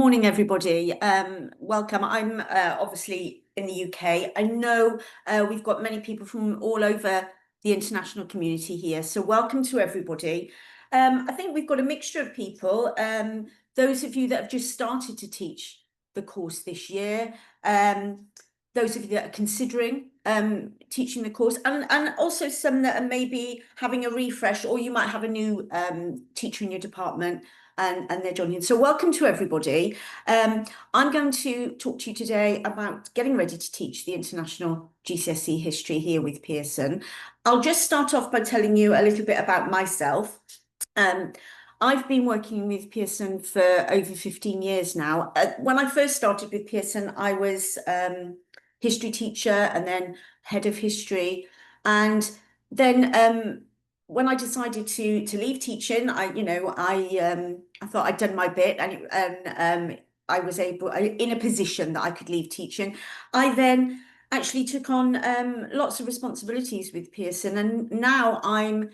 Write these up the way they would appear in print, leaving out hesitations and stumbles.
morning, everybody. Welcome. I'm obviously in the UK. I know we've got many people from all over the international community here. So welcome to everybody. I think we've got a mixture of people. Those of you that have just started to teach the course this year, those of you that are considering teaching the course, and also some that are maybe having a refresh, or you might have a new teacher in your department and they're joining. So welcome to everybody. I'm going to talk to you today about getting ready to teach the international GCSE history here with Pearson. I'll just start off by telling you a little bit about myself. I've been working with Pearson for over 15 years now. When I first started with Pearson, I was history teacher and then head of history. And then when I decided to leave teaching, I thought I'd done my bit, and I was in a position that I could leave teaching. I then actually took on lots of responsibilities with Pearson, and now I'm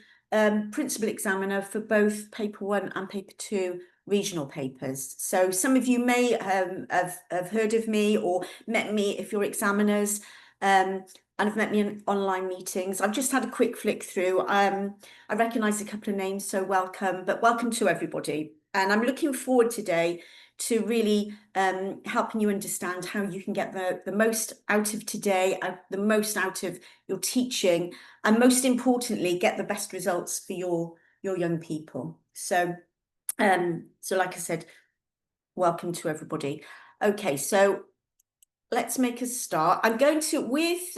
principal examiner for both paper 1 and paper 2 regional papers. So some of you may have heard of me or met me if you're examiners. And have met me in online meetings. I've just had a quick flick through. I recognise a couple of names, so welcome, but welcome to everybody. And I'm looking forward today to really helping you understand how you can get the most out of today, the most out of your teaching, and most importantly, get the best results for your young people. So like I said, welcome to everybody. Okay, so let's make a start. I'm going to, with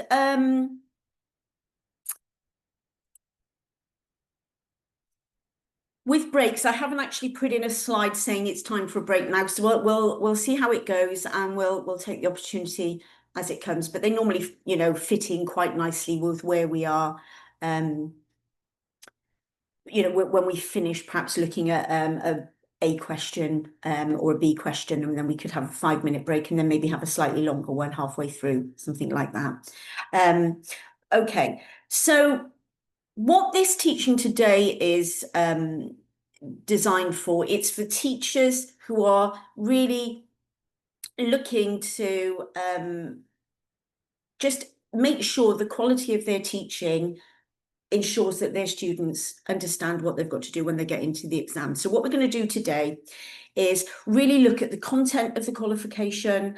breaks, I haven't actually put in a slide saying it's time for a break now, so we'll see how it goes, and we'll take the opportunity as it comes. But they normally, fit in quite nicely with where we are. When we finish, perhaps looking at a question or a B question, and then we could have a 5-minute break, and then maybe have a slightly longer one halfway through, something like that. Okay, so what this teaching today is designed for, it's for teachers who are really looking to just make sure the quality of their teaching ensures that their students understand what they've got to do when they get into the exam. So what we're going to do today is really look at the content of the qualification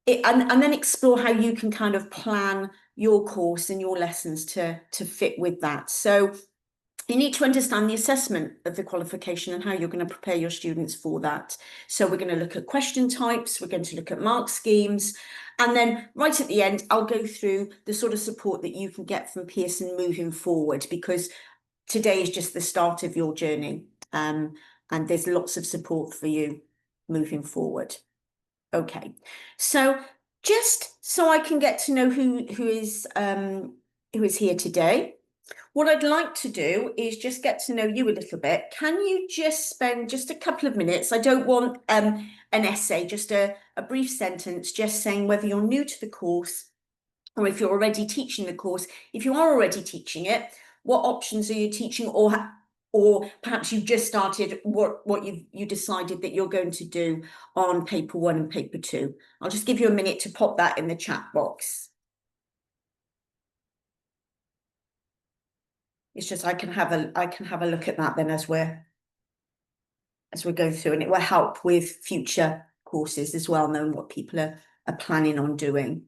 and then explore how you can kind of plan your course and your lessons to fit with that. So you need to understand the assessment of the qualification and how you're going to prepare your students for that. So we're going to look at question types, we're going to look at mark schemes, and then right at the end, I'll go through the sort of support that you can get from Pearson moving forward, because today is just the start of your journey, and there's lots of support for you moving forward. Okay, so just so I can get to know who is here today, what I'd like to do is just get to know you a little bit. Can you just spend just a couple of minutes? I don't want an essay, just a brief sentence, just saying whether you're new to the course or if you're already teaching the course. If you are already teaching it, what options are you teaching, or perhaps you've just started what you decided that you're going to do on paper 1 and paper 2. I'll just give you a minute to pop that in the chat box. It's just I can have a look at that then as we go through, and it will help with future courses as well, knowing what people are planning on doing.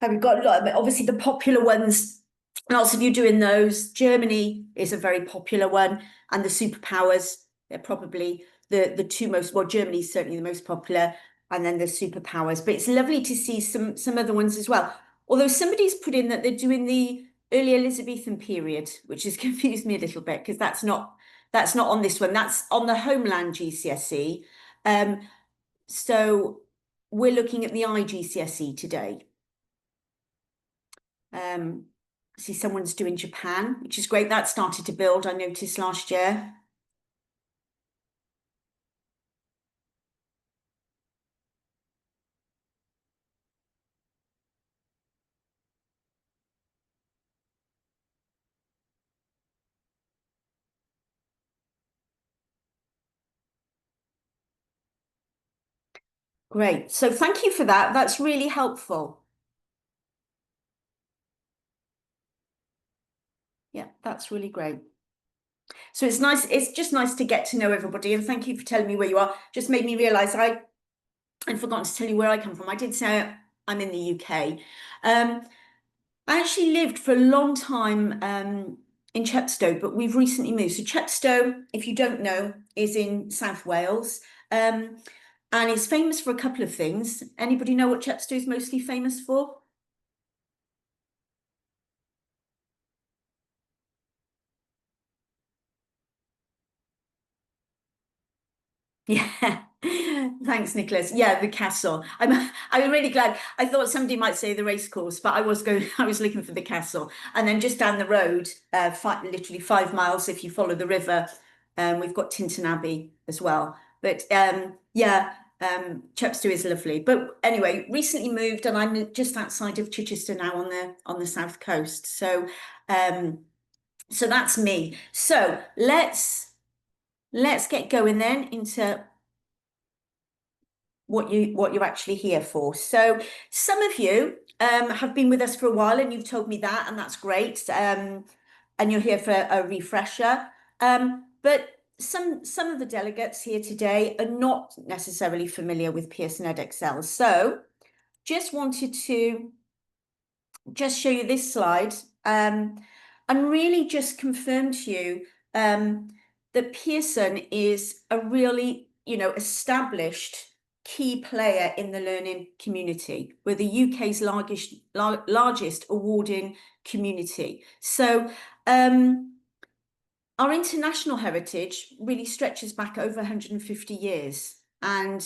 we've got a lot of, obviously the popular ones, lots of you doing those. Germany is a very popular one, and the superpowers, they're probably the two most, well, Germany's certainly the most popular, and then the superpowers. But it's lovely to see some other ones as well. Although somebody's put in that they're doing the early Elizabethan period, which has confused me a little bit because that's not on this one. That's on the Homeland GCSE. So we're looking at the IGCSE today. See someone's doing Japan, which is great. That started to build, I noticed last year. Great. So thank you for that. That's really helpful. Yeah, that's really great. So it's nice, it's just nice to get to know everybody. And thank you for telling me where you are. Just made me realise I'd forgotten to tell you where I come from. I did say I'm in the UK. I actually lived for a long time in Chepstow, but we've recently moved. So Chepstow, if you don't know, is in South Wales. And it's famous for a couple of things. Anybody know what Chepstow is mostly famous for? Yeah. Thanks, Nicholas. Yeah, the castle. I'm really glad. I thought somebody might say the race course, but I was looking for the castle. And then just down the road, literally 5 miles if you follow the river, we've got Tintern Abbey as well. But yeah, Chepstow is lovely. But anyway, recently moved and I'm just outside of Chichester now on the south coast. So that's me. So let's get going then into what you're actually here for. So some of you have been with us for a while and you've told me that, and that's great. And you're here for a refresher. But some of the delegates here today are not necessarily familiar with Pearson Edexcel. So just wanted to just show you this slide and really just confirm to you that Pearson is a really, established key player in the learning community. We're the UK's largest awarding community. So our international heritage really stretches back over 150 years. And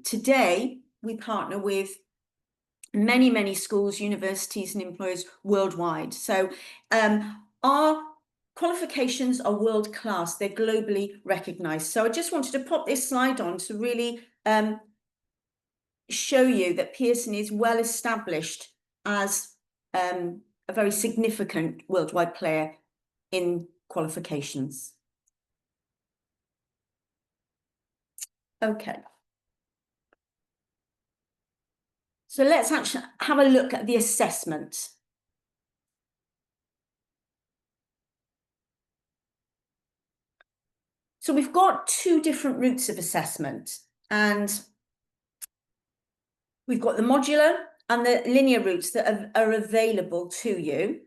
today we partner with many schools, universities, and employers worldwide. So our qualifications are world class, they're globally recognized. So I just wanted to pop this slide on to really show you that Pearson is well established as a very significant worldwide player in qualifications. Okay. So let's actually have a look at the assessment. So we've got two different routes of assessment, and we've got the modular and the linear routes that are available to you.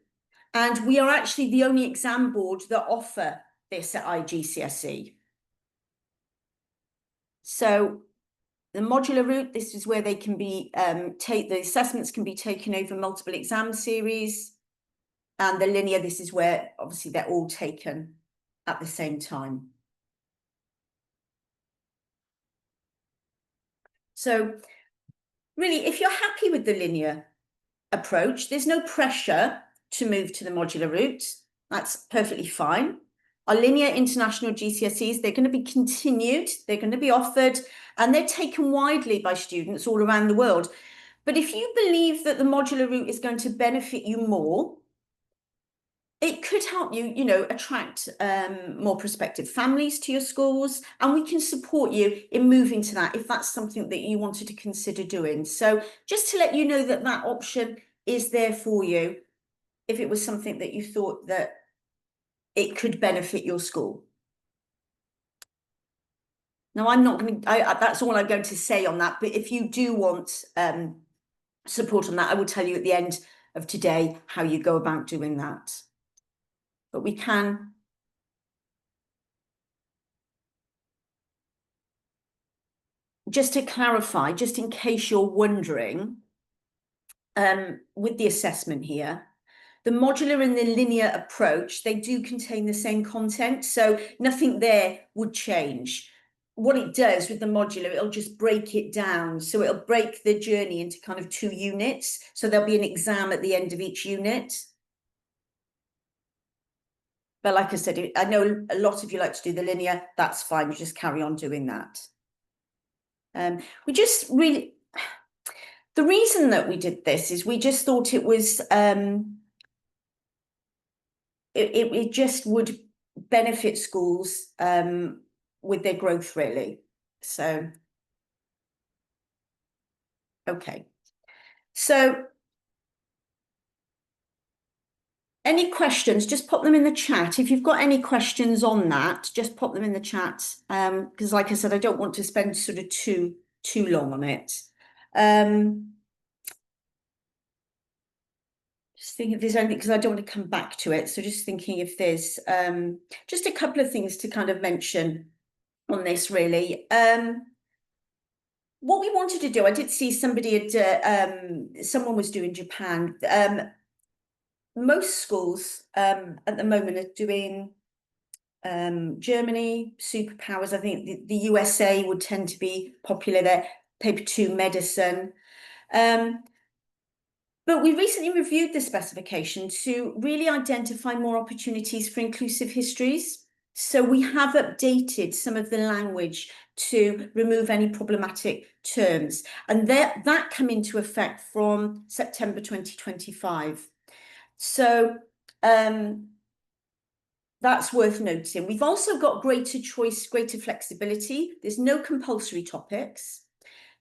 And we are actually the only exam board that offer this at IGCSE. So the modular route, this is where they can be, the assessments can be taken over multiple exam series. And the linear, this is where obviously they're all taken at the same time. So really, if you're happy with the linear approach, there's no pressure to move to the modular route. That's perfectly fine. Our linear international GCSEs, they're going to be continued, they're going to be offered, and they're taken widely by students all around the world. But if you believe that the modular route is going to benefit you more, it could help you, attract more prospective families to your schools, and we can support you in moving to that if that's something that you wanted to consider doing. So just to let you know that that option is there for you if it was something that you thought that it could benefit your school. Now, I'm not going to, that's all I'm going to say on that, but if you do want support on that. I will tell you at the end of today how you go about doing that. But we can. Just to clarify, just in case you're wondering, with the assessment here, the modular and the linear approach, they do contain the same content, so nothing there would change. What it does with the modular, it'll just break it down. So it'll break the journey into kind of 2 units. So there'll be an exam at the end of each unit. But like I said, I know a lot of you like to do the linear. That's fine. You just carry on doing that. We just really, the reason that we did this is we just thought it was, it just would benefit schools with their growth, really. So, okay. So, any questions, just pop them in the chat. If you've got any questions on that, just pop them in the chat. Because like I said, I don't want to spend sort of too long on it. Just thinking if there's anything, because I don't want to come back to it. So just thinking if there's just a couple of things to kind of mention on this, really. What we wanted to do, I did see somebody had, someone was doing Japan. Most schools at the moment are doing Germany, superpowers. I think the USA would tend to be popular there. Paper 2, medicine. But we recently reviewed the specification to really identify more opportunities for inclusive histories. So we have updated some of the language to remove any problematic terms. And that come into effect from September 2025. So that's worth noting. We've also got greater choice, greater flexibility. There's no compulsory topics.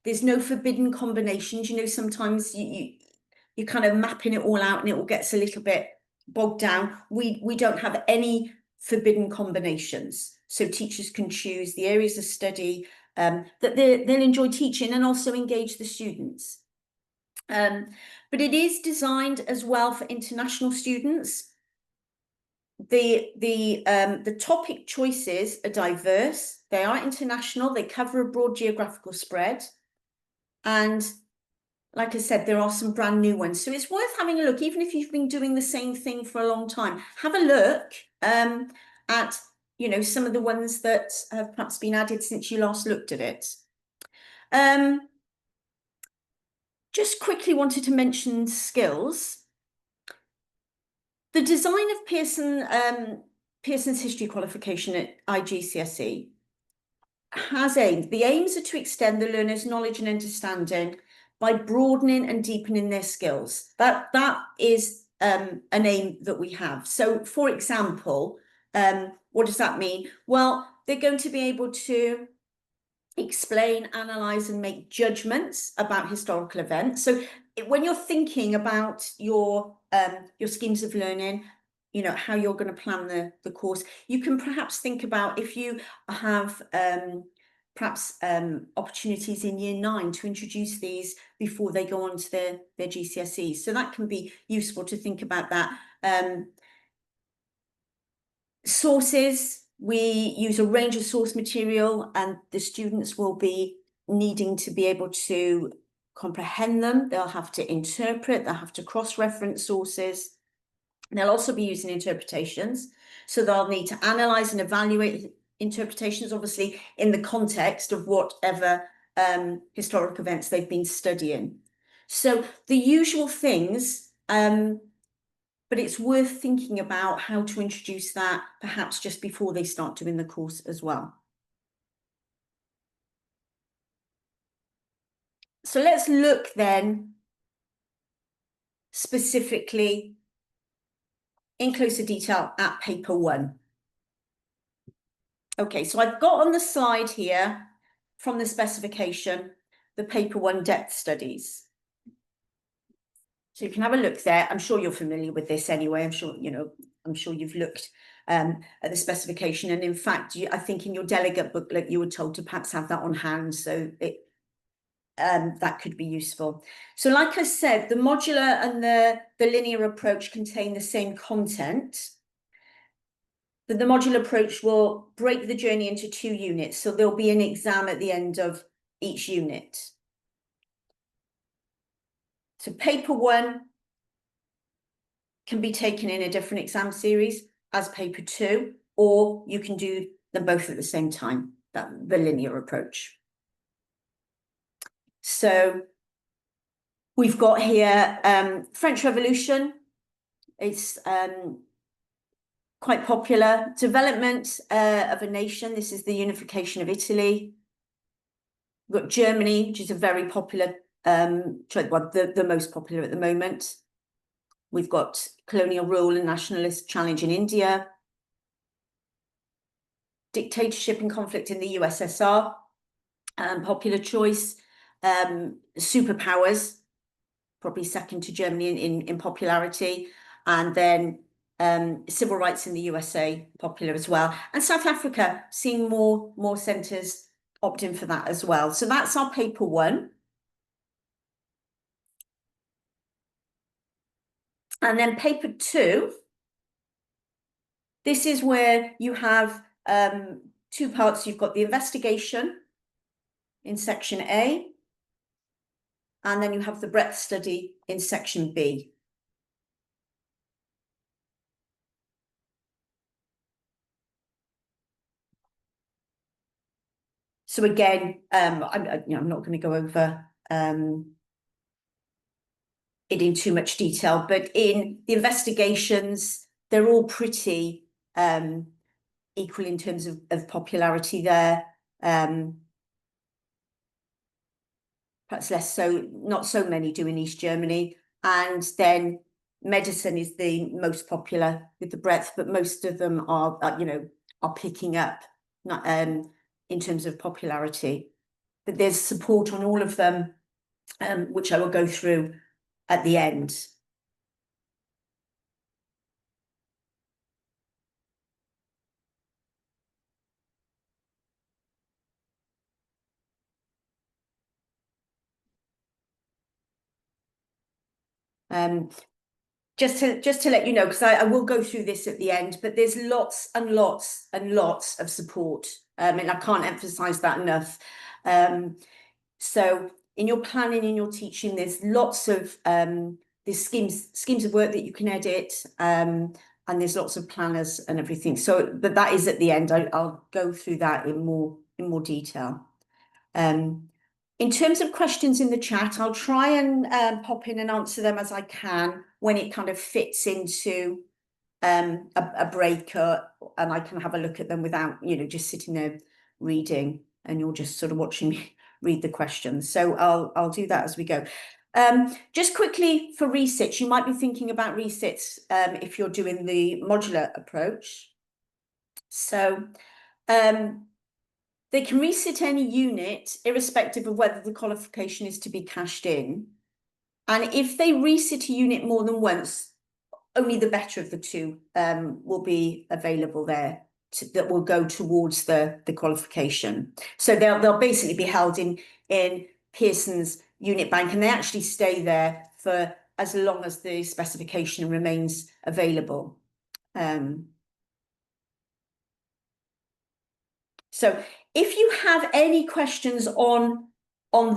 There's no forbidden combinations. You know, sometimes you're kind of mapping it all out and it all gets a little bit bogged down. We don't have any forbidden combinations. So teachers can choose the areas of study that they'll enjoy teaching and also engage the students. But it is designed as well for international students. The topic choices are diverse. They are international. They cover a broad geographical spread. And like I said, there are some brand new ones. So it's worth having a look, even if you've been doing the same thing for a long time. Have a look at, you know, some of the ones that have perhaps been added since you last looked at it. Just quickly wanted to mention skills. The design of Pearson's history qualification at IGCSE has the aims are to extend the learner's knowledge and understanding by broadening and deepening their skills. That is an aim that we have. So, for example, what does that mean? Well, they're going to be able to explain, analyze, and make judgments about historical events. So when you're thinking about your schemes of learning, you know, how you're going to plan the course, you can perhaps think about if you have perhaps opportunities in year 9 to introduce these before they go on to their GCSEs. So that can be useful to think about that. Sources, we use a range of source material and the students will be needing to be able to comprehend them. They'll have to interpret, they'll have to cross-reference sources. They'll also be using interpretations. So they'll need to analyze and evaluate interpretations, obviously in the context of whatever historic events they've been studying. So the usual things, but it's worth thinking about how to introduce that perhaps just before they start doing the course as well. So let's look then specifically in closer detail at paper 1. Okay, so I've got on the slide here from the specification, the paper 1 depth studies. So you can have a look there. I'm sure you're familiar with this anyway. I'm sure, you know, I'm sure you've looked at the specification. And in fact, I think in your delegate booklet, you were told to perhaps have that on hand. So that could be useful. So like I said, the modular and the linear approach contain the same content. But the modular approach will break the journey into 2 units. So there'll be an exam at the end of each unit. So paper 1 can be taken in a different exam series as paper 2, or you can do them both at the same time, the linear approach. So we've got here French Revolution. It's quite popular. Development of a nation. This is the unification of Italy. We've got Germany, which is a very popular, the most popular at the moment. We've got colonial rule and nationalist challenge in India. Dictatorship and conflict in the USSR, popular choice. Superpowers, probably second to Germany in popularity. And then civil rights in the USA, popular as well. And South Africa, seeing more centres opt in for that as well. So that's our paper 1. And then paper 2, this is where you have 2 parts. You've got the investigation in section A, and then you have the breadth study in section B. So again, I'm not going to go over it in too much detail, but in the investigations, they're all pretty equal in terms of popularity there. Perhaps less so, not so many do in East Germany. And then medicine is the most popular with the breadth, but most of them are picking up in terms of popularity. But there's support on all of them, which I will go through at the end. Just to let you know, because I will go through this at the end, but there's lots and lots and lots of support, and I can't emphasize that enough. So in your planning, in your teaching, there's lots of there's schemes of work that you can edit, and there's lots of planners and everything. So, but that is at the end. I'll go through that in more detail. In terms of questions in the chat, I'll try and pop in and answer them as I can when it kind of fits into a break, and I can have a look at them without, just sitting there reading, and you're just sort of watching me read the questions. So I'll do that as we go. Just quickly for resits, you might be thinking about resits if you're doing the modular approach. So they can resit any unit irrespective of whether the qualification is to be cashed in. And if they resit a unit more than once, only the better of the 2 will be available there that will go towards the qualification. So they'll basically be held in Pearson's unit bank, and they actually stay there for as long as the specification remains available. So if you have any questions on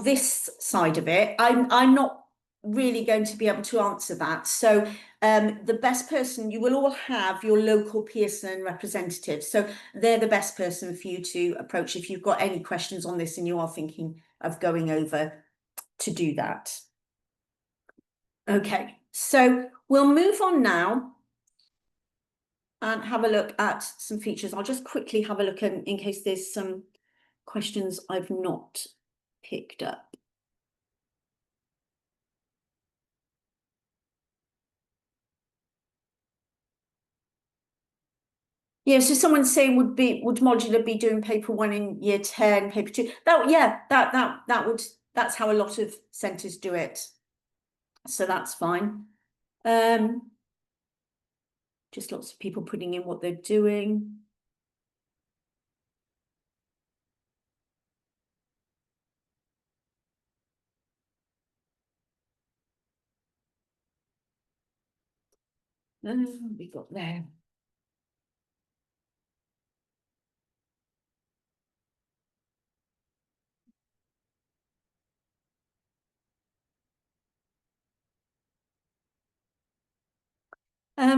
this side of it, I'm not really going to be able to answer that. So the best person, you will all have your local Pearson representative. So they're the best person for you to approach if you've got any questions on this and you are thinking of going over to do that. Okay, so we'll move on now and have a look at some features. I'll just quickly have a look in case there's some questions I've not picked up. Yeah, so someone's saying would modular be doing paper 1 in year 10, paper 2? That's how a lot of centres do it. So that's fine. Just lots of people putting in what they're doing. We got there.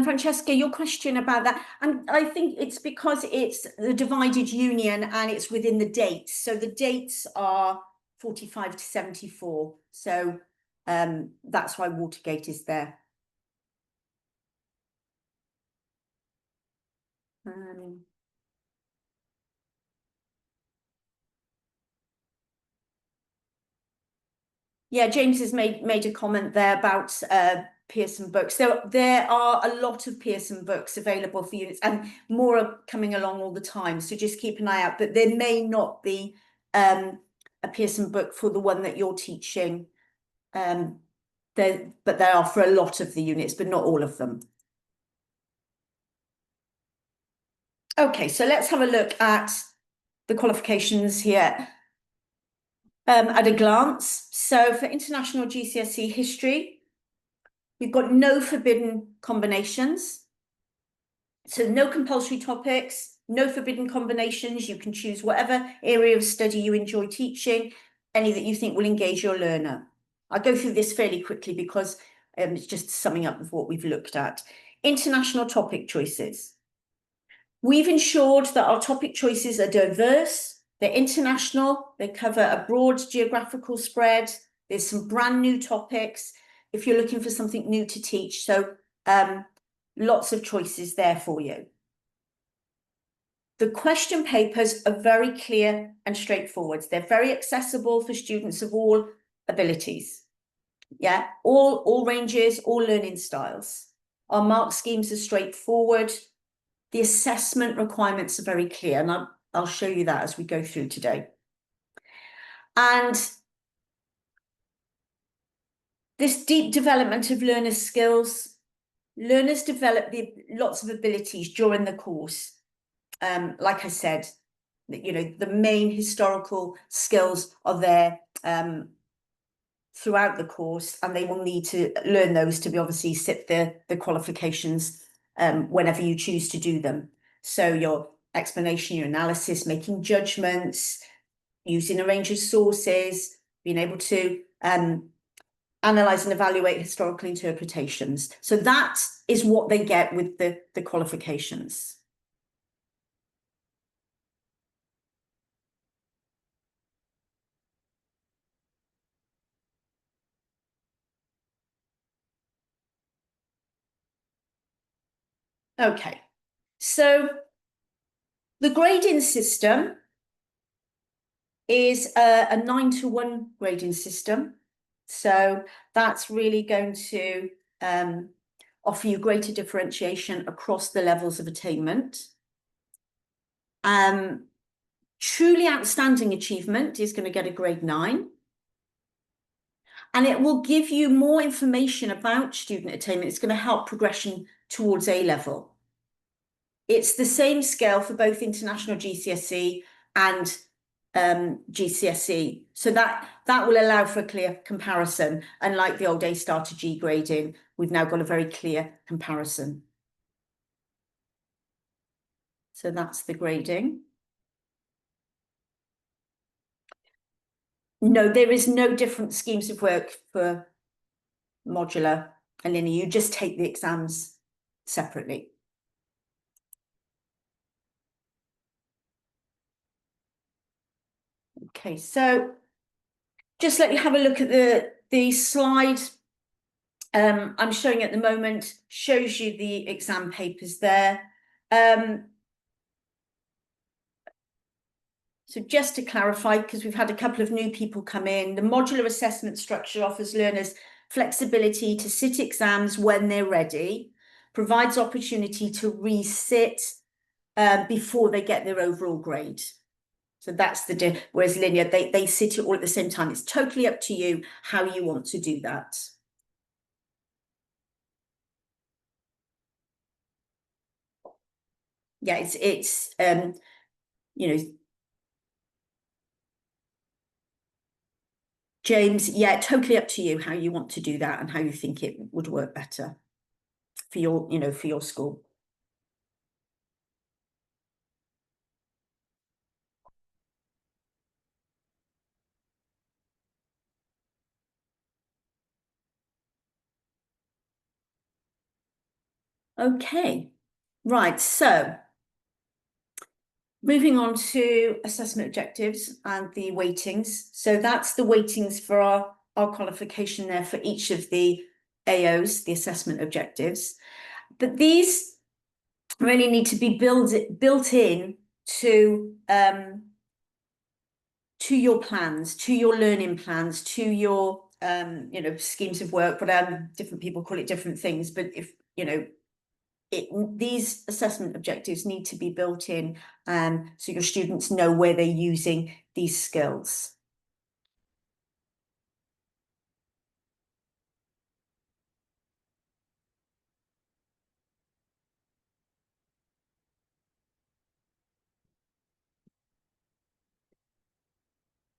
Francesca, your question about that, and I think it's because it's the divided union and it's within the dates. So the dates are 45 to 74. So that's why Watergate is there. Yeah, James has made a comment there about Pearson books. There are a lot of Pearson books available for units, and more are coming along all the time. So just keep an eye out. But there may not be a Pearson book for the one that you're teaching. But there are for a lot of the units, but not all of them. Okay, so let's have a look at the qualifications here at a glance. So for international GCSE history, we've got no forbidden combinations. So no compulsory topics, no forbidden combinations. You can choose whatever area of study you enjoy teaching, any that you think will engage your learner. I'll go through this fairly quickly because it's just summing up of what we've looked at. International topic choices. We've ensured that our topic choices are diverse, they're international, they cover a broad geographical spread, there's some brand new topics if you're looking for something new to teach. So lots of choices there for you. The question papers are very clear and straightforward. They're very accessible for students of all abilities. Yeah, all ranges, all learning styles. Our mark schemes are straightforward. The assessment requirements are very clear, and I'll show you that as we go through today. And this deep development of learners' skills, learners develop lots of abilities during the course. Like I said, the main historical skills are there throughout the course, and they will need to learn those to be obviously sit the qualifications whenever you choose to do them. So your explanation, your analysis, making judgments, using a range of sources, being able to analyze and evaluate historical interpretations. So that is what they get with the qualifications. Okay, so the grading system is a 9-to-1 grading system. So that's really going to offer you greater differentiation across the levels of attainment. Truly outstanding achievement is going to get a grade 9. And it will give you more information about student attainment. It's going to help progression towards A level. It's the same scale for both international GCSE and GCSE. So that will allow for a clear comparison. Unlike the old A star to G grading, we've now got a very clear comparison. So that's the grading. No, there is no different schemes of work for modular and linear. You just take the exams separately. Okay, so just let you have a look at the slide I'm showing at the moment, shows you the exam papers there. So just to clarify, because we've had a couple of new people come in, the modular assessment structure offers learners flexibility to sit exams when they're ready, provides opportunity to resit before they get their overall grade. So that's whereas linear, they sit it all at the same time. It's totally up to you how you want to do that. Yeah, it's James, yeah, totally up to you how you want to do that and how you think it would work better. for your, you know, for your school. Okay, right, so moving on to assessment objectives and the weightings. So that's the weightings for our qualification there for each of the AOs, the assessment objectives. But these really need to be built in to your plans, to your learning plans, to your you know, schemes of work, but different people call it different things. But if you know, these assessment objectives need to be built in, so your students know where they're using these skills.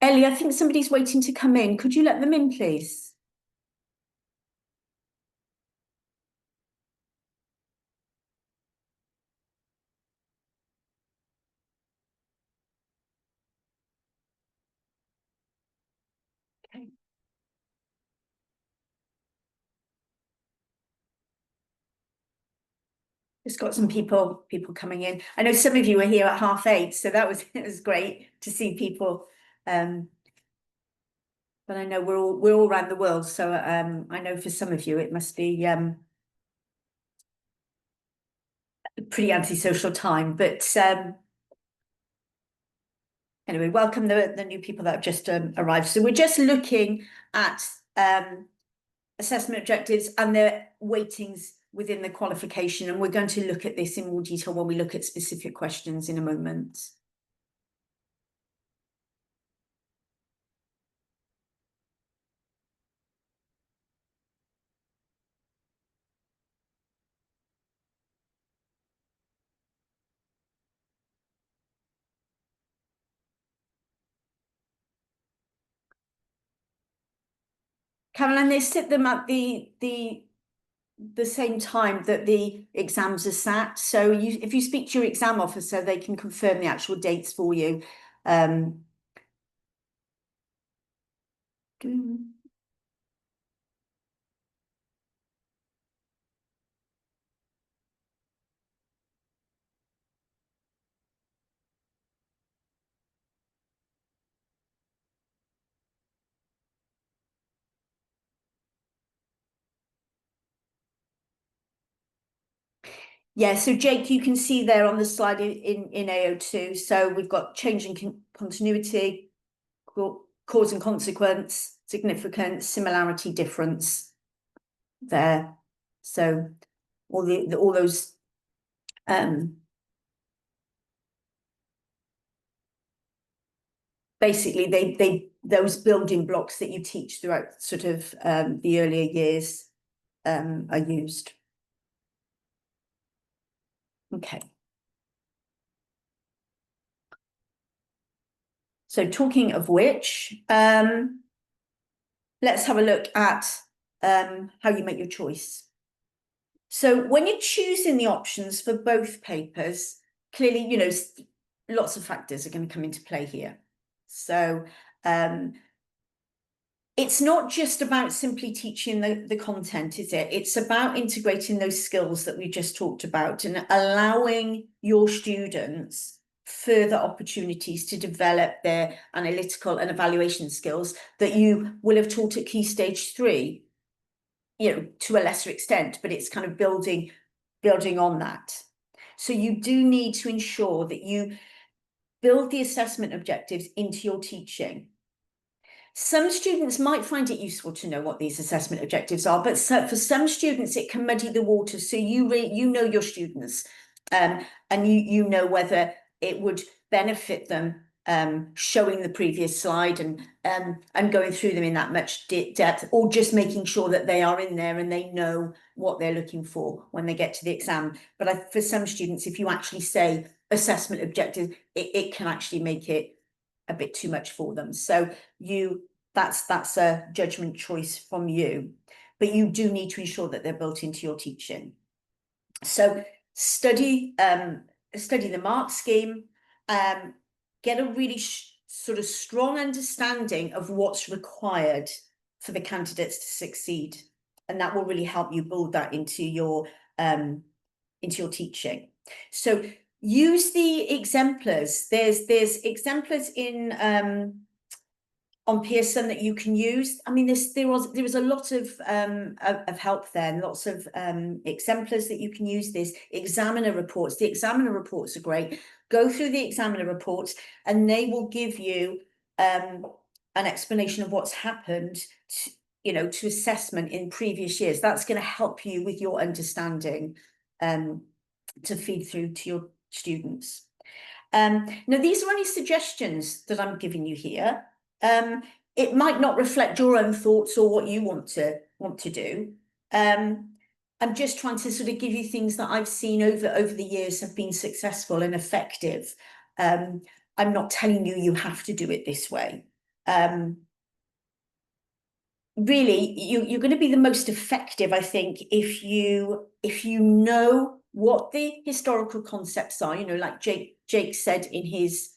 Ellie, I think somebody's waiting to come in. Could you let them in, please? Okay. Just got some people coming in. I know some of you were here at 8:30, so that was it was great to see people. But I know we're all around the world, so I know for some of you it must be a pretty antisocial time. But anyway, welcome the new people that have just arrived. So we're just looking at assessment objectives and their weightings within the qualification, and we're going to look at this in more detail when we look at specific questions in a moment. Caroline, they sit them at the same time that the exams are sat. So if you speak to your exam officer, they can confirm the actual dates for you. Yeah, so Jake, you can see there on the slide in AO2. So we've got change in continuity, cause and consequence, significance, similarity, difference there. So all those basically those building blocks that you teach throughout sort of the earlier years are used. Okay. So talking of which, let's have a look at how you make your choice. So when you're choosing the options for both papers, clearly, you know, lots of factors are going to come into play here. So it's not just about simply teaching the content, is it? It's about integrating those skills that we just talked about and allowing your students further opportunities to develop their analytical and evaluation skills that you will have taught at Key Stage 3, you know, to a lesser extent, but it's kind of building on that. So you do need to ensure that you build the assessment objectives into your teaching. Some students might find it useful to know what these assessment objectives are, but for some students it can muddy the water. So you know your students, and you know whether it would benefit them showing the previous slide and going through them in that much depth, or just making sure that they are in there and they know what they're looking for when they get to the exam. But for some students, if you actually say assessment objective, it can actually make it a bit too much for them. So that's a judgment choice from you, but you do need to ensure that they're built into your teaching. So study the mark scheme, get a really sort of strong understanding of what's required for the candidates to succeed, and that will really help you build that into your teaching. So use the exemplars. There's exemplars in on Pearson that you can use. I mean, there was a lot of help there, and lots of exemplars that you can use. There's examiner reports. The examiner reports are great. Go through the examiner reports, and they will give you an explanation of what's happened to assessment in previous years. That's going to help you with your understanding to feed through to your students. Now, these are only suggestions that I'm giving you here. It might not reflect your own thoughts or what you want to do. I'm just trying to sort of give you things that I've seen over the years have been successful and effective. I'm not telling you have to do it this way. Really, you're going to be the most effective, I think, if you know what the historical concepts are. Like Jake said in his.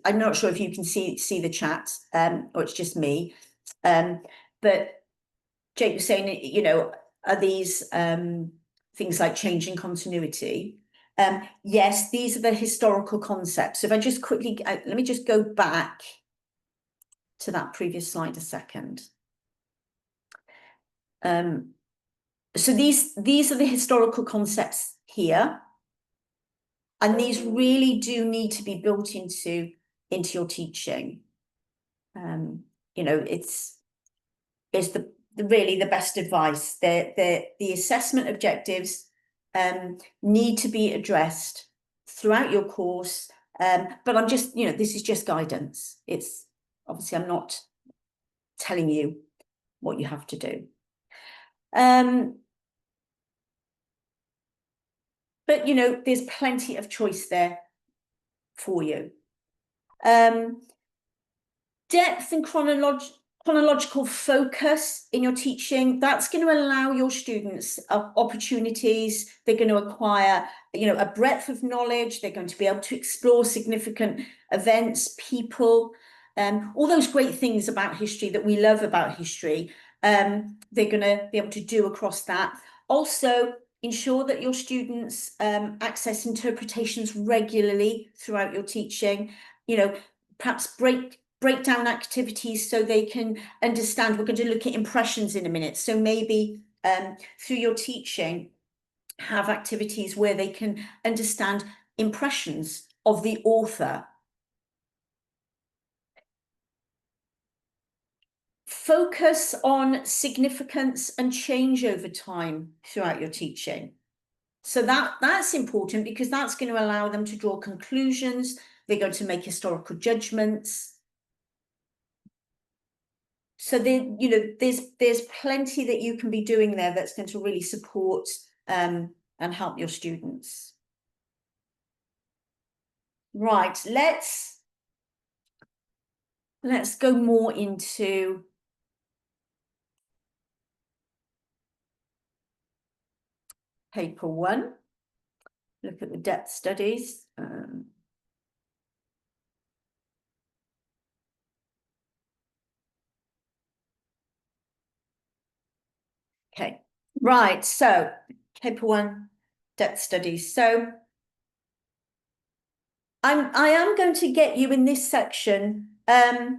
I'm not sure if you can see the chat, or it's just me. But Jake was saying, are these things like changing continuity? Yes, these are the historical concepts. So if I just quickly, let me just go back to that previous slide a second. So these are the historical concepts here. And these really do need to be built into your teaching. It's really the best advice. The assessment objectives need to be addressed throughout your course. But I'm just, this is just guidance. It's obviously, I'm not telling you what you have to do. But there's plenty of choice there for you. Depth and chronological focus in your teaching, that's going to allow your students opportunities. They're going to acquire, a breadth of knowledge. They're going to be able to explore significant events, people, all those great things about history that we love about history. They're going to be able to do across that. Also, ensure that your students access interpretations regularly throughout your teaching. Perhaps break down activities so they can understand. We're going to look at impressions in a minute. So maybe through your teaching, have activities where they can understand impressions of the author. Focus on significance and change over time throughout your teaching. So that's important, because that's going to allow them to draw conclusions. They're going to make historical judgments. So there's plenty that you can be doing there that's going to really support and help your students. Right, let's go more into paper 1. Look at the depth studies. Okay, right, so paper 1, depth studies. So I am going to get you in this section to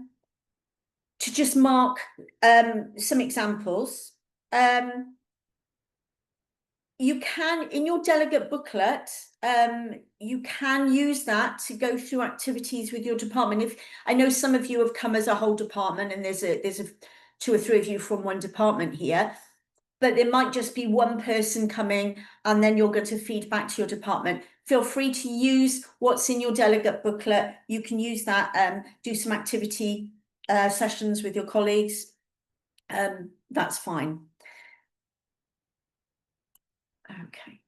just mark some examples. You can, in your delegate booklet, you can use that to go through activities with your department. If I know some of you have come as a whole department, and there's 2 or 3 of you from one department here, but there might just be one person coming, and then you're going to feed back to your department. Feel free to use what's in your delegate booklet. You can use that, do some activity sessions with your colleagues. That's fine. Okay.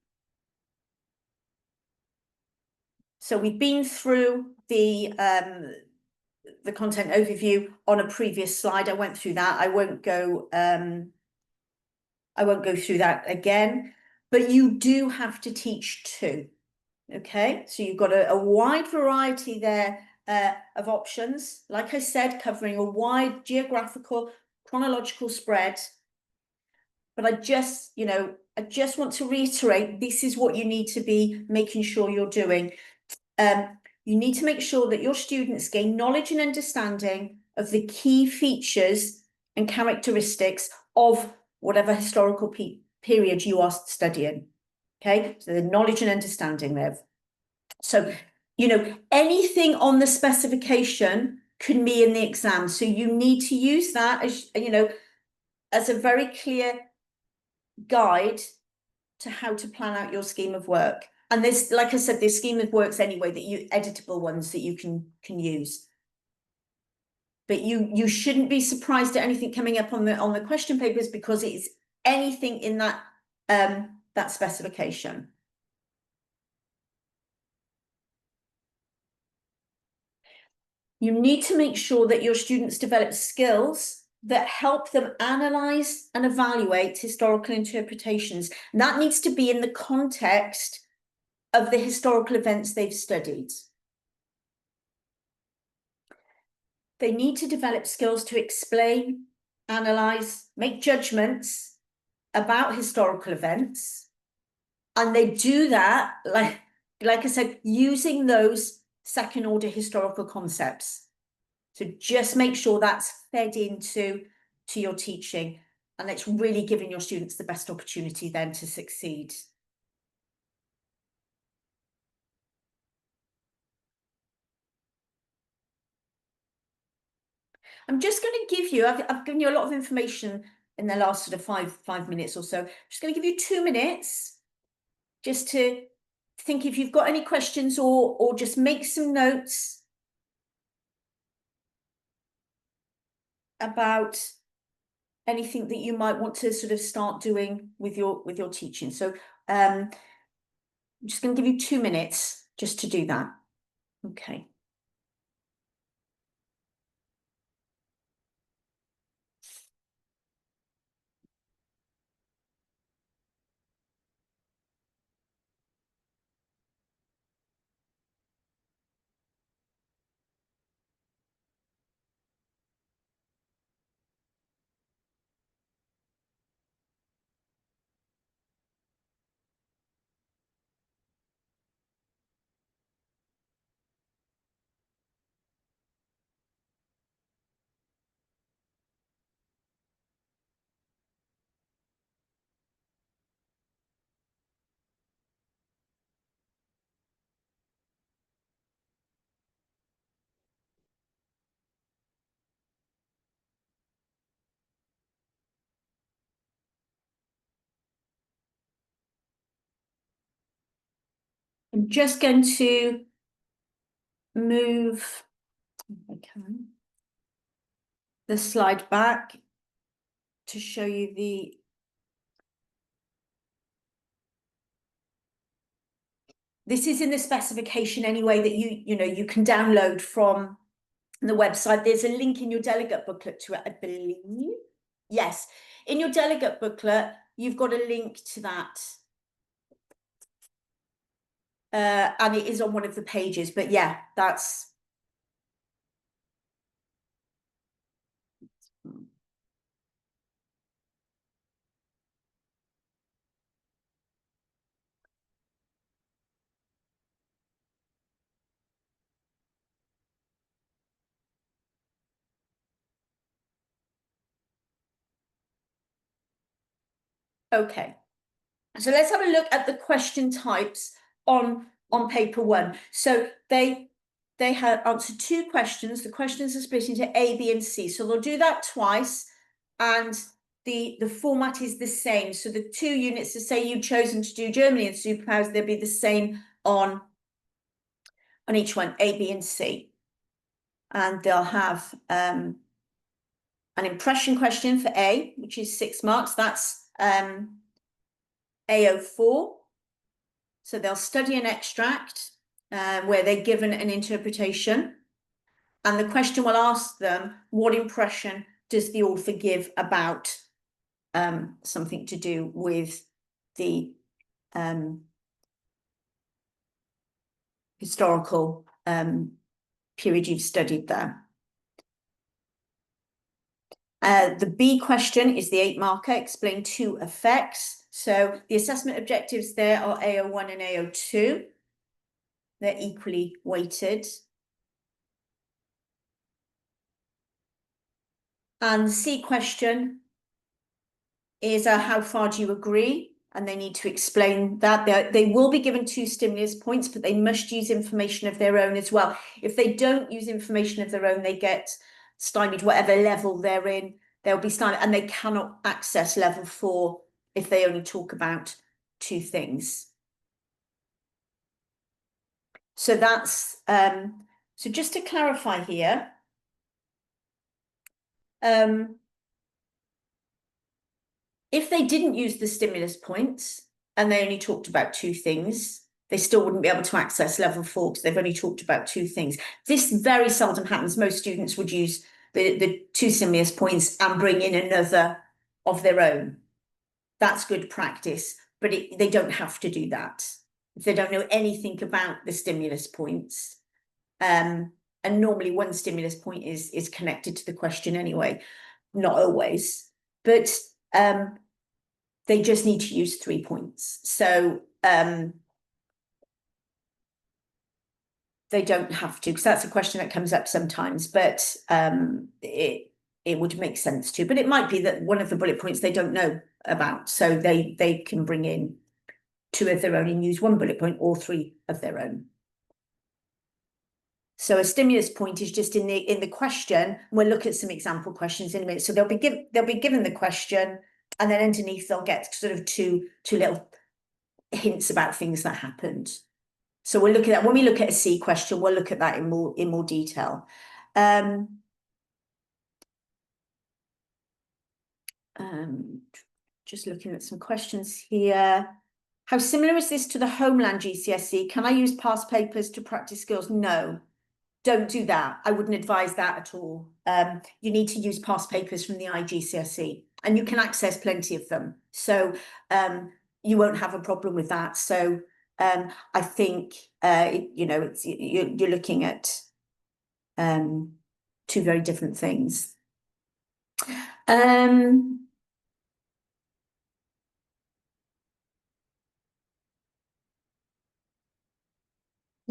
So we've been through the content overview on a previous slide. I went through that. I won't go through that again. but you do have to teach two. Okay, so you've got a wide variety there of options. Like I said, covering a wide geographical, chronological spread. But I just want to reiterate, this is what you need to be making sure you're doing. You need to make sure that your students gain knowledge and understanding of the key features and characteristics of whatever historical period you are studying. Okay, so the knowledge and understanding there. So, anything on the specification can be in the exam. So you need to use that as a very clear guide to how to plan out your scheme of work. And there's, like I said, there's scheme of works anyway editable ones that you can use. But you shouldn't be surprised at anything coming up on the question papers, because it's anything in that that specification. You need to make sure that your students develop skills that help them analyze and evaluate historical interpretations. And that needs to be in the context of the historical events they've studied. They need to develop skills to explain, analyze, make judgments about historical events. And they do that, like I said, using those second order historical concepts. So just make sure that's fed into your teaching, and it's really giving your students the best opportunity then to succeed. I'm just going to give you, I've given you a lot of information in the last sort of five minutes or so. I'm just going to give you 2 minutes just to think if you've got any questions, or just make some notes about anything that you might want to sort of start doing with your teaching. So I'm just going to give you 2 minutes just to do that. Okay. I'm just going to move, if I can, the slide back to show you this is in the specification anyway, that you can download from the website. There's a link in your delegate booklet to it, I believe. Yes, in your delegate booklet, you've got a link to that. And it is on one of the pages, but yeah, that's. Okay, so let's have a look at the question types on paper 1. So they have answered 2 questions. The questions are split into A, B, and C. So they'll do that twice, and the format is the same. So the 2 units, to say you've chosen to do Germany and superpowers, they'll be the same on each one, A, B, and C. And they'll have an impression question for A, which is 6 marks. That's AO4. So they'll study an extract where they're given an interpretation, and the question will ask them, what impression does the author give about something to do with the historical period you've studied there. The B question is the 8-marker, explain 2 effects. So the assessment objectives there are AO1 and AO2. They're equally weighted. And the C question is how far do you agree? And they need to explain that. They will be given 2 stimulus points, but they must use information of their own as well. If they don't use information of their own, they get stymied, whatever level they're in, they'll be stymied, and they cannot access level 4 if they only talk about 2 things. So that's, so just to clarify here, if they didn't use the stimulus points and they only talked about 2 things, they still wouldn't be able to access level 4 because they've only talked about 2 things. This very seldom happens. Most students would use the 2 stimulus points and bring in another of their own. That's good practice, but they don't have to do that if they don't know anything about the stimulus points. And normally 1 stimulus point is connected to the question anyway, not always, but they just need to use 3 points. So they don't have to, because that's a question that comes up sometimes, but it would make sense to. But it might be that one of the bullet points they don't know about, so they can bring in 2 of their own and use 1 bullet point or 3 of their own. So a stimulus point is just in the question. We'll look at some example questions in a minute. So they'll be given the question, and then underneath they'll get sort of two little hints about things that happened. So we'll look at that when we look at a C question. We'll look at that in more detail. Just looking at some questions here. How similar is this to the Homeland GCSE? Can I use past papers to practice skills? No. Don't do that. I wouldn't advise that at all. You need to use past papers from the IGCSE, and you can access plenty of them. So you won't have a problem with that. So I think, you know, you're looking at 2 very different things.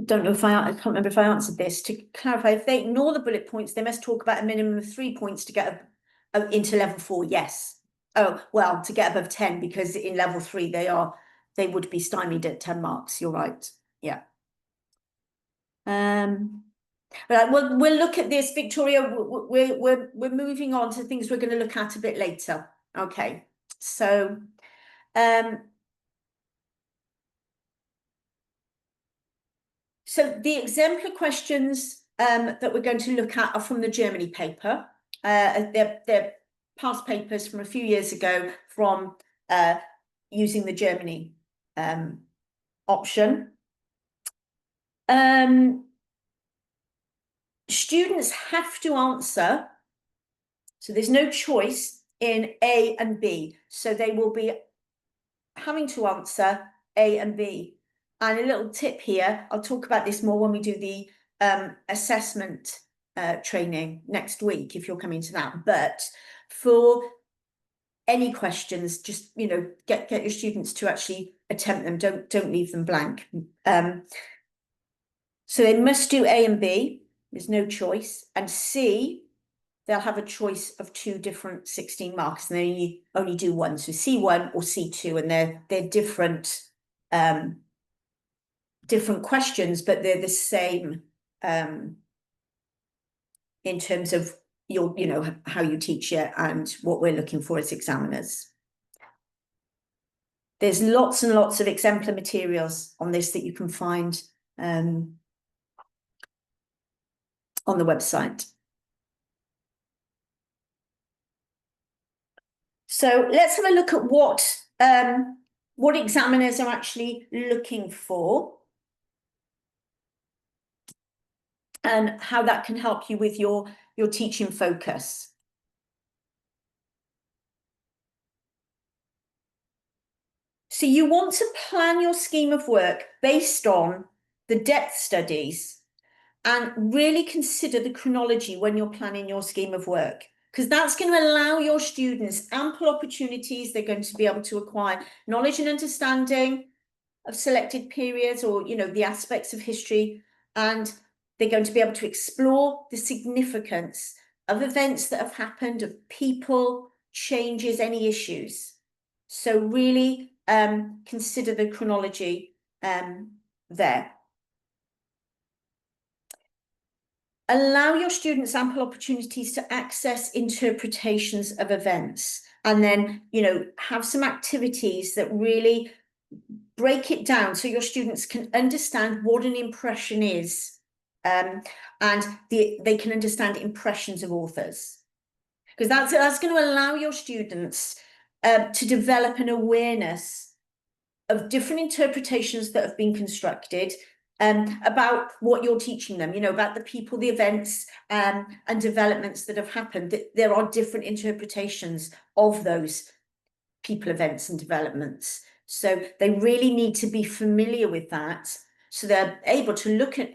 Don't know if I can't remember if I answered this. To clarify, if they ignore the bullet points, they must talk about a minimum of 3 points to get into level 4. Yes. Oh, well, to get above 10, because in level 3 they would be stymied at 10 marks. You're right. Yeah. But we'll look at this, Victoria. We're moving on to things we're going to look at a bit later. Okay. So So the exemplar questions that we're going to look at are from the Germany paper. They're past papers from a few years ago from using the Germany option. Students have to answer, so there's no choice in A and B. So they will be having to answer A and B. And a little tip here, I'll talk about this more when we do the assessment training next week, if you're coming to that. But for any questions, just, you know, get your students to actually attempt them. Don't leave them blank. So they must do A and B. There's no choice. And C, they'll have a choice of 2 different 16 marks, and they only do 1. So C1 or C2, and they're different. Different questions, but they're the same in terms of you know, how you teach it and what we're looking for as examiners. There's lots and lots of exemplar materials on this that you can find on the website. So let's have a look at what examiners are actually looking for, and how that can help you with your teaching focus. So you want to plan your scheme of work based on the depth studies and really consider the chronology when you're planning your scheme of work, because that's going to allow your students ample opportunities. They're going to be able to acquire knowledge and understanding of selected periods, or, you know, the aspects of history, and they're going to be able to explore the significance of events that have happened, of people, changes, any issues. So really consider the chronology there. Allow your students ample opportunities to access interpretations of events, and then, you know, have some activities that really break it down so your students can understand what an impression is, and they can understand impressions of authors, because that's going to allow your students to develop an awareness of different interpretations that have been constructed, about what you're teaching them, you know, about the people, the events, and developments that have happened. That there are different interpretations of those people, events, and developments. So they really need to be familiar with that, so they're able to look at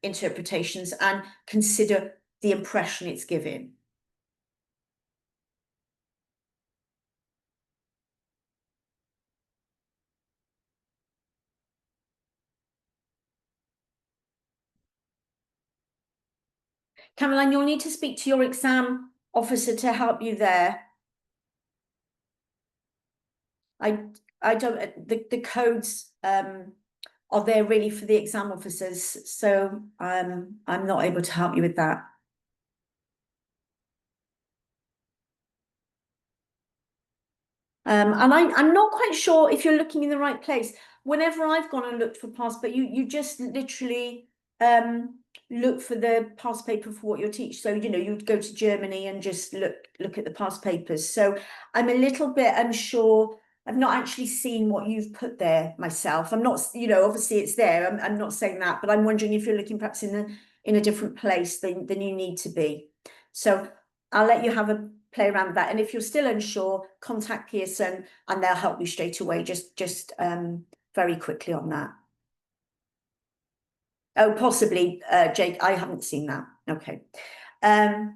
interpretations and consider the impression it's giving. Caroline, you'll need to speak to your exam officer to help you there. I don't, the codes are there really for the exam officers, so I'm not able to help you with that. And I'm not quite sure if you're looking in the right place. Whenever I've gone and looked for past, but you just literally look for the past paper for what you're teaching. So, you know, you'd go to Germany and just look at the past papers. So I'm a little bit unsure. I've not actually seen what you've put there myself. I'm not, you know, obviously it's there. I'm not saying that, but I'm wondering if you're looking perhaps in a different place than you need to be. So I'll let you have a play around with that. And if you're still unsure, contact Pearson and they'll help you straight away, just very quickly on that. Oh, possibly, Jake, I haven't seen that. Okay. I'd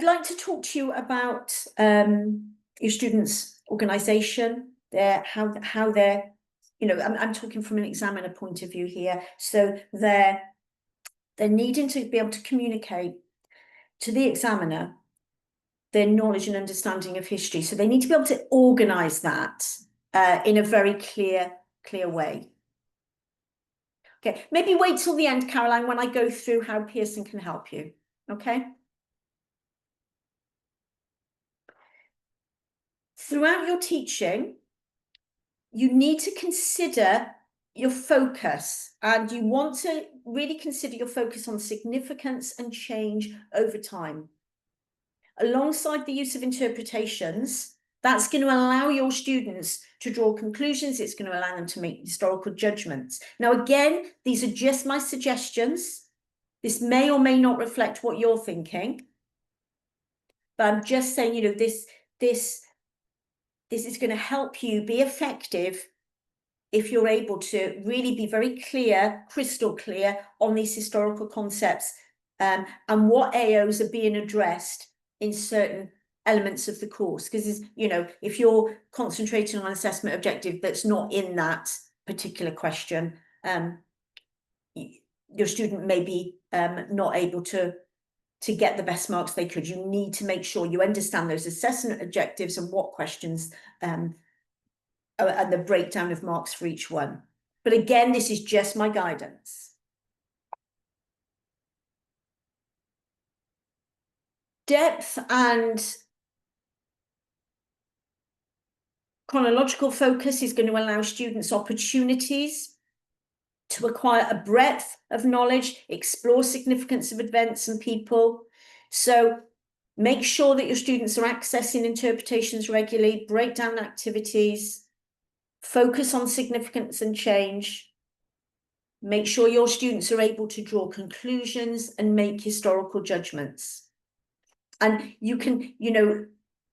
like to talk to you about your students' organisation, how they're, you know, I'm talking from an examiner point of view here. So they're needing to be able to communicate to the examiner their knowledge and understanding of history. So they need to be able to organise that in a very clear way. Okay, maybe wait till the end, Caroline, when I go through how Pearson can help you. Okay. Throughout your teaching, you need to consider your focus, and you want to really consider your focus on significance and change over time. Alongside the use of interpretations, that's going to allow your students to draw conclusions. It's going to allow them to make historical judgments. Now, again, these are just my suggestions. This may or may not reflect what you're thinking, but I'm just saying, you know, this is going to help you be effective if you're able to really be very clear, crystal clear on these historical concepts, and what AOs are being addressed in certain elements of the course. Because, you know, if you're concentrating on assessment objective that's not in that particular question, your student may be not able to get the best marks they could. You need to make sure you understand those assessment objectives and what questions and the breakdown of marks for each one. But again, this is just my guidance. Depth and chronological focus is going to allow students opportunities to acquire a breadth of knowledge, explore significance of events and people. So make sure that your students are accessing interpretations regularly, break down activities, focus on significance and change. Make sure your students are able to draw conclusions and make historical judgments. And you can, you know,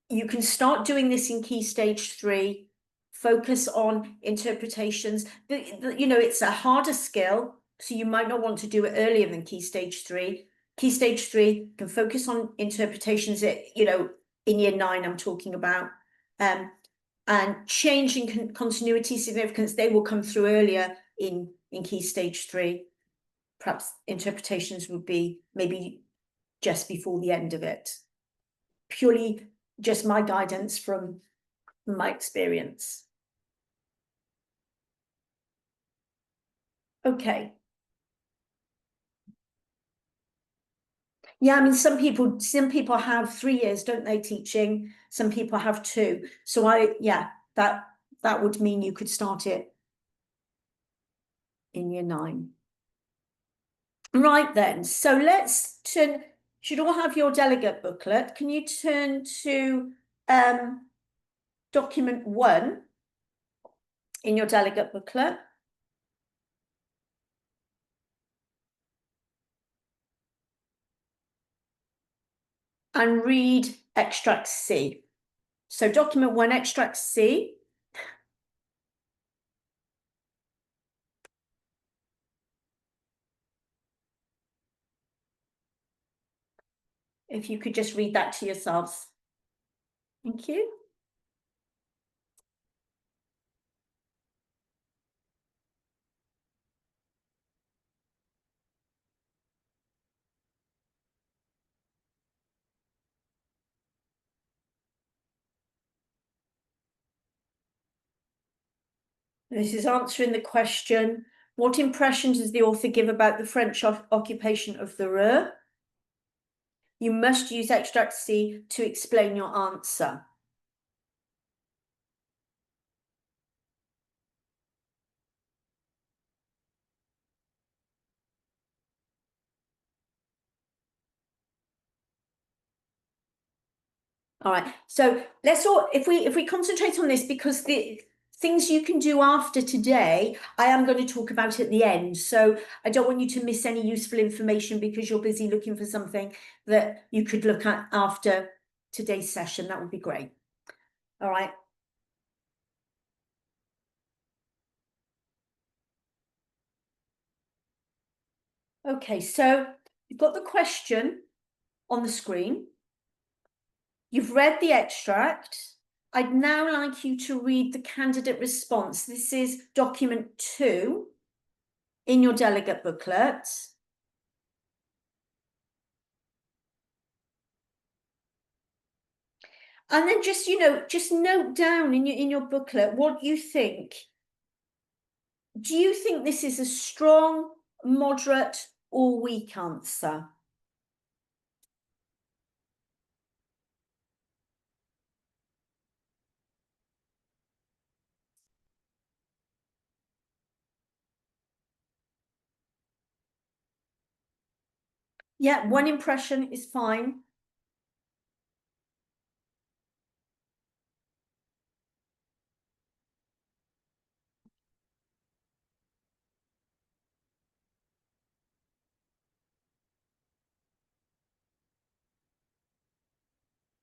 you can start doing this in Key Stage 3, focus on interpretations. You know, it's a harder skill, so you might not want to do it earlier than Key Stage 3. Key Stage 3 can focus on interpretations you know, in Year 9 I'm talking about. And change in continuity significance, they will come through earlier in Key Stage 3. Perhaps interpretations would be maybe just before the end of it. Purely just my guidance from my experience. Okay. Yeah, I mean, some people have 3 years, don't they, teaching? Some people have 2. So that would mean you could start it in Year 9. Right then, so let's turn, should all have your delegate booklet. Can you turn to document 1 in your delegate booklet? And read extract C. So document 1, extract C. If you could just read that to yourselves. Thank you. This is answering the question, what impression does the author give about the French occupation of the Ruhr? You must use extract C to explain your answer. All right, so if we concentrate on this, because the things you can do after today, I am going to talk about at the end. So I don't want you to miss any useful information because you're busy looking for something that you could look at after today's session. That would be great. All right. Okay, so you've got the question on the screen. You've read the extract. I'd now like you to read the candidate response. This is document 2 in your delegate booklet. And then just, you know, just note down in your booklet what you think. Do you think this is a strong, moderate, or weak answer? Yeah, one impression is fine.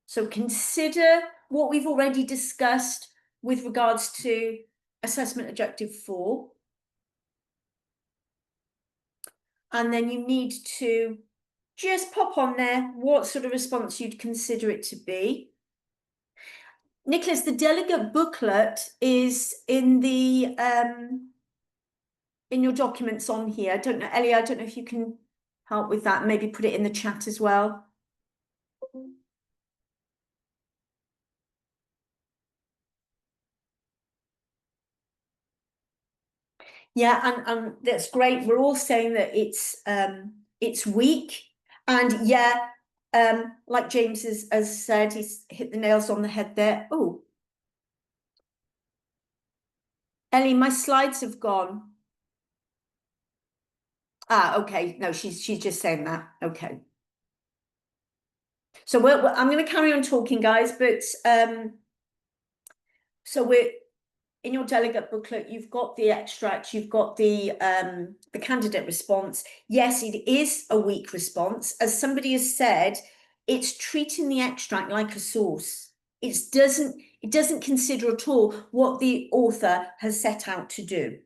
So consider what we've already discussed with regards to assessment objective 4. And then you need to just pop on there what sort of response you'd consider it to be. Nicholas, the delegate booklet is in the in your documents on here. I don't know, Ellie, I don't know if you can help with that. Maybe put it in the chat as well. Yeah, and that's great. We're all saying that it's weak. And yeah, like James has said, he's hit the nails on the head there. Oh, Ellie, my slides have gone. Ah, okay. No, she's just saying that. Okay. So I'm going to carry on talking, guys, but so we're in your delegate booklet, you've got the extract, you've got the candidate response. Yes, it is a weak response. As somebody has said, it's treating the extract like a source. it doesn't consider at all what the author has set out to do.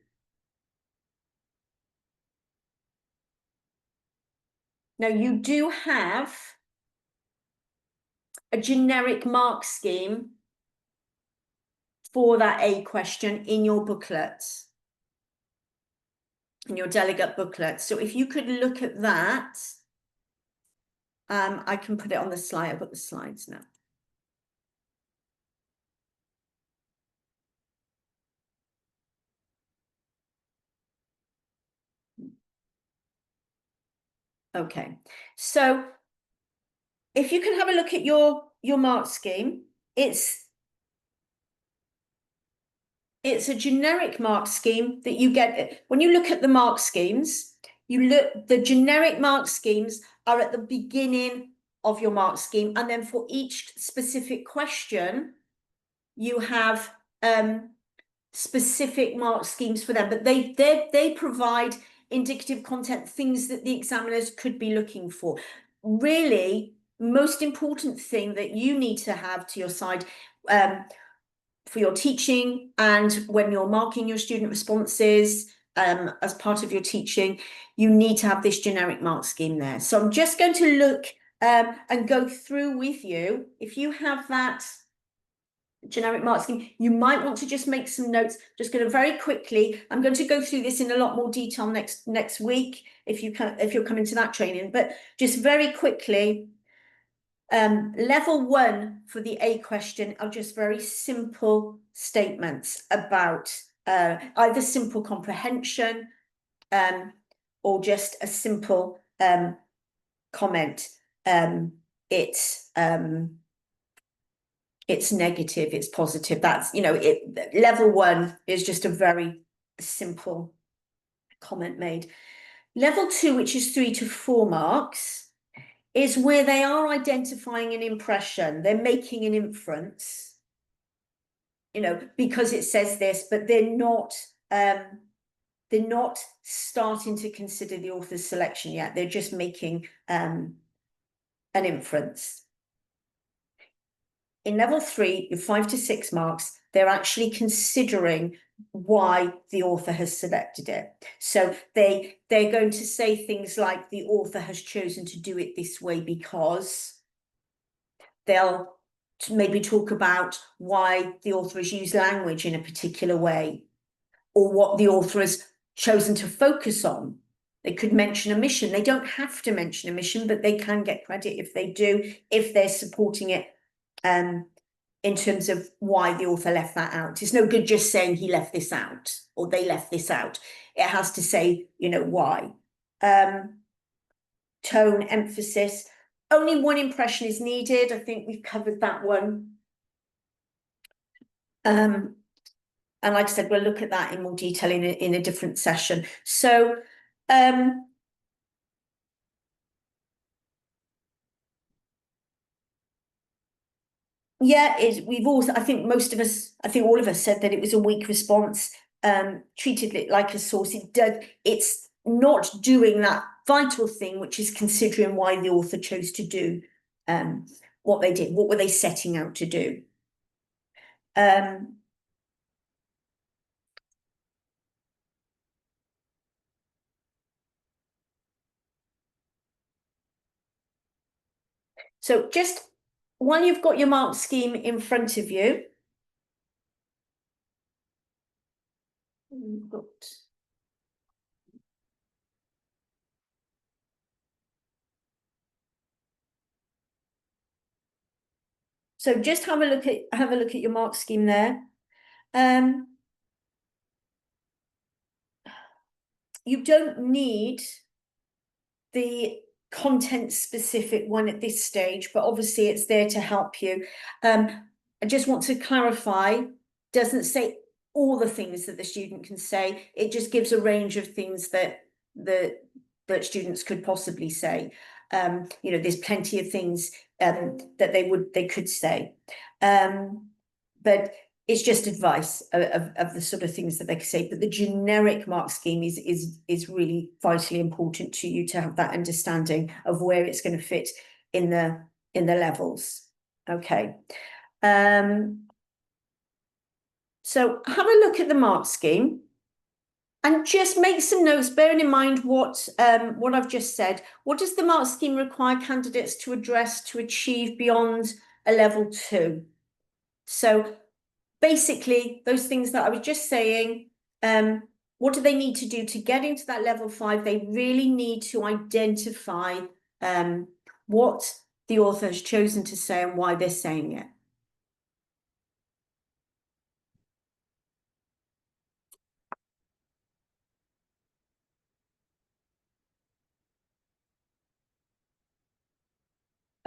Now, you do have a generic mark scheme for that A question in your booklet, in your delegate booklet. So if you could look at that, I can put it on the slide. I've got the slides now. Okay, so if you can have a look at your mark scheme, it's a generic mark scheme that you get. When you look at the mark schemes, the generic mark schemes are at the beginning of your mark scheme, and then for each specific question, you have specific mark schemes for them, but they provide indicative content, things that the examiners could be looking for. Really, most important thing that you need to have to your side for your teaching and when you're marking your student responses as part of your teaching, you need to have this generic mark scheme there. So I'm just going to look and go through with you. If you have that generic mark scheme, you might want to just make some notes. Just going to very quickly, I'm going to go through this in a lot more detail next week if you're coming to that training, but just very quickly, level 1 for the A question are just very simple statements about either simple comprehension or just a simple comment. It's negative, it's positive. That's, level 1 is just a very simple comment made. Level 2, which is 3 to 4 marks, is where they are identifying an impression. They're making an inference, because it says this, but they're not starting to consider the author's selection yet. They're just making an inference. In level 3, your 5 to 6 marks, they're actually considering why the author has selected it. So they're going to say things like the author has chosen to do it this way because. They'll maybe talk about why the author has used language in a particular way, or what the author has chosen to focus on. They could mention a mission. They don't have to mention a mission, but they can get credit if they do, if they're supporting it in terms of why the author left that out. It's no good just saying he left this out or they left this out. It has to say, why. Tone, emphasis. Only one impression is needed. I think we've covered that one. And like I said, we'll look at that in more detail in a different session. So, yeah, we've also, I think all of us said that it was a weak response, treated it like a source. It's not doing that vital thing, which is considering why the author chose to do what they did. What were they setting out to do? So just while you've got your mark scheme in front of you, you've got so just have a look at your mark scheme there. You don't need the content specific one at this stage, but obviously it's there to help you. I just want to clarify, doesn't say all the things that the student can say. It just gives a range of things that students could possibly say. There's plenty of things that they could say, but it's just advice of the sort of things that they could say. But the generic mark scheme is really vitally important to you to have that understanding of where it's going to fit in the levels. Okay. So have a look at the mark scheme and just make some notes, bearing in mind what I've just said. What does the mark scheme require candidates to address to achieve beyond a level 2? So basically, those things that I was just saying, what do they need to do to get into that level 5? They really need to identify what the author has chosen to say and why they're saying it.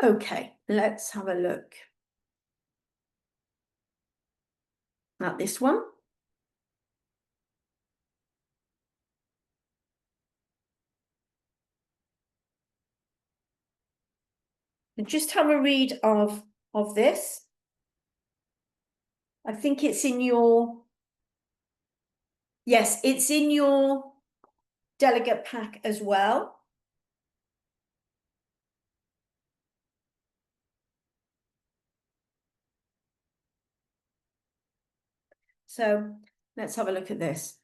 Okay, let's have a look at this one. Just have a read of this. I think it's in your, yes, it's in your delegate pack as well. So let's have a look at this.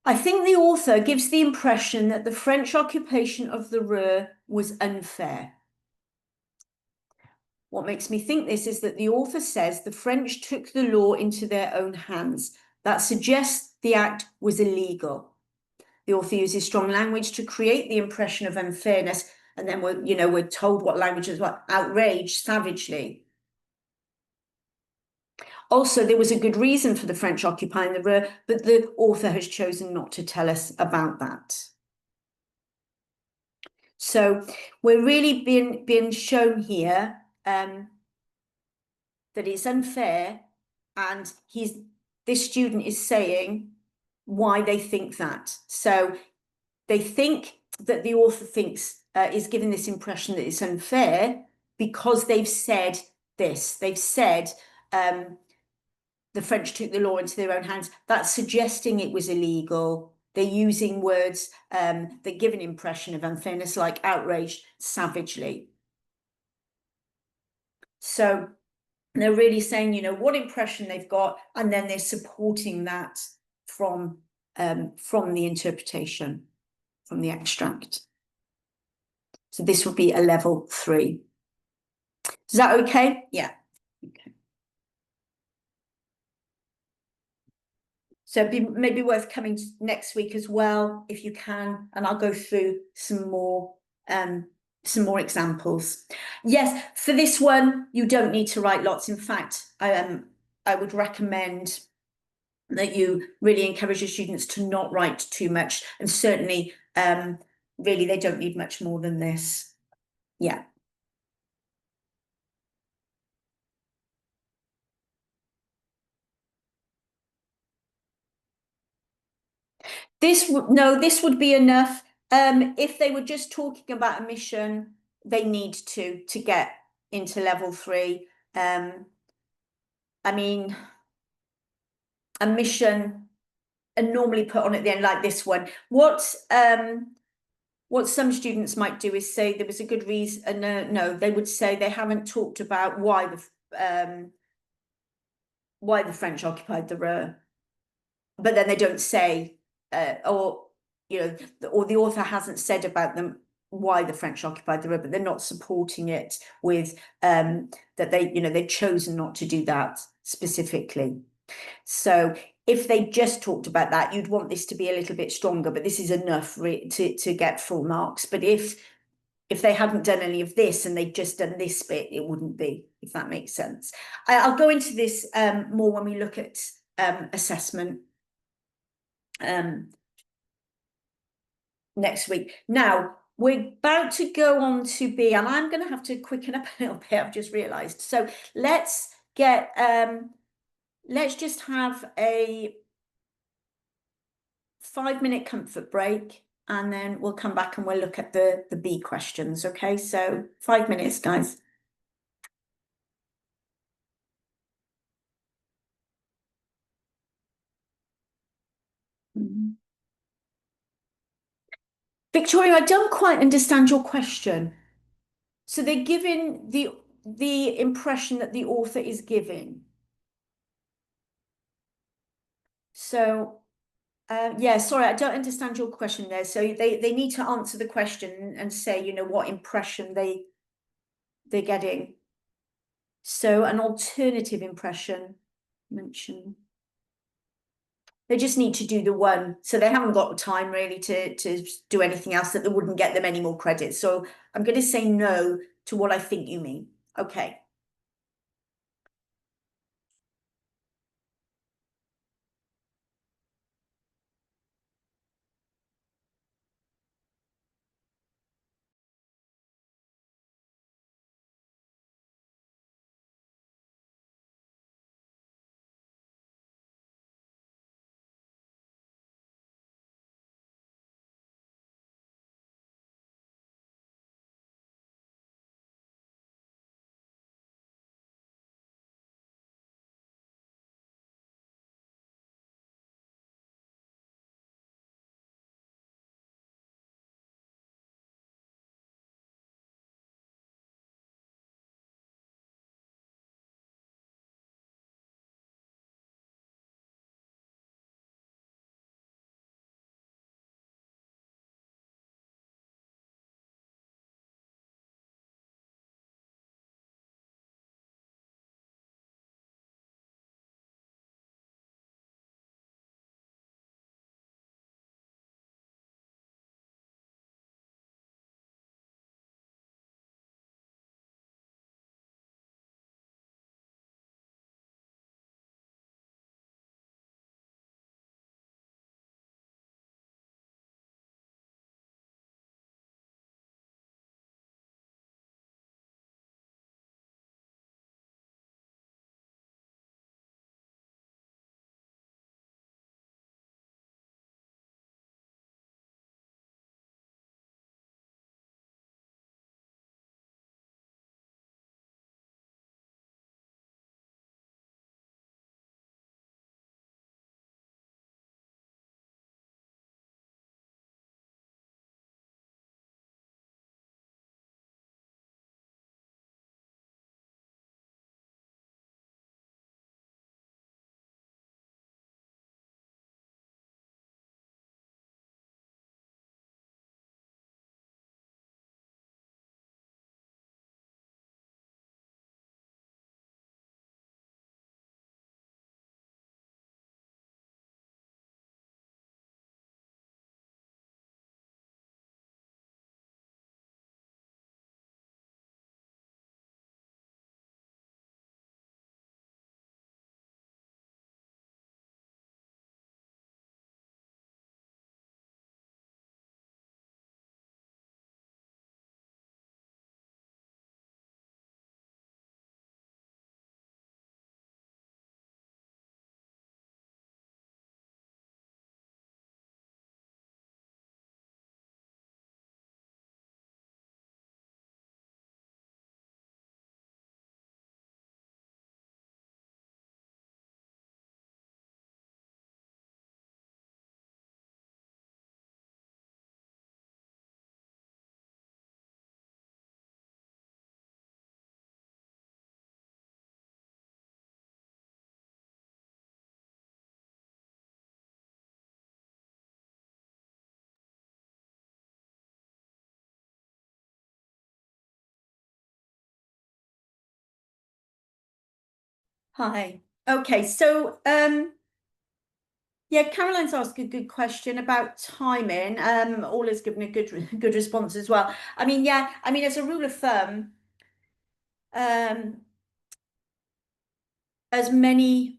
I think the author gives the impression that the French occupation of the Ruhr was unfair. What makes me think this is that the author says the French took the law into their own hands. That suggests the act was illegal. The author uses strong language to create the impression of unfairness, and then we're told what language is what: outraged, savagely. Also, there was a good reason for the French occupying the Ruhr, but the author has chosen not to tell us about that. So we're really being shown here that it's unfair, and this student is saying why they think that. So they think that the author is giving this impression that it's unfair because they've said this. They've said the French took the law into their own hands. That's suggesting it was illegal. They're using words that give an impression of unfairness, like outraged, savagely. So they're really saying, what impression they've got, and then they're supporting that from the interpretation, from the extract. So this would be a level 3. Is that okay? Yeah. Okay. So it'd be maybe worth coming next week as well, if you can, and I'll go through some more examples. Yes, for this one, you don't need to write lots. In fact, I would recommend that you really encourage your students to not write too much, and certainly, really, they don't need much more than this. Yeah. This would be enough. If they were just talking about a mission, they need to get into level 3. I mean, a mission, and normally put on at the end like this one. What some students might do is say there was a good reason. No, they would say they haven't talked about why the French occupied the Ruhr, but then they don't say, or the author hasn't said about them why the French occupied the Ruhr, but they're not supporting it with that they've chosen not to do that specifically. So if they just talked about that, you'd want this to be a little bit stronger, but this is enough to get full marks. But if they hadn't done any of this and they'd just done this bit, it wouldn't be, if that makes sense. I'll go into this more when we look at assessment next week. Now, we're about to go on to B, and I'm going to have to quicken up a little bit, I've just realised. So let's just have a 5-minute comfort break, and then we'll come back and we'll look at the B questions. Okay, so 5 minutes, guys. Victoria, I don't quite understand your question. So they're giving the impression that the author is giving. So, yeah, sorry, I don't understand your question there. So they need to answer the question and say, you know, what impression they're getting. So an alternative impression mention. They just need to do the one. So they haven't got time really to do anything else that wouldn't get them any more credit. So I'm going to say no to what I think you mean. Okay. Hi. Okay, so yeah, Caroline's asked a good question about timing. Ola's given a good response as well. I mean, yeah, I mean, as a rule of thumb, um, as many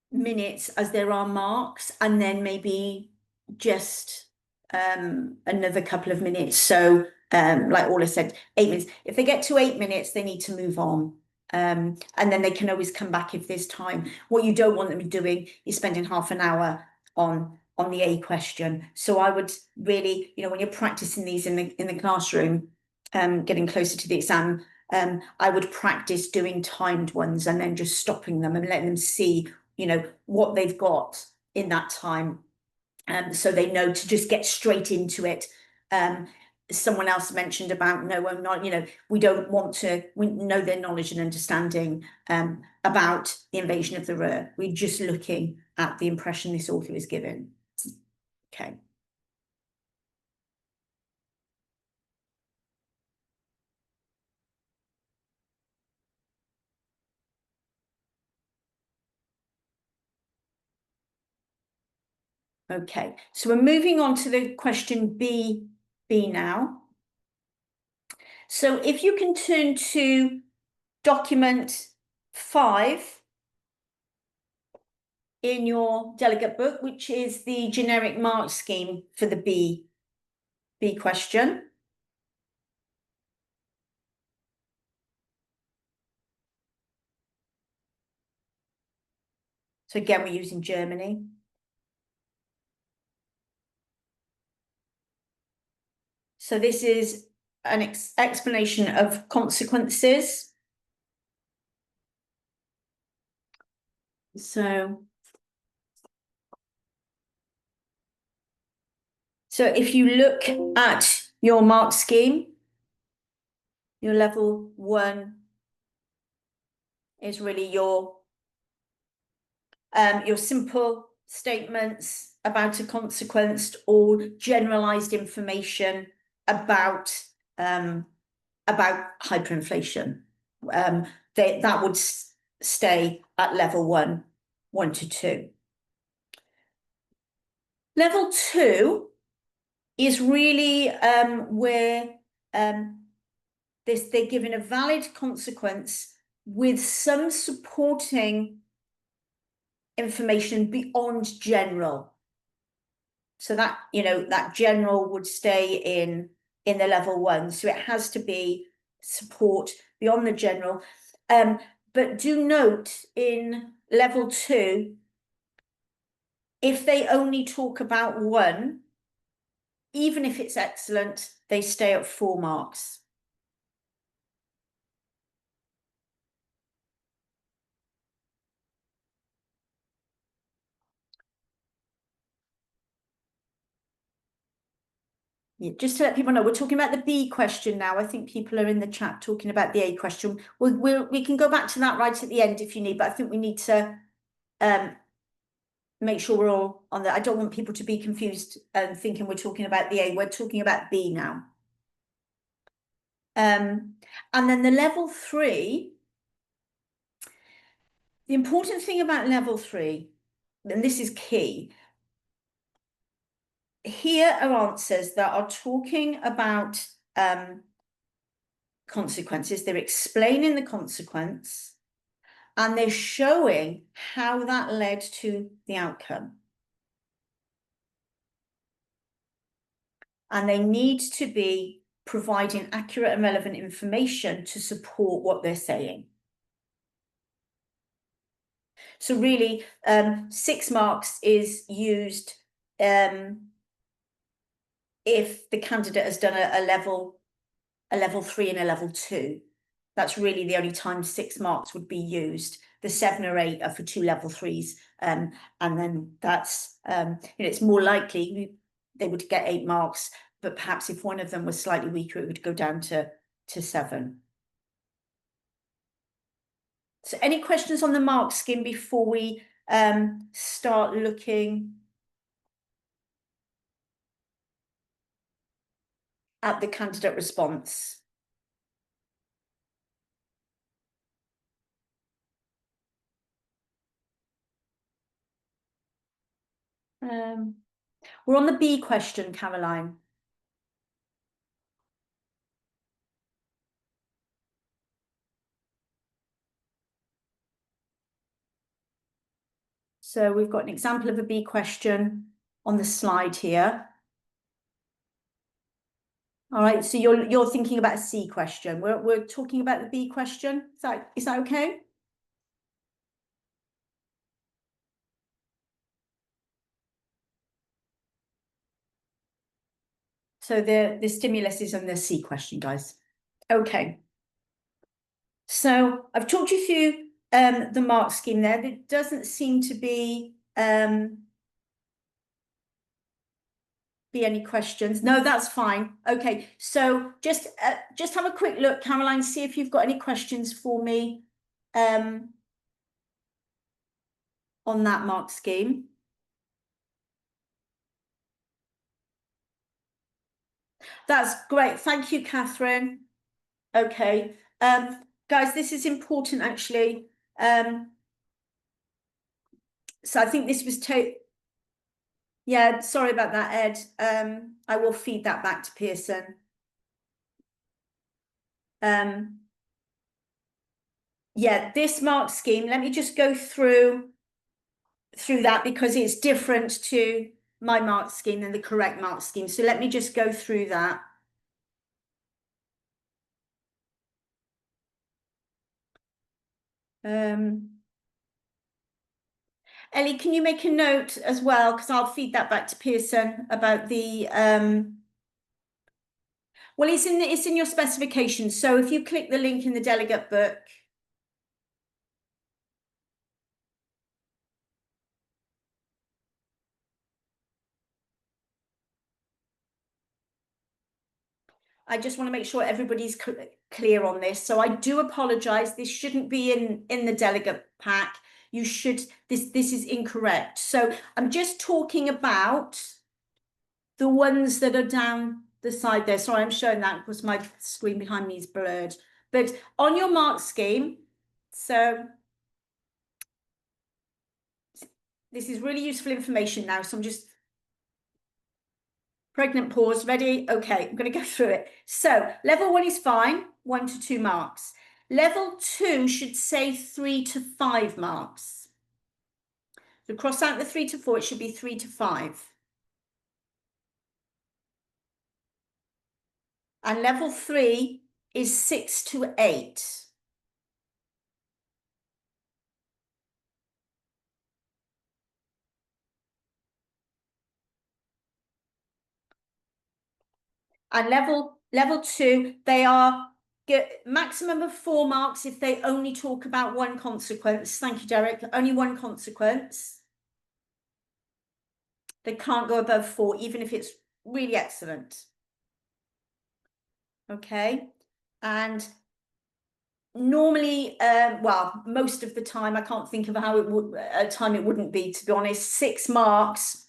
minutes as there are marks, and then maybe just another couple of minutes. So, like Ola said, 8 minutes. If they get to 8 minutes, they need to move on. And then they can always come back if there's time. What you don't want them doing is spending half an hour on the A question. So I would really, you know, when you're practicing these in the classroom, getting closer to the exam, I would practice doing timed ones and then just stopping them and letting them see, you know, what they've got in that time. So they know to just get straight into it. someone else mentioned about no, I'm not, we don't want to know their knowledge and understanding about the invasion of the Ruhr. We're just looking at the impression this author is given. Okay. Okay, so we're moving on to the question B now. So if you can turn to document 5 in your delegate book, which is the generic mark scheme for the B question. So again, we're using Germany. So this is an explanation of consequences. So if you look at your mark scheme, your level 1 is really your simple statements about a consequence or generalized information about hyperinflation. That would stay at level 1 to 2. Level 2 is really where they're given a valid consequence with some supporting information beyond general. So that, that general would stay in the level 1. So it has to be support beyond the general. But do note in level 2, if they only talk about 1, even if it's excellent, they stay at 4 marks. Yeah, just to let people know, we're talking about the B question now. I think people are in the chat talking about the A question. We can go back to that right at the end if you need, but I think we need to make sure we're all on that. I don't want people to be confused and thinking we're talking about the A. We're talking about B now. And then the level 3, the important thing about level 3, and this is key, here are answers that are talking about consequences. They're explaining the consequence and they're showing how that led to the outcome. And they need to be providing accurate and relevant information to support what they're saying. So really, 6 marks is used if the candidate has done a level 3 and a level 2. That's really the only time 6 marks would be used. The 7 or 8 are for 2 level 3s, and then that's it's more likely they would get 8 marks, but perhaps if one of them was slightly weaker, it would go down to 7. So any questions on the mark scheme before we start looking at the candidate response? We're on the B question, Caroline. So we've got an example of a B question on the slide here. All right, so you're thinking about a C question. We're talking about the B question. Is that okay? So the stimulus is on the C question, guys. Okay. So I've talked you through the mark scheme there. There doesn't seem to be be any questions. No, that's fine. Okay, so just have a quick look, Caroline, see if you've got any questions for me on that mark scheme. That's great. Thank you, Catherine. Okay. Guys, this is important actually. So I think this was yeah, sorry about that, Ed. I will feed that back to Pearson. Yeah, this mark scheme, let me just go through that because it's different to my mark scheme than the correct mark scheme. So let me just go through that. Ellie, can you make a note as well? Because I'll feed that back to Pearson about the well, it's in your specification. So if you click the link in the delegate book, I just want to make sure everybody's clear on this. So I do apologize. This shouldn't be in the delegate pack. You should, this is incorrect. So I'm just talking about the ones that are down the side there. Sorry, I'm showing that because my screen behind me is blurred. But on your mark scheme, so this is really useful information now. So I'm just pregnant pause, ready? Okay, I'm going to go through it. So level 1 is fine, 1 to 2 marks. Level 2 should say 3 to 5 marks. So cross out the 3 to 4, it should be 3 to 5. And level 3 is 6 to 8. And level 2, they are maximum of 4 marks if they only talk about one consequence. Thank you, Derek. Only one consequence. They can't go above 4, even if it's really excellent. Okay. And normally, well, most of the time, I can't think of how it would, a time it wouldn't be, to be honest. 6 marks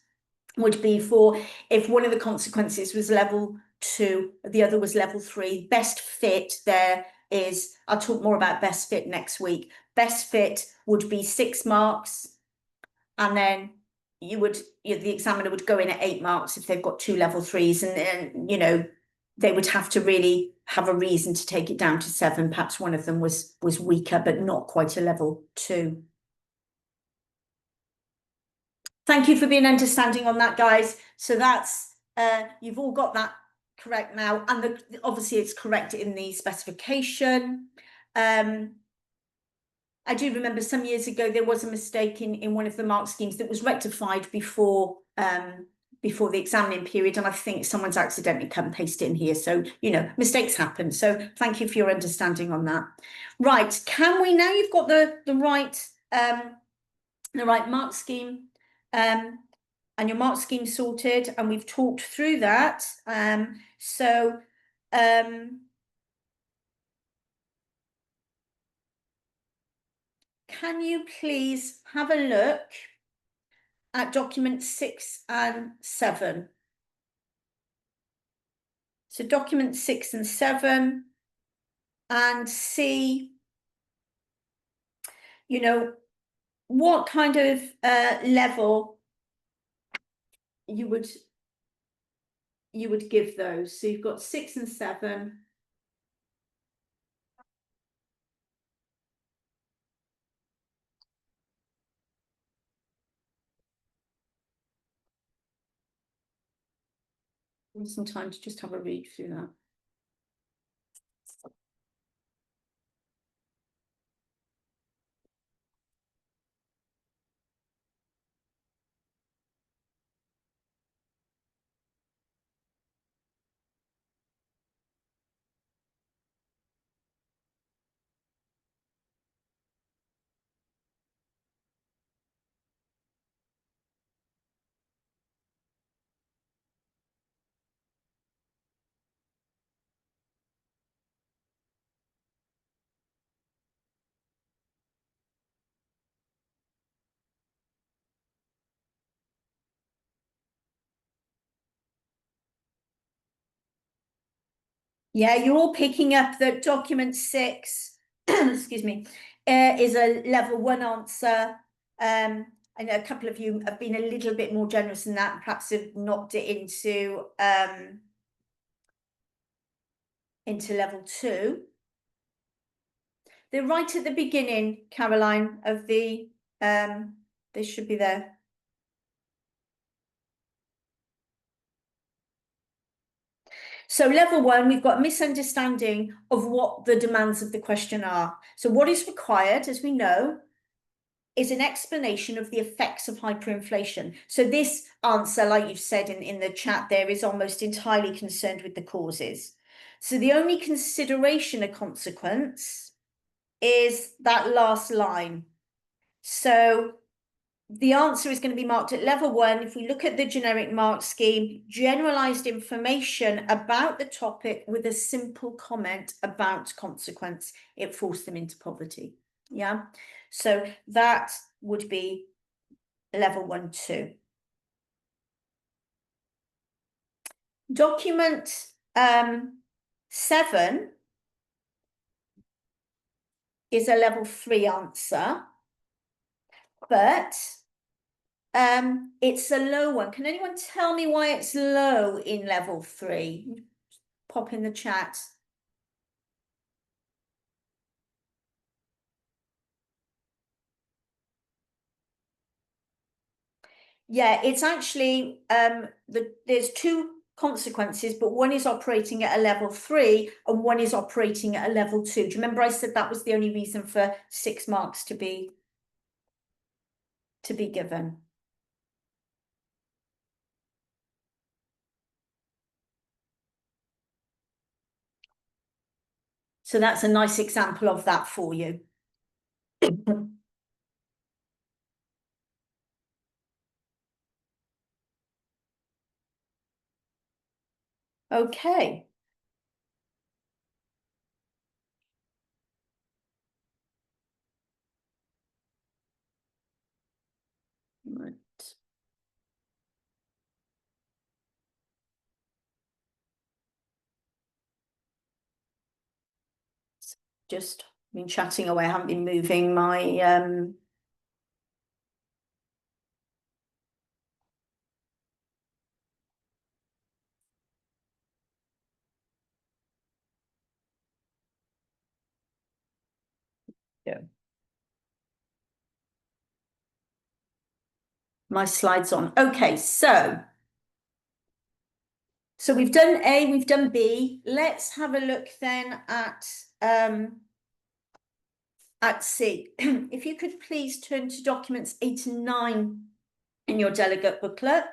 would be for if one of the consequences was level 2, the other was level 3. Best fit there is, I'll talk more about best fit next week. Best fit would be 6 marks, and then the examiner would go in at 8 marks if they've got 2 level 3s, and you know, they would have to really have a reason to take it down to 7. Perhaps one of them was weaker, but not quite a level 2. Thank you for being understanding on that, guys. So that's, you've all got that correct now. And obviously it's correct in the specification. I do remember some years ago, there was a mistake in one of the mark schemes that was rectified before the examining period. And I think someone's accidentally cut and pasted it in here. So, you know, mistakes happen. So thank you for your understanding on that. Right. Can we, now you've got the right mark scheme, and your mark scheme sorted, and we've talked through that. Can you please have a look at document 6 and 7? So document 6 and 7, and see, you know, what kind of level you would give those. So you've got 6 and 7. Some time to just have a read through that. Yeah, you're all picking up that document 6, excuse me, is a level 1 answer. I know a couple of you have been a little bit more generous than that, perhaps have knocked it into level 2. They're right at the beginning, Caroline, of the, they should be there. So level 1, we've got misunderstanding of what the demands of the question are. So what is required, as we know, is an explanation of the effects of hyperinflation. So this answer, like you've said in the chat there, is almost entirely concerned with the causes. So the only consideration of consequence is that last line. So the answer is going to be marked at level 1. If we look at the generic mark scheme, generalized information about the topic with a simple comment about consequence, it forced them into poverty. Yeah, so that would be level 1, 2. Document 7 is a level 3 answer, but it's a low one. Can anyone tell me why it's low in level 3? Pop in the chat. Yeah, it's actually there's 2 consequences, but one is operating at a level 3 and one is operating at a level 2. Do you remember I said that was the only reason for 6 marks to be given? So that's a nice example of that for you. Okay. Right. Just been chatting away, I haven't been moving my yeah. My slides on. Okay, so we've done A, we've done B. Let's have a look then at C. If you could please turn to documents 8 and 9 in your delegate booklet.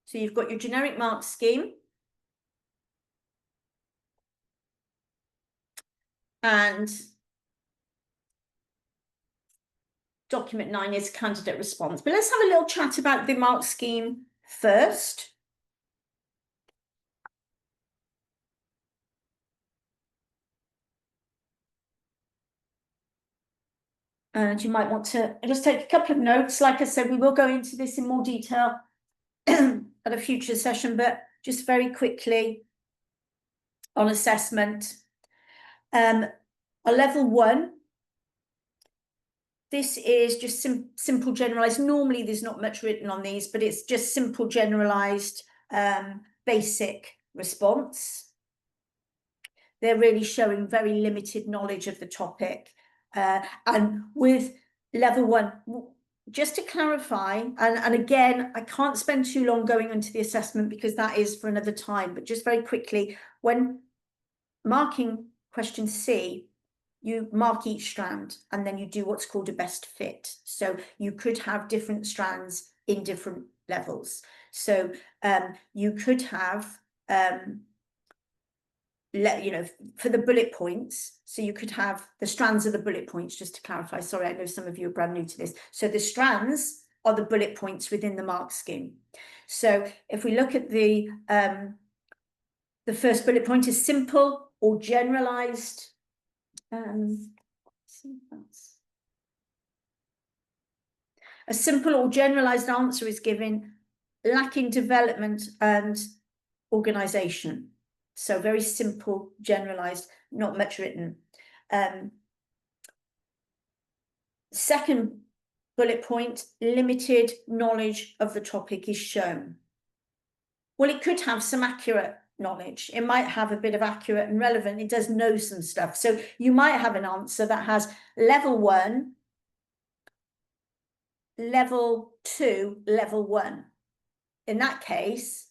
So you've got your generic mark scheme. And document 9 is candidate response. But let's have a little chat about the mark scheme first. And you might want to just take a couple of notes. Like I said, we will go into this in more detail at a future session, but just very quickly on assessment. A level 1, this is just simple generalized. Normally there's not much written on these, but it's just simple generalized basic response. They're really showing very limited knowledge of the topic. And with level 1, just to clarify, and again, I can't spend too long going into the assessment because that is for another time, but just very quickly, when marking question C, you mark each strand and then you do what's called a best fit. So you could have different strands in different levels. So you could have for the bullet points, so you could have the strands of the bullet points, just to clarify. Sorry, I know some of you are brand new to this. So the strands are the bullet points within the mark scheme. So if we look at the first bullet point is simple or generalized. A simple or generalized answer is given, lacking development and organization. So very simple, generalized, not much written. Second bullet point, limited knowledge of the topic is shown. Well, it could have some accurate knowledge. It might have a bit of accurate and relevant. It does know some stuff. So you might have an answer that has level 1, level 2, level 1. In that case,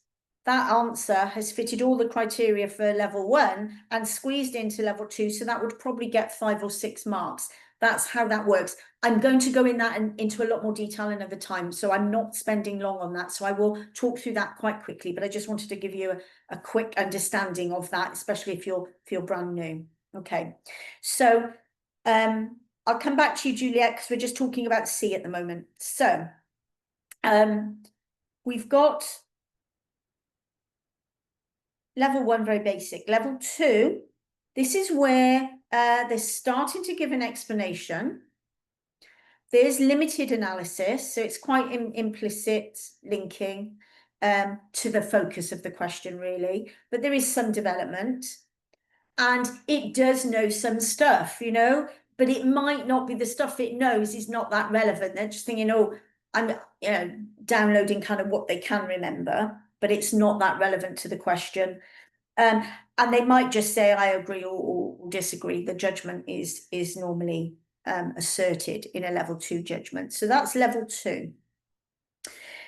that answer has fitted all the criteria for level 1 and squeezed into level 2. So that would probably get 5 or 6 marks. That's how that works. I'm going to go in that and into a lot more detail another time, so I'm not spending long on that. So I will talk through that quite quickly, but I just wanted to give you a quick understanding of that, especially if you're brand new. Okay, so I'll come back to you, Juliet, because we're just talking about C at the moment. So we've got level 1, very basic. Level 2, this is where they're starting to give an explanation. There's limited analysis, so it's quite implicit linking to the focus of the question, really. But there is some development, and it does know some stuff, you know, but it might not be the stuff it knows is not that relevant. They're just thinking, oh, I'm downloading kind of what they can remember, but it's not that relevant to the question. And they might just say, I agree or disagree. The judgment is normally asserted in a level 2 judgment. So that's level 2.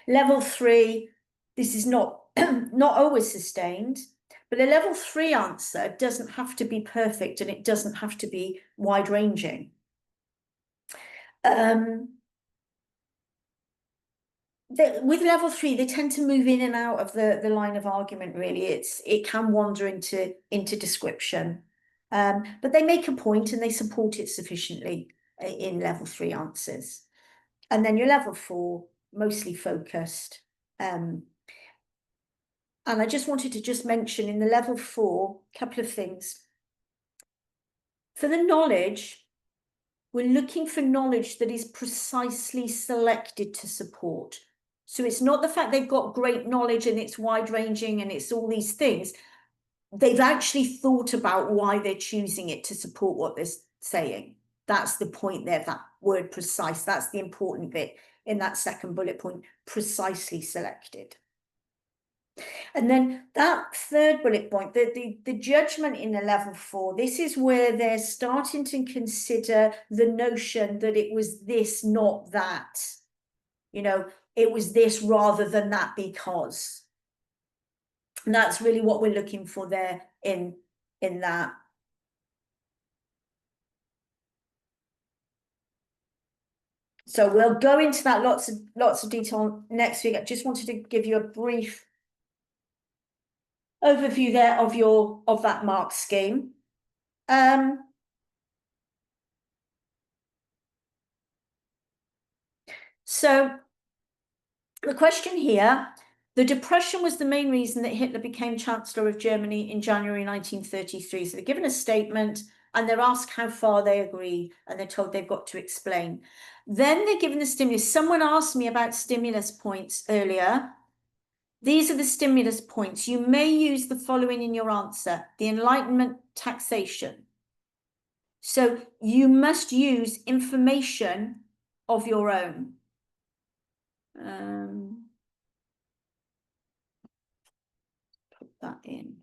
Level 3, this is not, not always sustained, but a level 3 answer doesn't have to be perfect and it doesn't have to be wide-ranging. With level 3, they tend to move in and out of the line of argument, really. It can wander into description. But they make a point and they support it sufficiently in level 3 answers. And then your level 4, mostly focused. And I just wanted to just mention in the level 4, a couple of things. For the knowledge, we're looking for knowledge that is precisely selected to support. So it's not the fact they've got great knowledge and it's wide-ranging and it's all these things. They've actually thought about why they're choosing it to support what they're saying. That's the point there, that word precise. That's the important bit in that second bullet point, precisely selected. And then that third bullet point, the judgment in the level 4, this is where they're starting to consider the notion that it was this, not that. You know, it was this rather than that because. And that's really what we're looking for there in that. So we'll go into that lots of detail next week. I just wanted to give you a brief overview there of that mark scheme. So the question here, the Depression was the main reason that Hitler became Chancellor of Germany in January 1933. So they're given a statement and they're asked how far they agree and they're told they've got to explain. Then they're given the stimulus. Someone asked me about stimulus points earlier. These are the stimulus points. You may use the following in your answer: the Enlightenment taxation. So you must use information of your own. Put that in.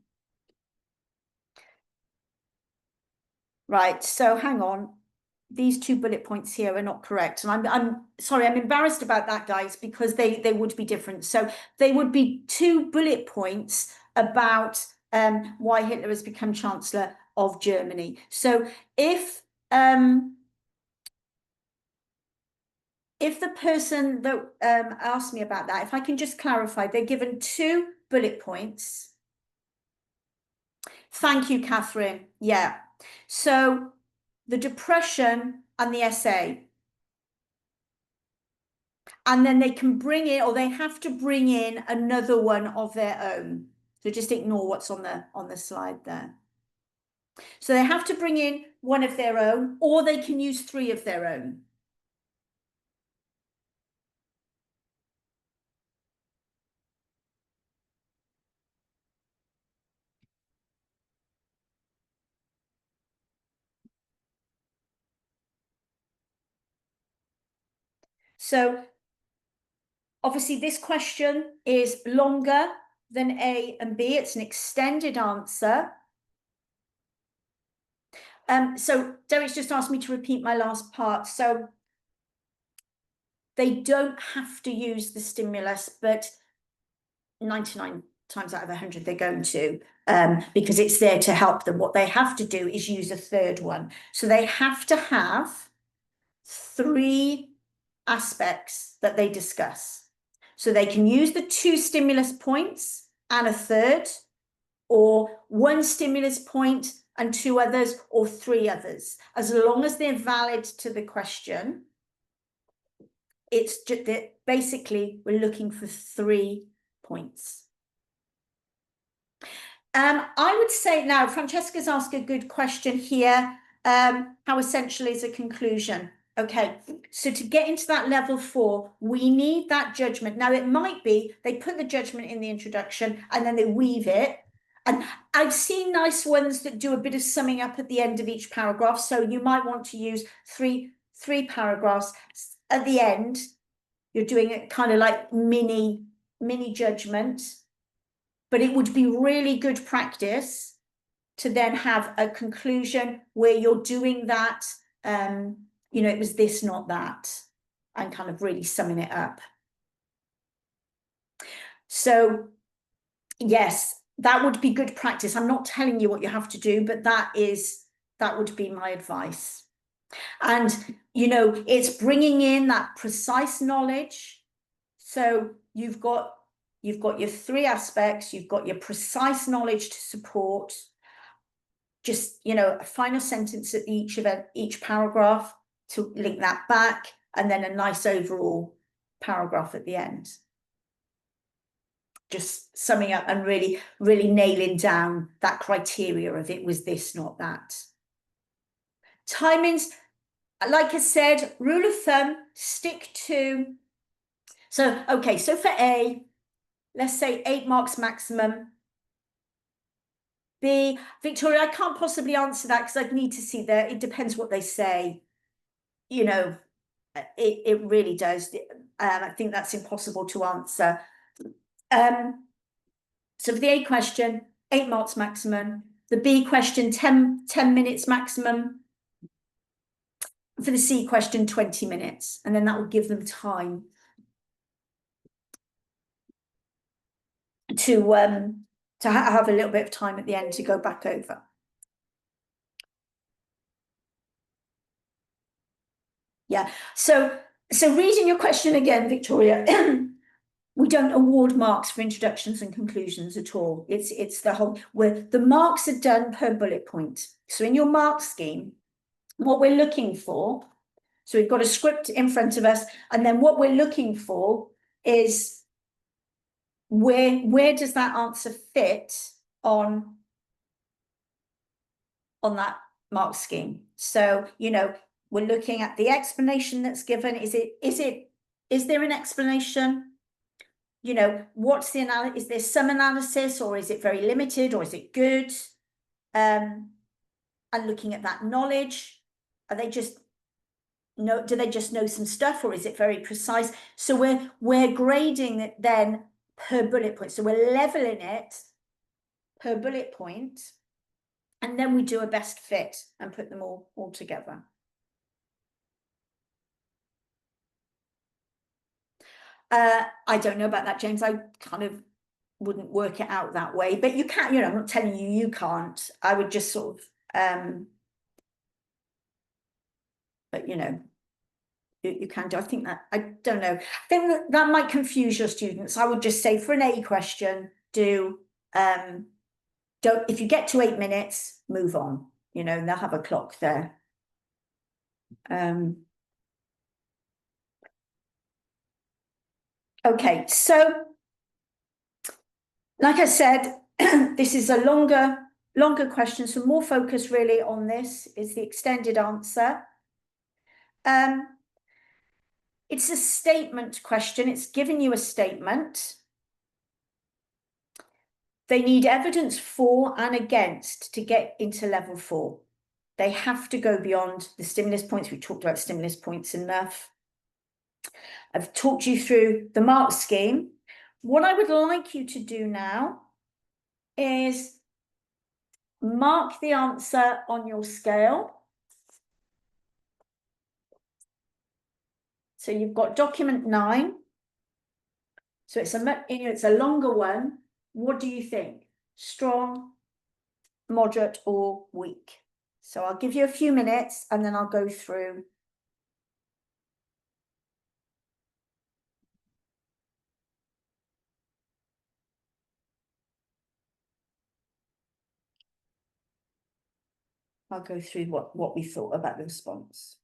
Right, so hang on. These 2 bullet points here are not correct. And I'm sorry, I'm embarrassed about that, guys, because they would be different. So they would be 2 bullet points about why Hitler has become Chancellor of Germany. So if the person that asked me about that, if I can just clarify, they're given 2 bullet points. Thank you, Catherine. Yeah. So the Depression and the essay. And then they can bring in, or they have to bring in another one of their own. So just ignore what's on the slide there. So they have to bring in one of their own, or they can use 3 of their own. So obviously this question is longer than A and B. It's an extended answer. So Derek's just asked me to repeat my last part. So they don't have to use the stimulus, but 99 times out of 100 they're going to, because it's there to help them. What they have to do is use a third one. So they have to have 3 aspects that they discuss. So they can use the 2 stimulus points and a third, or 1 stimulus point and 2 others, or 3 others. As long as they're valid to the question, it's just that basically we're looking for 3 points. I would say now, Francesca's asked a good question here. How essential is a conclusion? Okay, so to get into that level 4, we need that judgment. Now, it might be they put the judgment in the introduction and then they weave it. And I've seen nice ones that do a bit of summing up at the end of each paragraph. So you might want to use three paragraphs at the end. You're doing it kind of like mini judgment. But it would be really good practice to then have a conclusion where you're doing that, you know, it was this, not that, and kind of really summing it up. So, yes, that would be good practice. I'm not telling you what you have to do, but that would be my advice. And, you know, it's bringing in that precise knowledge. So you've got your 3 aspects, you've got your precise knowledge to support, just, you know, a final sentence at each paragraph to link that back, and then a nice overall paragraph at the end. Just summing up and really nailing down that criteria of it was this, not that. Timings, like I said, rule of thumb, stick to. So, okay, so for A, let's say 8 marks maximum. B, Victoria, I can't possibly answer that because I'd need to see it depends what they say. You know, it really does. I think that's impossible to answer. So for the A question, 8 marks maximum. The B question, 10 minutes maximum. For the C question, 20 minutes. And then that will give them time to have a little bit of time at the end to go back over. Yeah, so reading your question again, Victoria, we don't award marks for introductions and conclusions at all. It's the whole, where the marks are done per bullet point. So in your mark scheme, what we're looking for, so we've got a script in front of us, and then what we're looking for is where does that answer fit on that mark scheme? So, you know, we're looking at the explanation that's given. Is there an explanation? You know, what's the analysis? Is there some analysis, or is it very limited, or is it good? And looking at that knowledge, do they just know some stuff, or is it very precise? So we're grading it then per bullet point. So we're leveling it per bullet point, and then we do a best fit and put them all together. I don't know about that, James. I kind of wouldn't work it out that way, but you can't, you know, I'm not telling you you can't. I would just sort of, but you know, you can do. I think that, I don't know. I think that might confuse your students. I would just say for an A question, if you get to 8 minutes, move on, you know, and they'll have a clock there. Okay, so like I said, this is a longer question, so more focus really on this is the extended answer. It's a statement question. It's giving you a statement. They need evidence for and against to get into level 4. They have to go beyond the stimulus points. We talked about stimulus points enough. I've talked you through the mark scheme. What I would like you to do now is mark the answer on your scale. So you've got document 9. So it's a longer one. What do you think? Strong, moderate, or weak? So I'll give you a few minutes and then I'll go through. I'll go through what we thought about the response.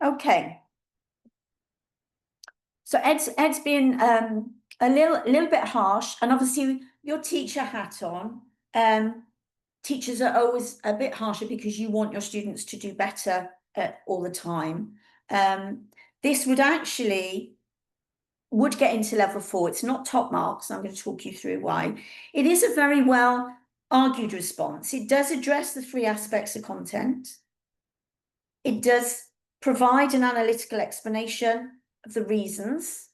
Okay. So Ed's been a little bit harsh, and obviously your teacher hat on. Teachers are always a bit harsher because you want your students to do better all the time. This would get into level 4. It's not top marks. I'm going to talk you through why. It is a very well argued response. It does address the 3 aspects of content. It does provide an analytical explanation of the reasons.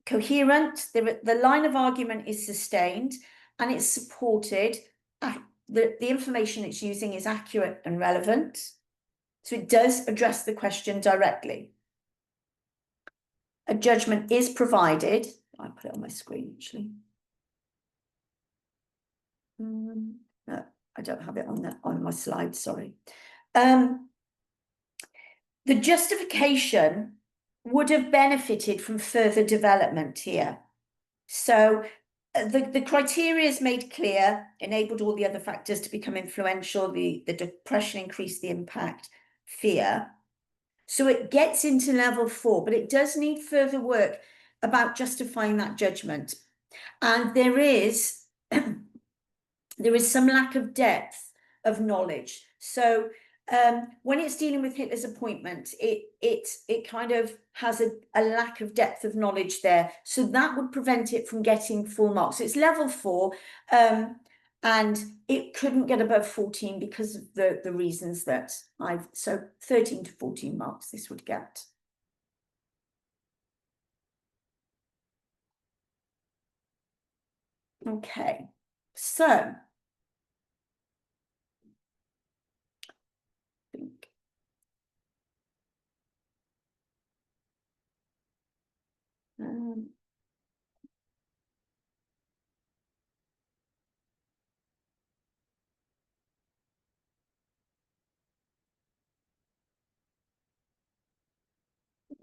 Coherent, the line of argument is sustained and it's supported. The information it's using is accurate and relevant. So it does address the question directly. A judgment is provided. I put it on my screen actually. No, I don't have it on my slide, sorry. The justification would have benefited from further development here. So the criteria is made clear, enabled all the other factors to become influential, the depression increased the impact, fear. So it gets into level 4, but it does need further work about justifying that judgment. And there is some lack of depth of knowledge. So when it's dealing with Hitler's appointment, it kind of has a lack of depth of knowledge there. So that would prevent it from getting full marks. So it's level 4, and it couldn't get above 14 because of the reasons that so 13 to 14 marks this would get. Okay, so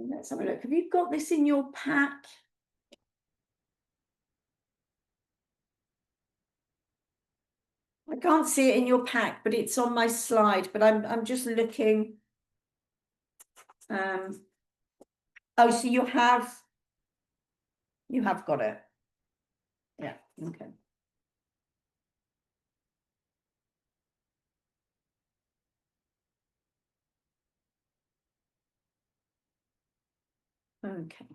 let's have a look. Have you got this in your pack? I can't see it in your pack, but it's on my slide. But I'm just looking. Oh, so you have got it. Yeah. Okay. Okay.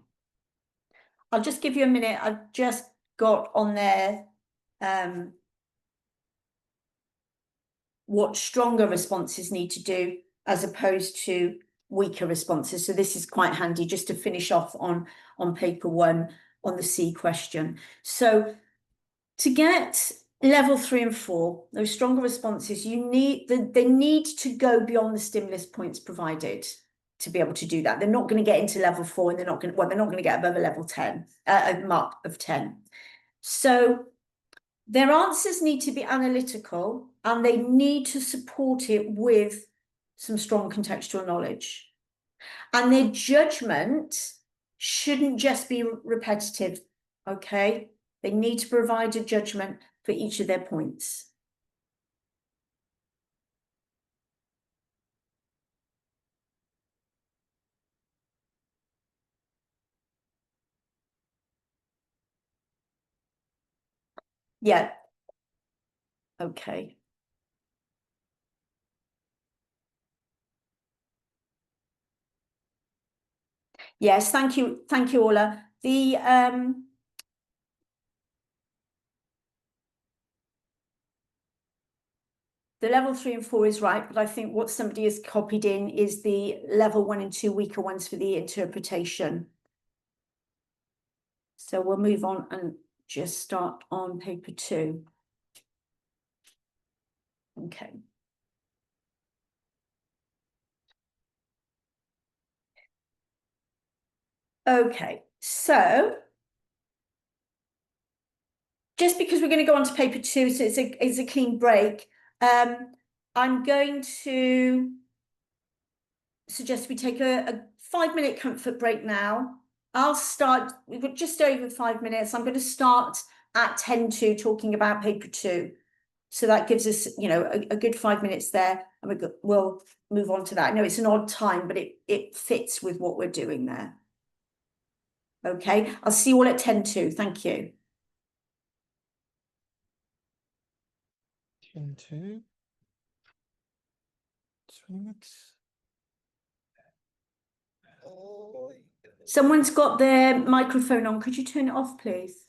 I'll just give you a minute. I've just got on there what stronger responses need to do as opposed to weaker responses. So this is quite handy just to finish off on paper 1 on the C question. So to get level 3 and 4, those stronger responses, they need to go beyond the stimulus points provided to be able to do that. They're not going to get into level 4 and they're not going to get above a level 10, a mark of 10. So their answers need to be analytical and they need to support it with some strong contextual knowledge. And their judgment shouldn't just be repetitive okay? They need to provide a judgment for each of their points. Yeah, okay. Yes, thank you, Ola. The level 3 and 4 is right, but I think what somebody has copied in is the level 1 and 2 weaker ones for the interpretation. So we'll move on and just start on paper 2. Okay. Okay, so just because we're going to go on to paper 2, so it's a clean break, I'm going to suggest we take a 5-minute comfort break now. I'll start, we've got just over 5 minutes. I'm going to start at 10 to talking about paper 2. So that gives us, a good 5 minutes there, and we'll move on to that. I know it's an odd time, but it fits with what we're doing there. Okay, I'll see you all at 10 to. Thank you. 10 to 20 minutes. Someone's got their microphone on. Could you turn it off, please?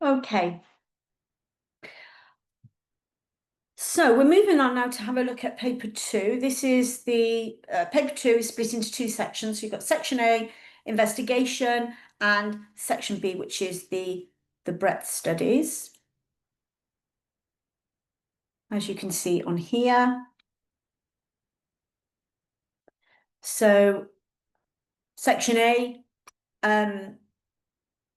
Okay. So we're moving on now to have a look at paper 2. This is the paper 2 is split into 2 sections. So you've got section A, investigation, and section B, which is the breadth studies. As you can see on here. So section A,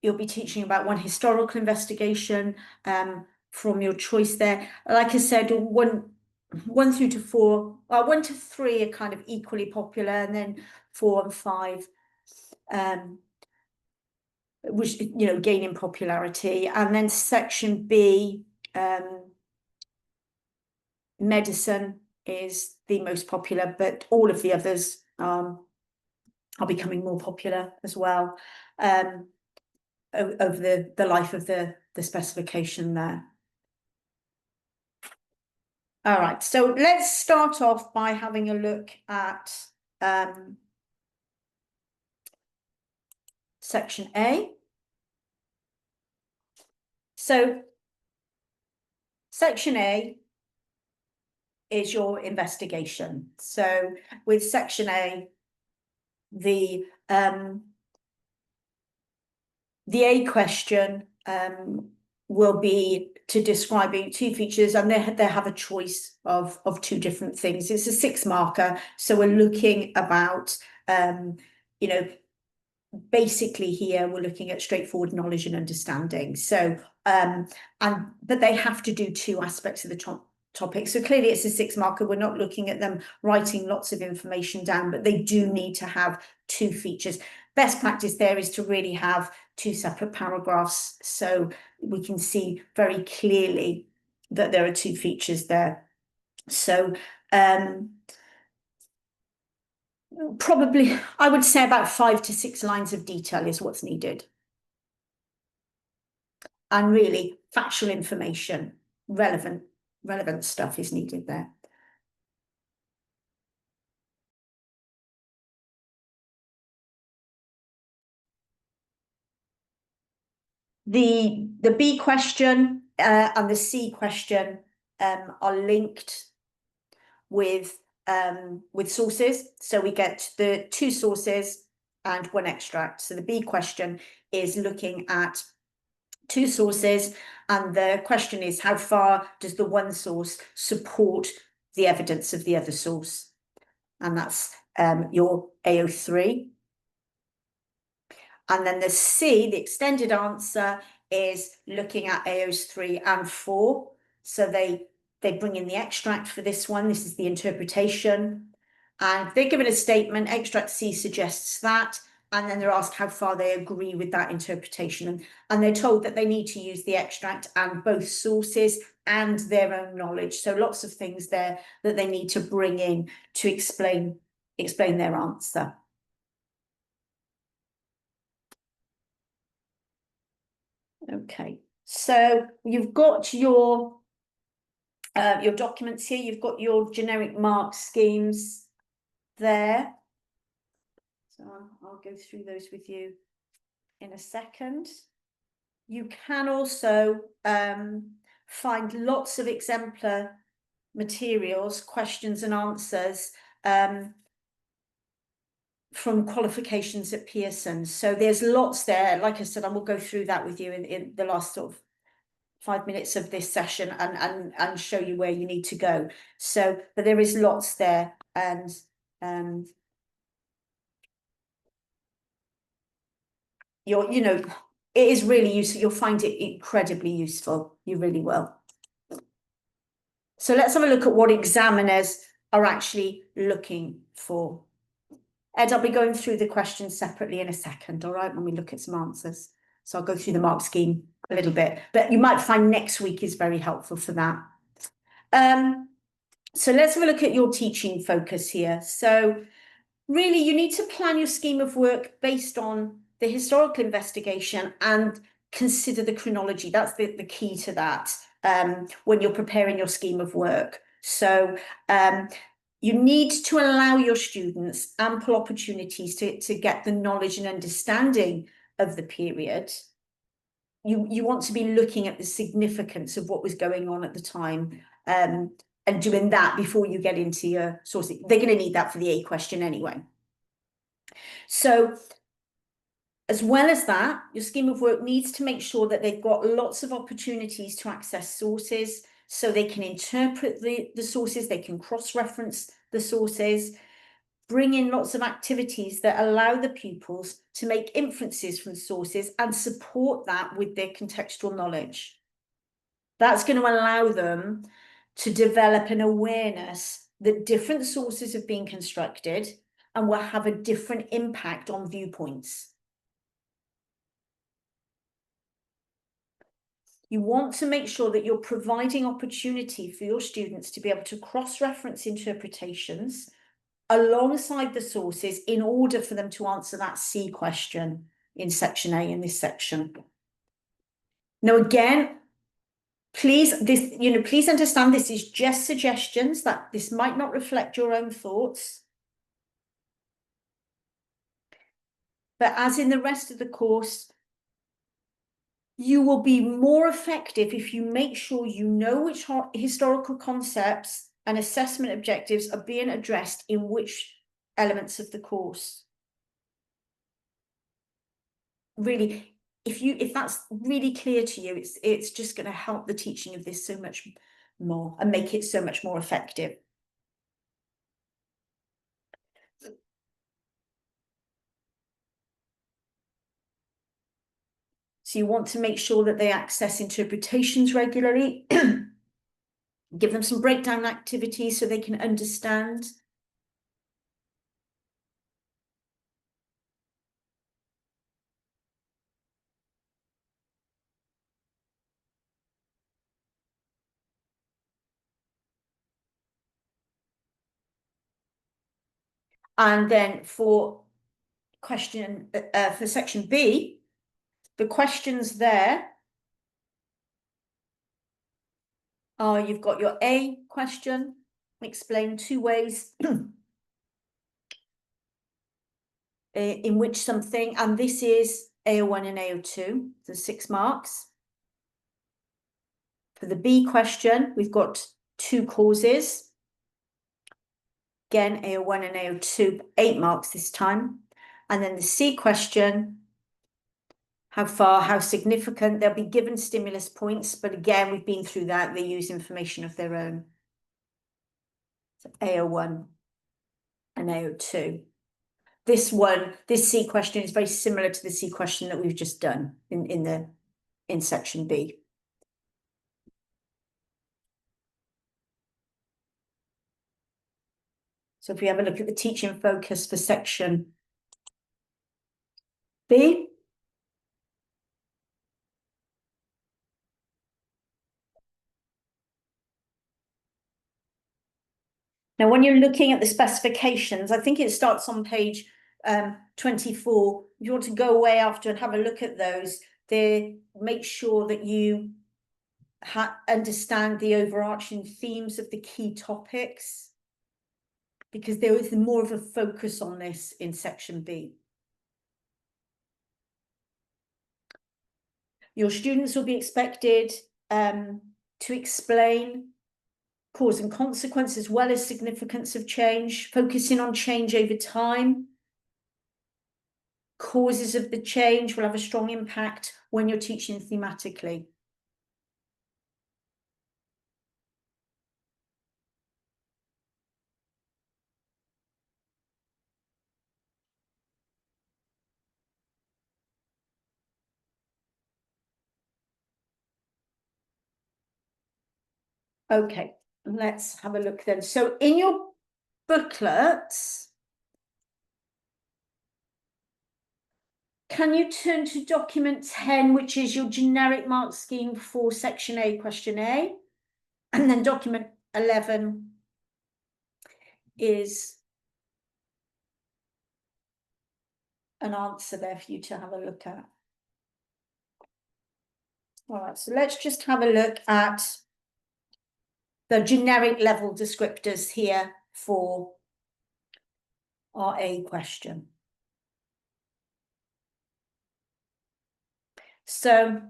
you'll be teaching about one historical investigation from your choice there. Like I said, one through to 4, 1 to 3 are kind of equally popular, and then 4 and 5, which, you know, gaining popularity. And then section B, medicine is the most popular, but all of the others are becoming more popular as well. Over the life of the specification there. All right, so let's start off by having a look at section A. So section A is your investigation. So with section A, the A question will be to describing 2 features, and they have a choice of 2 different things. It's a 6 marker, so we're looking about you know, basically here we're looking at straightforward knowledge and understanding. So but they have to do 2 aspects of the topic. So clearly it's a 6 marker. We're not looking at them writing lots of information down, but they do need to have 2 features. Best practice there is to really have 2 separate paragraphs, so we can see very clearly that there are 2 features there. So probably I would say about 5 to 6 lines of detail is what's needed. And really factual information, relevant stuff is needed there. The B question and the C question are linked with sources. So we get the 2 sources and 1 extract. So the B question is looking at 2 sources, and the question is, how far does the one source support the evidence of the other source? And that's your AO3. And then the C, the extended answer, is looking at AOs 3 and 4. So they bring in the extract for this one. This is the interpretation. And they're given a statement, extract C suggests that, and then they're asked how far they agree with that interpretation. And they're told that they need to use the extract and both sources and their own knowledge. So lots of things there that they need to bring in to explain their answer. Okay, so you've got your documents here. You've got your generic mark schemes there. So I'll go through those with you in a second. You can also find lots of exemplar materials, questions and answers from qualifications at Pearson. So there's lots there. Like I said, I will go through that with you in the last sort of 5 minutes of this session and show you where you need to go. So, but there is lots there, and you know, it is really useful. You'll find it incredibly useful. You really will. So let's have a look at what examiners are actually looking for. Ed, I'll be going through the questions separately in a second, all right, when we look at some answers. So I'll go through the mark scheme a little bit, but you might find next week is very helpful for that. So let's have a look at your teaching focus here. So really, you need to plan your scheme of work based on the historical investigation and consider the chronology. That's the key to that when you're preparing your scheme of work. So you need to allow your students ample opportunities to get the knowledge and understanding of the period. you want to be looking at the significance of what was going on at the time, and doing that before you get into your sourcing. They're going to need that for the A question anyway. So as well as that, your scheme of work needs to make sure that they've got lots of opportunities to access sources, so they can interpret the sources, they can cross-reference the sources, bring in lots of activities that allow the pupils to make inferences from sources and support that with their contextual knowledge. That's going to allow them to develop an awareness that different sources have been constructed and will have a different impact on viewpoints. You want to make sure that you're providing opportunity for your students to be able to cross-reference interpretations alongside the sources in order for them to answer that C question in section A in this section. Now, again, please understand this is just suggestions, that this might not reflect your own thoughts. But as in the rest of the course, you will be more effective if you make sure you know which historical concepts and assessment objectives are being addressed in which elements of the course. Really, if that's really clear to you, it's just going to help the teaching of this so much more and make it so much more effective. So you want to make sure that they access interpretations regularly, give them some breakdown activities so they can understand. And then for section B, the questions there are, you've got your A question, explain 2 ways in which something, and this is AO1 and AO2, so 6 marks. For the B question, we've got 2 causes. Again, AO1 and AO2, 8 marks this time. And then the C question, how far, how significant, they'll be given stimulus points, but again, we've been through that, they use information of their own. So AO1 and AO2. This C question is very similar to the C question that we've just done in section B. So if we have a look at the teaching focus for section B, now when you're looking at the specifications, I think it starts on page 24. If you want to go away after and have a look at those, make sure that you understand the overarching themes of the key topics, because there is more of a focus on this in section B. Your students will be expected to explain cause and consequence as well as significance of change, focusing on change over time. Causes of the change will have a strong impact when you're teaching thematically. Okay, let's have a look then. So in your booklets, can you turn to document 10, which is your generic mark scheme for section A, question A, and then document 11 is an answer there for you to have a look at. All right, so let's just have a look at the generic level descriptors here for our A question. So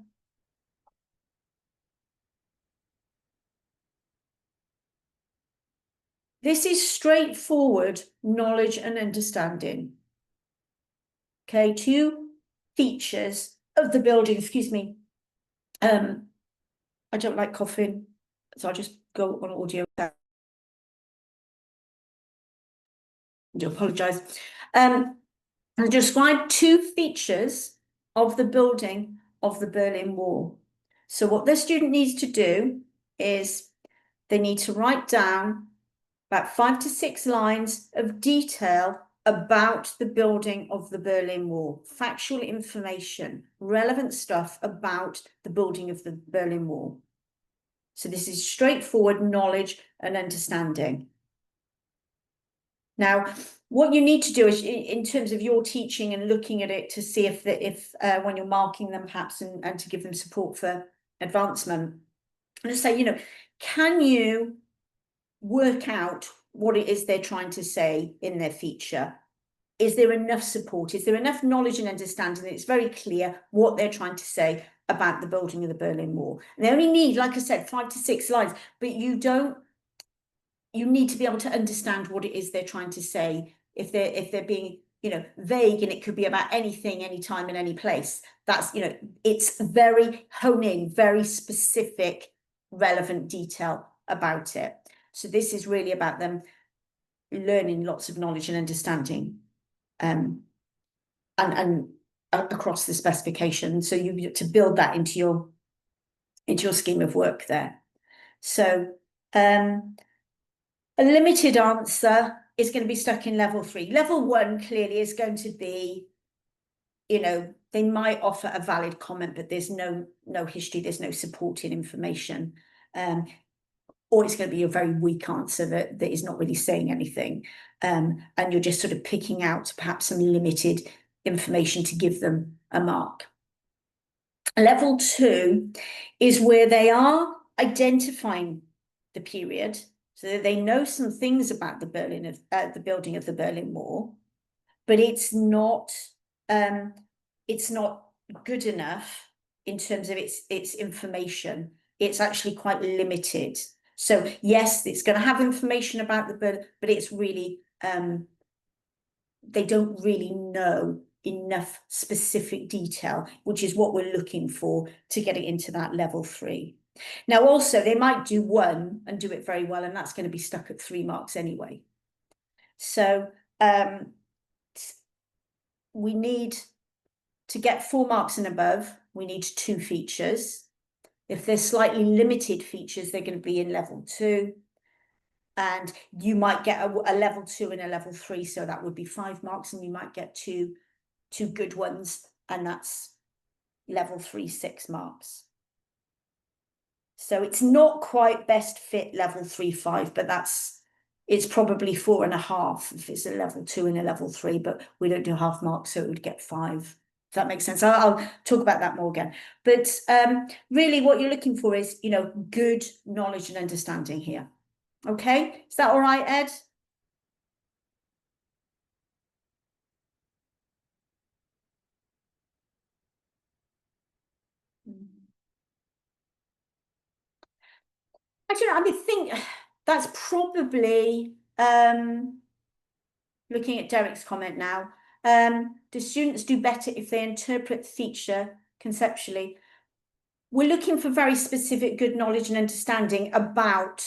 This is straightforward knowledge and understanding. Okay, 2 features of the building, excuse me. I don't like coughing, so I'll just go on audio. I do apologise. And describe 2 features of the building of the Berlin Wall. So what the student needs to do is they need to write down about 5 to 6 lines of detail about the building of the Berlin Wall, factual information, relevant stuff about the building of the Berlin Wall. So this is straightforward knowledge and understanding. Now, what you need to do is, in terms of your teaching and looking at it to see if when you're marking them perhaps and to give them support for advancement, and just say, can you work out what it is they're trying to say in their feature? Is there enough support? Is there enough knowledge and understanding that it's very clear what they're trying to say about the building of the Berlin Wall? And they only need, like I said, 5 to 6 lines, but you need to be able to understand what it is they're trying to say. If they're being, vague, and it could be about anything, anytime, and any place, that's, it's very honing, very specific, relevant detail about it. So this is really about them learning lots of knowledge and understanding, and across the specification. So you to build that into your scheme of work there. So a limited answer is going to be stuck in level 3. Level 1 clearly is going to be, they might offer a valid comment, but there's no history, there's no supporting information. Or it's going to be a very weak answer that is not really saying anything. And you're just sort of picking out perhaps some limited information to give them a mark. Level 2 is where they are identifying the period, so that they know some things about the building of the Berlin Wall, but it's not good enough in terms of its information. It's actually quite limited. So yes, it's going to have information about the Berlin, but it's really they don't really know enough specific detail, which is what we're looking for to get it into that level 3. Now, also, they might do 1 and do it very well, and that's going to be stuck at 3 marks anyway. So we need to get 4 marks and above, we need 2 features. If they're slightly limited features, they're going to be in level 2. And you might get a level 2 and a level 3, so that would be 5 marks, and you might get two good ones, and that's level 3, 6 marks. So it's not quite best fit level 3, 5, but it's probably 4.5 if it's a level 2 and a level 3, but we don't do half marks, so it would get 5. If that makes sense. I'll talk about that more again. But really what you're looking for is, good knowledge and understanding here. Okay, is that all right, Ed? I don't know, I think that's probably, looking at Derek's comment now, do students do better if they interpret the feature conceptually? We're looking for very specific good knowledge and understanding about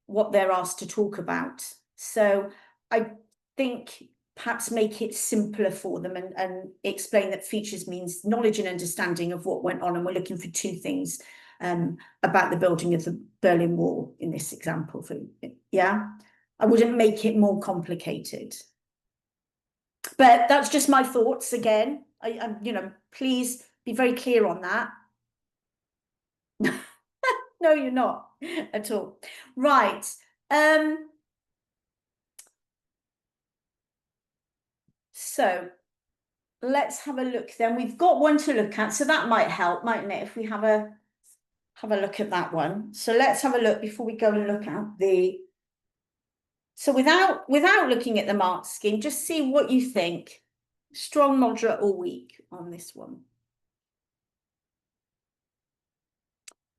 what they're asked to talk about. So I think perhaps make it simpler for them and explain that features means knowledge and understanding of what went on, and we're looking for 2 things about the building of the Berlin Wall in this example. Yeah, I wouldn't make it more complicated. But that's just my thoughts again. I please be very clear on that. No, you're not at all. Right. So let's have a look then. We've got 1 to look at, so that might help, mightn't it, if we have a look at that one. So let's have a look before we go and look at the. So without looking at the mark scheme, just see what you think. Strong, moderate, or weak on this one.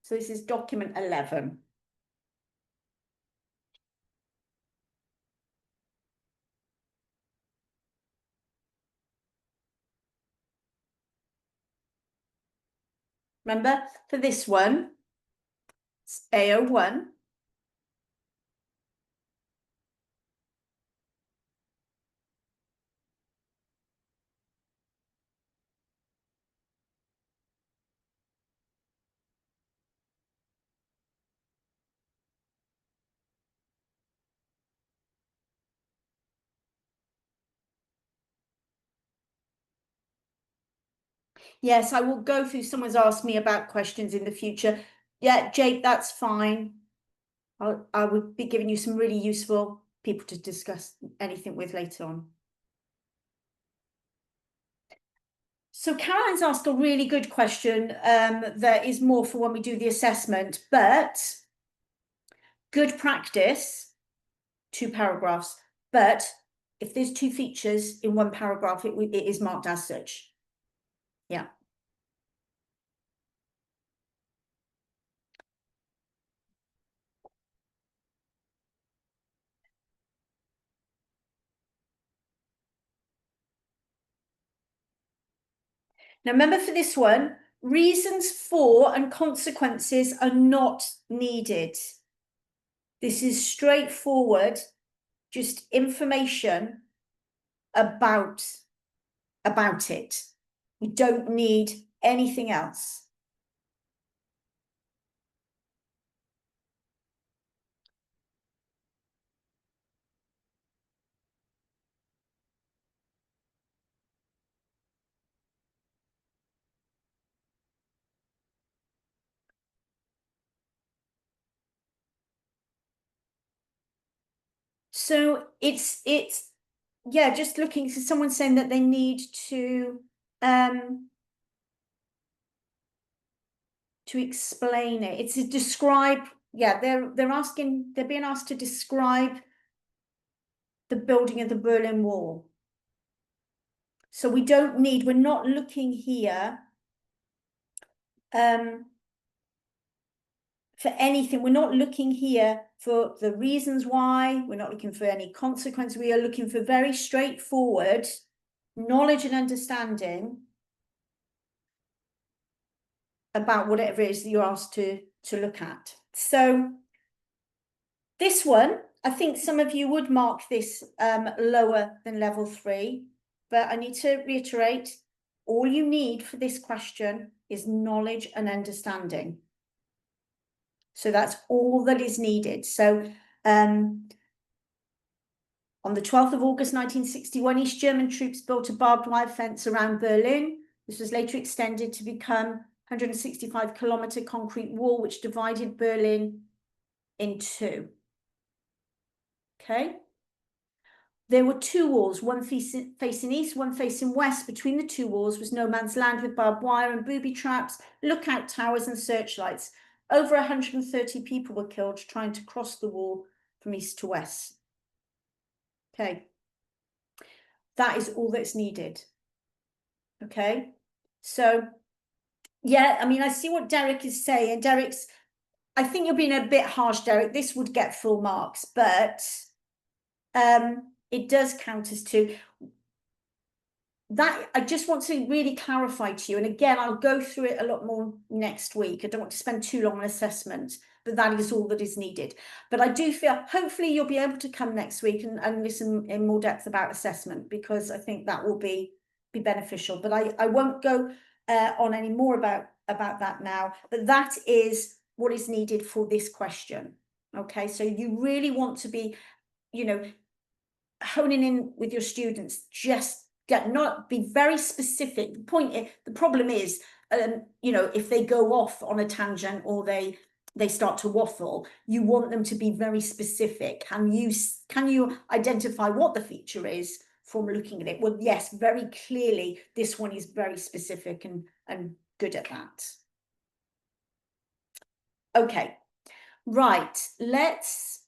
So this is document 11. Remember, for this one, it's A01. Yes, I will go through. Someone's asked me about questions in the future. Yeah, Jake, that's fine. I would be giving you some really useful people to discuss anything with later on. So Caroline's asked a really good question that is more for when we do the assessment, but good practice, 2 paragraphs. But if there's 2 features in 1 paragraph, it is marked as such. Yeah. Now remember for this one, reasons for and consequences are not needed. This is straightforward, just information about it. We don't need anything else. So it's yeah, just looking for someone saying that they need to explain it. It's a describe, yeah, they're being asked to describe the building of the Berlin Wall. So we're not looking here for anything. We're not looking here for the reasons why. We're not looking for any consequence. We are looking for very straightforward knowledge and understanding about whatever it is that you're asked to look at. So this one, I think some of you would mark this lower than level 3, but I need to reiterate, all you need for this question is knowledge and understanding. So that's all that is needed. So on the 12th of August 1961, East German troops built a barbed wire fence around Berlin. This was later extended to become 165-kilometer concrete wall, which divided Berlin in 2. Okay. There were 2 walls, one facing east, one facing west. Between the 2 walls was no man's land with barbed wire and booby traps, lookout towers and searchlights. Over 130 people were killed trying to cross the wall from east to west. Okay. That is all that's needed. Okay. So, yeah, I mean, I see what Derek is saying. I think you're being a bit harsh, Derek. This would get full marks, but it does count as 2. That I just want to really clarify to you, and again, I'll go through it a lot more next week. I don't want to spend too long on assessment, but that is all that is needed. But I do feel hopefully you'll be able to come next week and listen in more depth about assessment, because I think that will be beneficial. But I won't go on any more about that now. But that is what is needed for this question. Okay, so you really want to be, honing in with your students. Just be very specific. The problem is, if they go off on a tangent or they start to waffle, you want them to be very specific. Can you identify what the feature is from looking at it? Well, yes, very clearly, this one is very specific and good at that. Okay, right, let's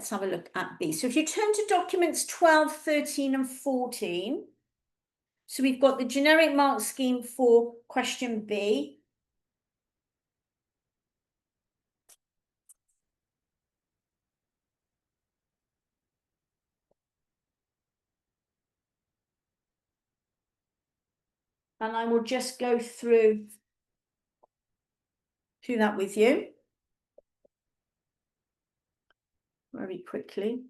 have a look at B. So if you turn to documents 12, 13 and 14, so we've got the generic mark scheme for question B. And I will just go through that with you very quickly.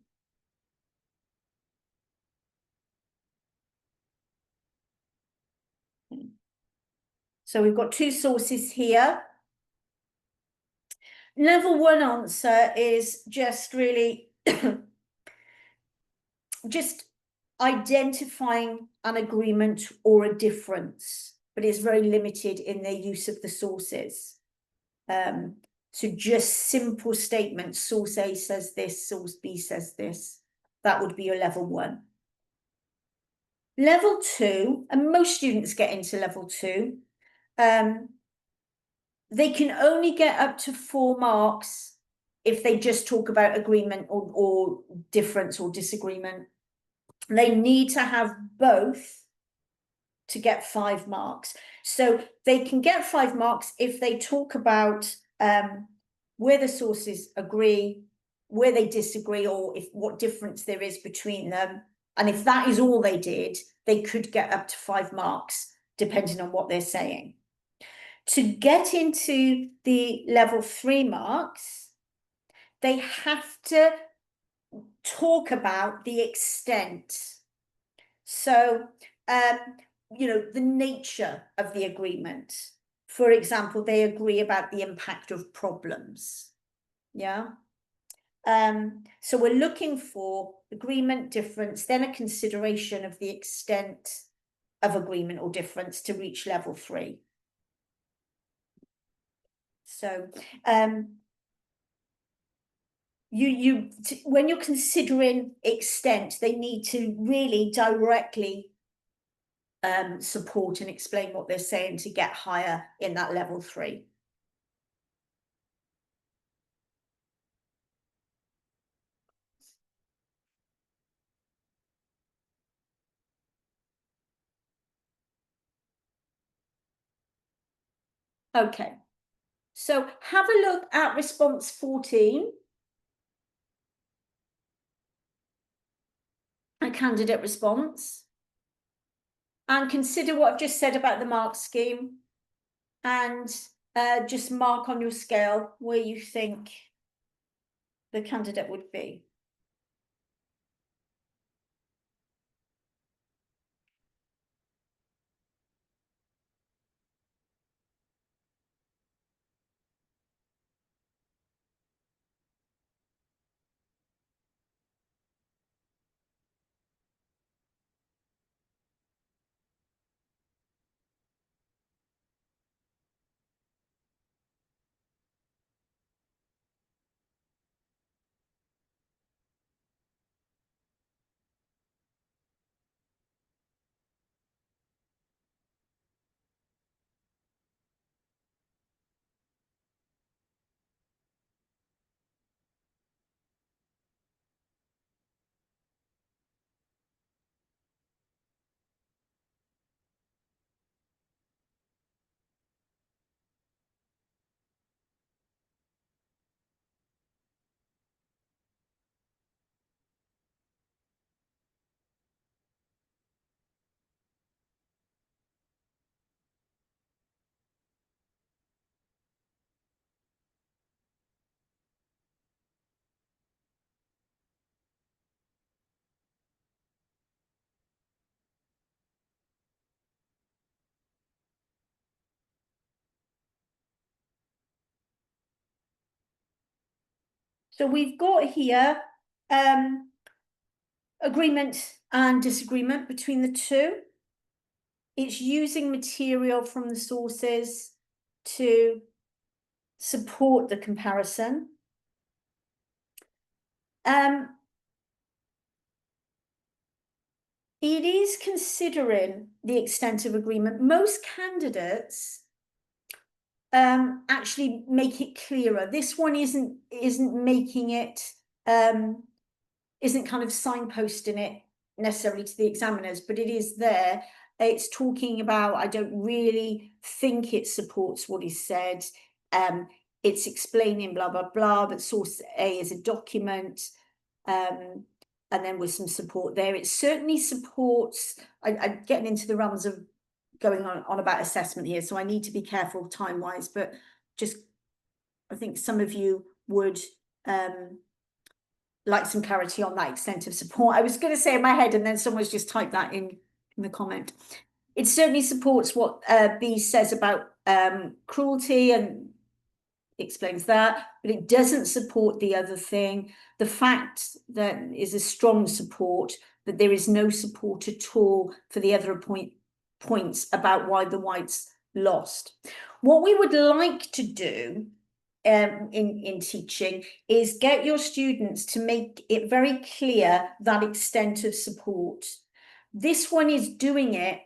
So we've got two sources here. Level 1 answer is just really just identifying an agreement or a difference, but it's very limited in their use of the sources. So just simple statements, source A says this, source B says this. That would be your level 1. Level 2, and most students get into level 2, they can only get up to 4 marks if they just talk about agreement or difference or disagreement. They need to have both to get 5 marks. So they can get 5 marks if they talk about where the sources agree, where they disagree, or if what difference there is between them. And if that is all they did, they could get up to 5 marks, depending on what they're saying. To get into the level 3 marks, they have to talk about the extent. So, the nature of the agreement. For example, they agree about the impact of problems. Yeah. So we're looking for agreement, difference, then a consideration of the extent of agreement or difference to reach level 3. So, when you're considering extent, they need to really directly support and explain what they're saying to get higher in that level 3. Okay, so have a look at response 14, a candidate response, and consider what I've just said about the mark scheme, and just mark on your scale where you think the candidate would be. So we've got here agreement and disagreement between the two. It's using material from the sources to support the comparison. It is considering the extent of agreement. Most candidates actually make it clearer. This one isn't making it, isn't kind of signposting it necessarily to the examiners, but it is there. It's talking about, I don't really think it supports what is said. It's explaining blah, blah, blah, but source A is a document. And then with some support there. It certainly supports, I'm getting into the realms of going on about assessment here, so I need to be careful time-wise, but just, I think some of you would like some clarity on that extent of support. I was going to say in my head, and then someone's just typed that in the comment. It certainly supports what B says about cruelty and explains that, but it doesn't support the other thing. The fact that is a strong support, but there is no support at all for the other points about why the whites lost. What we would like to do in teaching is get your students to make it very clear that extent of support. This one is doing it,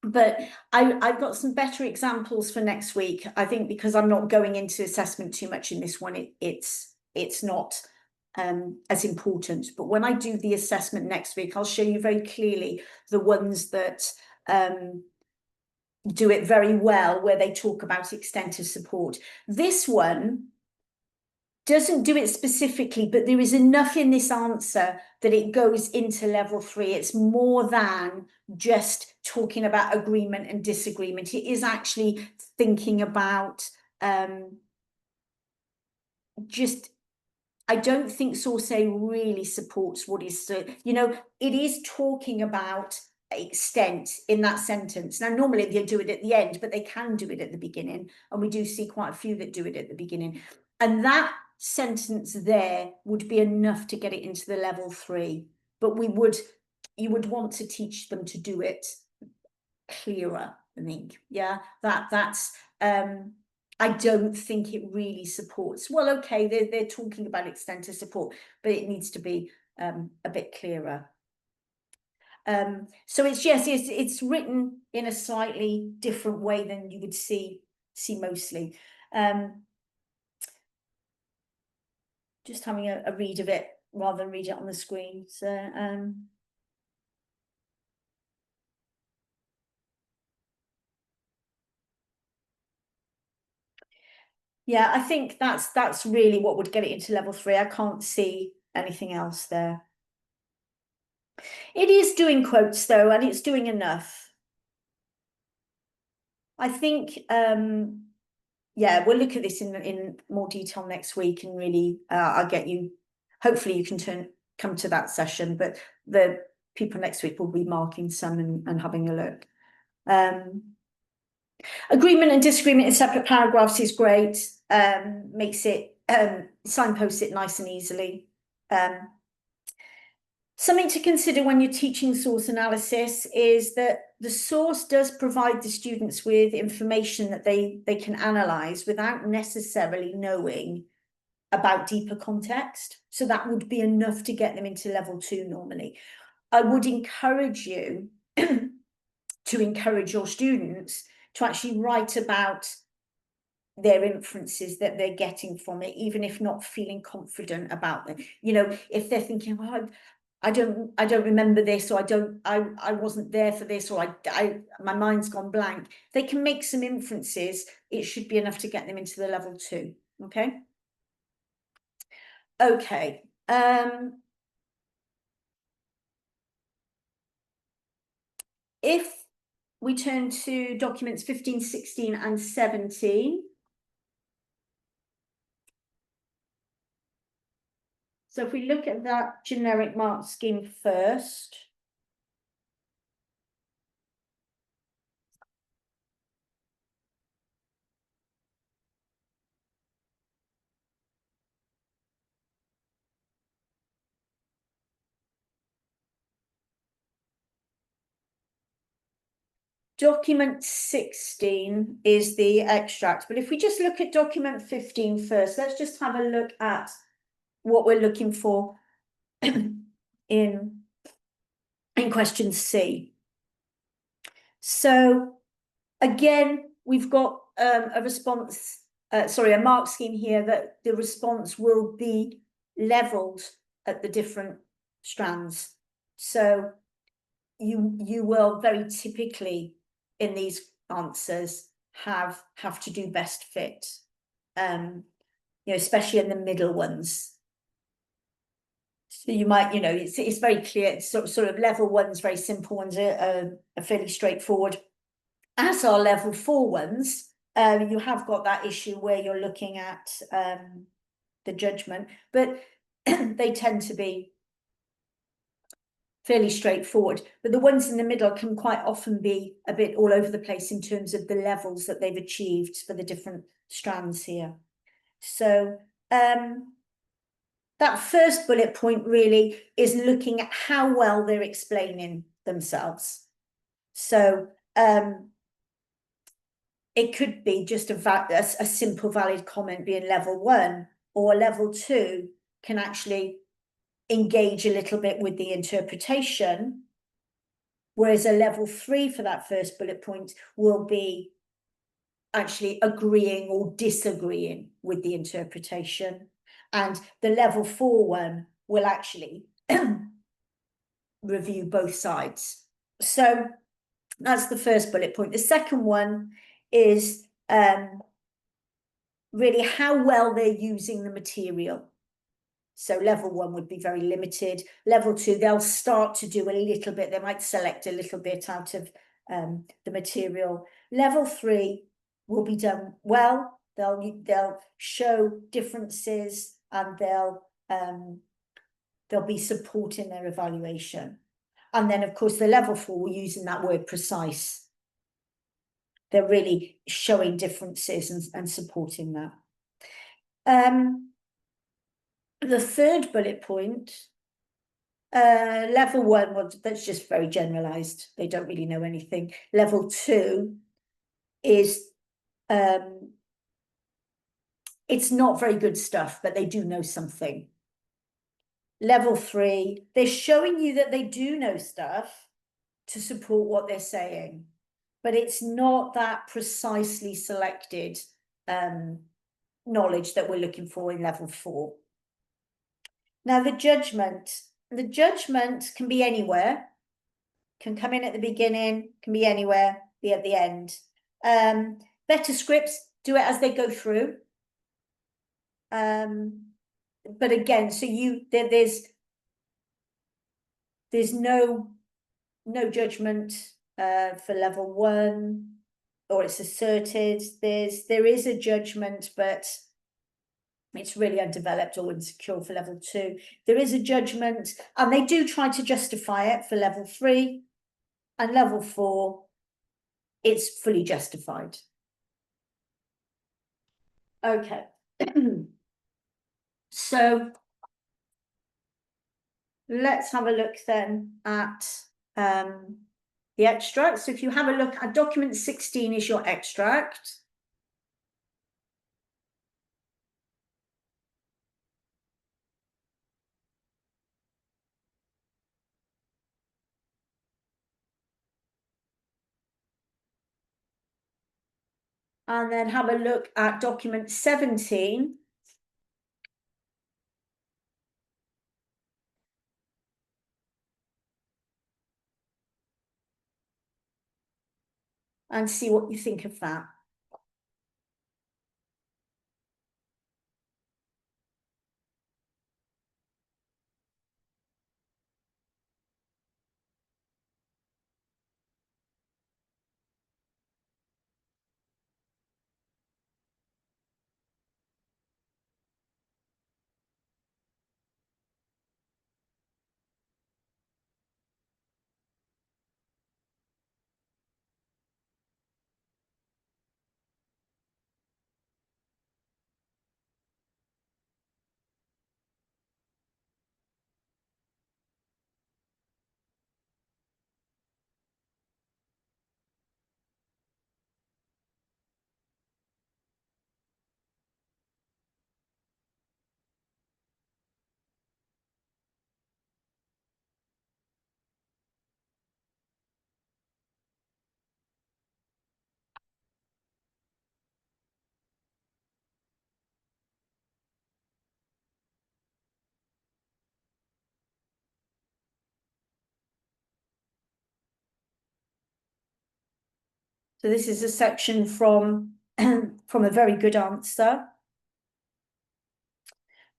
but I've got some better examples for next week. I think because I'm not going into assessment too much in this one, it's not as important. But when I do the assessment next week, I'll show you very clearly the ones that do it very well, where they talk about extent of support. This one doesn't do it specifically, but there is enough in this answer that it goes into level 3. It's more than just talking about agreement and disagreement. It is actually thinking about just, I don't think source A really supports what is, you know, it is talking about extent in that sentence. Now, normally they do it at the end, but they can do it at the beginning. And we do see quite a few that do it at the beginning. And that sentence there would be enough to get it into the level 3. But you would want to teach them to do it clearer, I think. Yeah, that's I don't think it really supports. Well, okay, they're talking about extent of support, but it needs to be a bit clearer. So it's written in a slightly different way than you would see mostly. Just having a read of it rather than read it on the screen. So yeah, I think that's really what would get it into level 3. I can't see anything else there. It is doing quotes though, and it's doing enough. I think yeah, we'll look at this in more detail next week, and really I'll get you, hopefully you can come to that session, but the people next week will be marking some and having a look. Agreement and disagreement in separate paragraphs is great. Makes it signposts it nice and easily. Something to consider when you're teaching source analysis is that the source does provide the students with information that they can analyse without necessarily knowing about deeper context. So that would be enough to get them into level 2 normally. I would encourage you to encourage your students to actually write about their inferences that they're getting from it, even if not feeling confident about them. You know, if they're thinking, well, I don't remember this, or I wasn't there for this, or my mind's gone blank, they can make some inferences. It should be enough to get them into the level 2. Okay. Okay. If we turn to documents 15, 16 and 17. So if we look at that generic mark scheme first. Document 16 is the extract, but if we just look at document 15 first, let's just have a look at what we're looking for in question C. So again, we've got a response, a mark scheme here that the response will be leveled at the different strands. So you will very typically in these answers have to do best fit, you know, especially in the middle ones. So you might, you know, it's very clear. It's sort of level ones, very simple ones are fairly straightforward. as our level 4 ones, you have got that issue where you're looking at the judgment, but they tend to be fairly straightforward. But the ones in the middle can quite often be a bit all over the place in terms of the levels that they've achieved for the different strands here. So that first bullet point really is looking at how well they're explaining themselves. So it could be just a simple valid comment being level 1, or level 2 can actually engage a little bit with the interpretation, whereas a level 3 for that first bullet point will be actually agreeing or disagreeing with the interpretation, and the level 4 one will actually review both sides. So that's the first bullet point. The second one is really how well they're using the material. So level 1 would be very limited. Level 2, they'll start to do a little bit. They might select a little bit out of the material. Level 3 will be done well. They'll show differences, and they'll be supporting their evaluation. And then, of course, the level 4, we're using that word precise. They're really showing differences and supporting that. The third bullet point, level 1, well, that's just very generalized. They don't really know anything. Level 2 is, it's not very good stuff, but they do know something. Level 3, they're showing you that they do know stuff to support what they're saying, but it's not that precisely selected knowledge that we're looking for in level 4. Now, the judgment can be anywhere, can come in at the beginning, can be anywhere, be at the end. Better scripts do it as they go through. But again, so there's no judgment for level 1, or it's asserted. There is a judgment, but it's really undeveloped or insecure for level 2. There is a judgment, and they do try to justify it for level 3, and level 4, it's fully justified. Okay. So let's have a look then at the extract. So if you have a look at document 16 is your extract. And then have a look at document 17. And see what you think of that. So this is a section from a very good answer.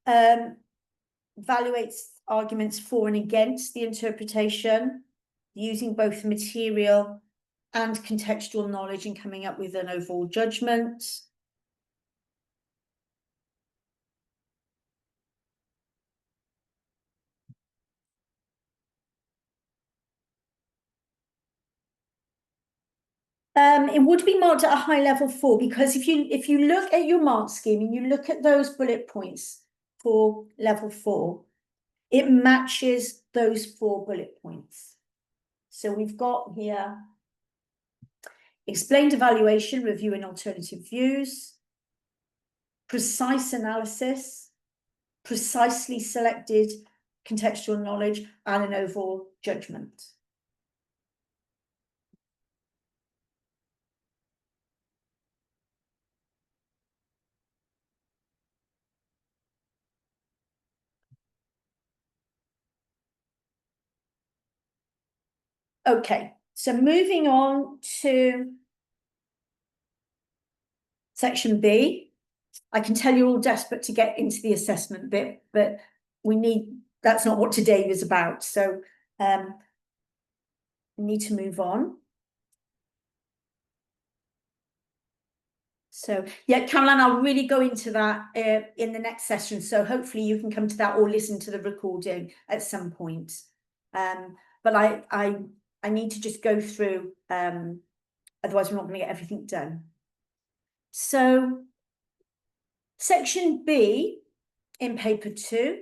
Evaluates arguments for and against the interpretation, using both material and contextual knowledge in coming up with an overall judgment. It would be marked at a high level 4, because if you look at your mark scheme and you look at those bullet points for level 4, it matches those 4 bullet points. So we've got here explained evaluation, reviewing alternative views, precise analysis, precisely selected contextual knowledge, and an overall judgment. Okay, so moving on to section B. I can tell you're all desperate to get into the assessment bit, but that's not what today was about. So we need to move on. So yeah, Caroline, I'll really go into that in the next session. So hopefully you can come to that or listen to the recording at some point. But I need to just go through, otherwise we're not going to get everything done. So section B in paper 2,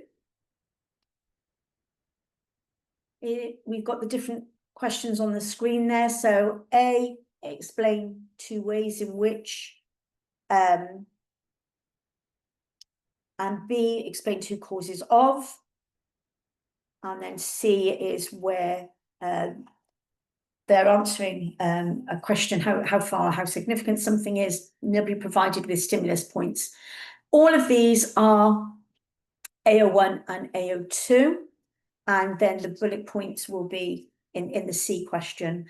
we've got the different questions on the screen there. So A, explain 2 ways in which, and B, explain 2 causes of, and then C is where they're answering a question, how significant something is, and they'll be provided with stimulus points. All of these are AO1 and AO2, and then the bullet points will be in the C question.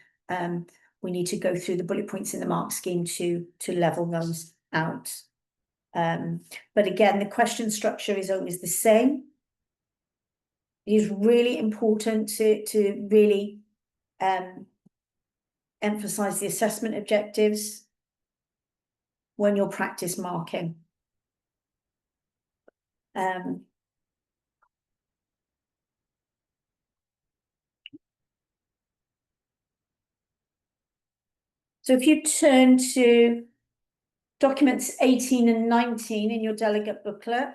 We need to go through the bullet points in the mark scheme to level those out. But again, the question structure is always the same. It is really important to really emphasize the assessment objectives when you're practice marking. So if you turn to documents 18 and 19 in your delegate booklet.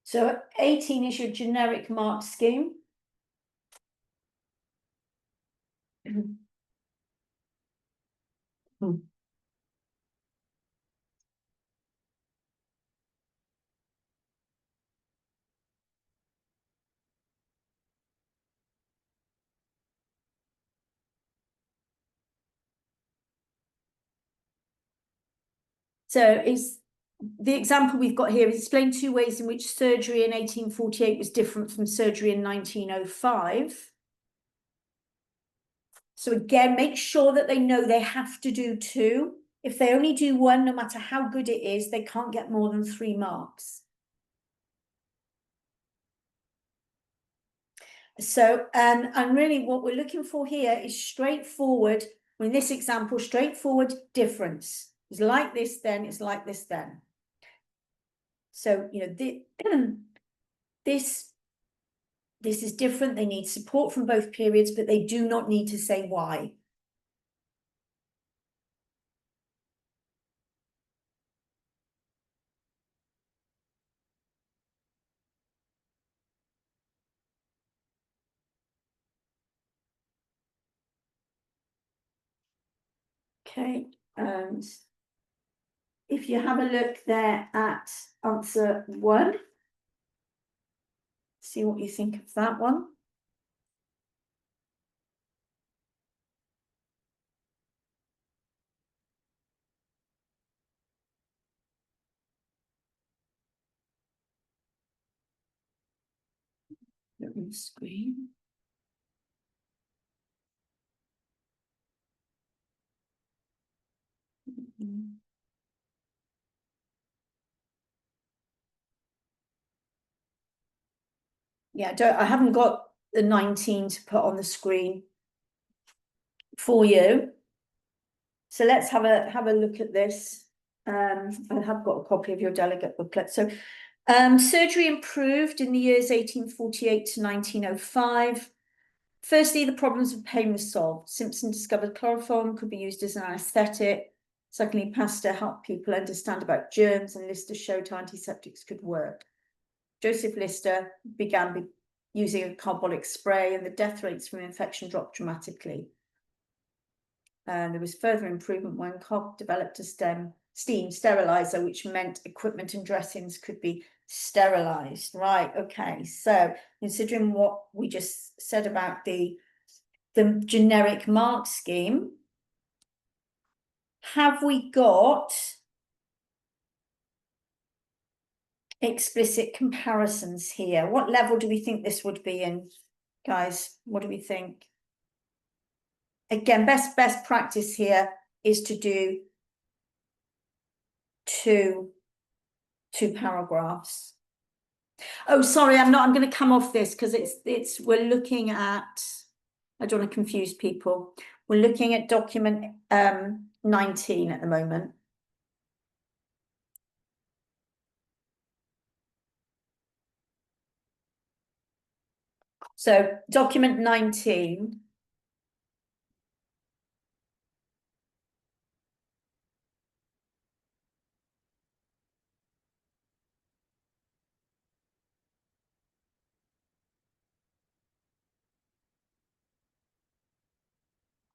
So 18 is your generic mark scheme. So is the example we've got here is explain 2 ways in which surgery in 1848 was different from surgery in 1905. So again, make sure that they know they have to do 2. If they only do 1, no matter how good it is, they can't get more than 3 marks. So, and really what we're looking for here is straightforward, in this example, straightforward difference. It's like this, then it's like this, then. So, you know, this is different. They need support from both periods, but they do not need to say why. Okay, and if you have a look there at answer 1, see what you think of that one. Look on the screen. Yeah, I haven't got the 19 to put on the screen for you. So let's have a look at this. I have got a copy of your delegate booklet. So surgery improved in the years 1848 to 1905. Firstly, the problems of pain were solved. Simpson discovered chloroform could be used as an anaesthetic. Secondly, Pasteur helped people understand about germs, and Lister showed how antiseptics could work. Joseph Lister began using a carbolic spray, and the death rates from infection dropped dramatically. There was further improvement when Cobb developed a steam sterilizer, which meant equipment and dressings could be sterilized. Right, okay, so considering what we just said about the generic mark scheme, have we got explicit comparisons here? What level do we think this would be in, guys? What do we think? Again, best practice here is to do two paragraphs. Oh, sorry, I'm going to come off this because we're looking at, I don't want to confuse people. We're looking at document 19 at the moment. So document 19.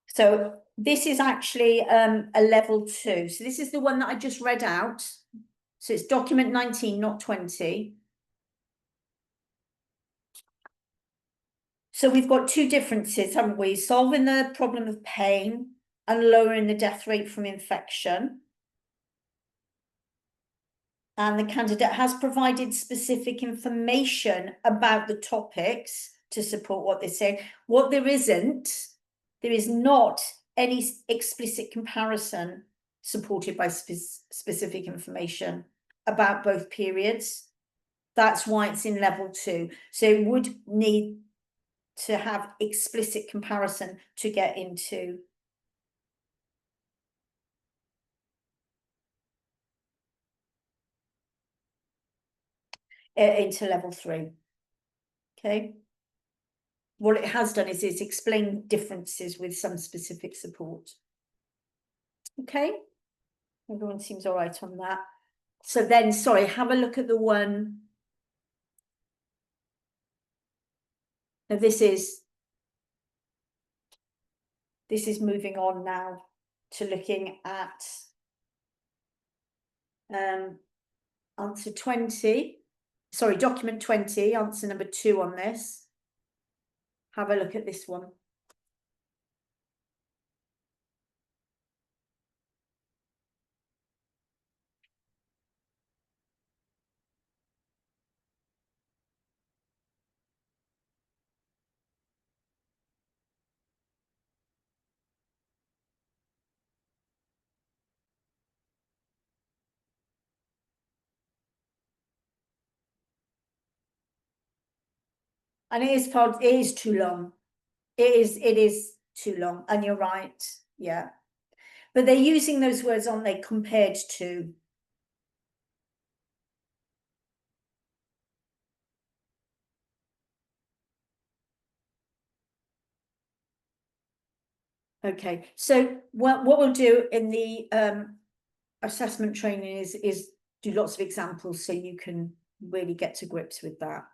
So this is actually a level 2. So this is the one that I just read out. So it's document 19, not 20. So we've got two differences, haven't we? Solving the problem of pain and lowering the death rate from infection. And the candidate has provided specific information about the topics to support what they're saying. What there is not any explicit comparison supported by specific information about both periods. That's why it's in level 2. So it would need to have explicit comparison to get into level 3. Okay. What it has done is it's explained differences with some specific support. Okay. Everyone seems all right on that. So then, sorry, have a look at the one. Now this is moving on now to looking at answer 20. Sorry, document 20, answer number 2 on this. Have a look at this one. And it is too long. It is too long, and you're right. Yeah. But they're using those words, aren't they, compared to. Okay, so what we'll do in the assessment training is do lots of examples so you can really get to grips with that.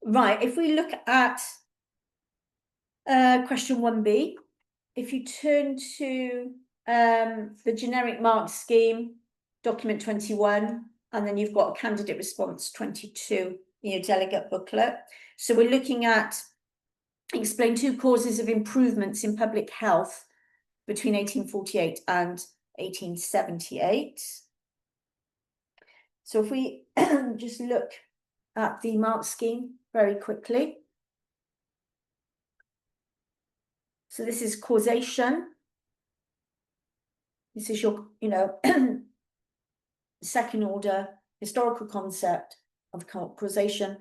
Right, if we look at question 1B, if you turn to the generic mark scheme, document 21, and then you've got a candidate response 22 in your delegate booklet. So we're looking at explain 2 causes of improvements in public health between 1848 and 1878. So if we just look at the mark scheme very quickly. So this is causation. This is your, second order historical concept of causation,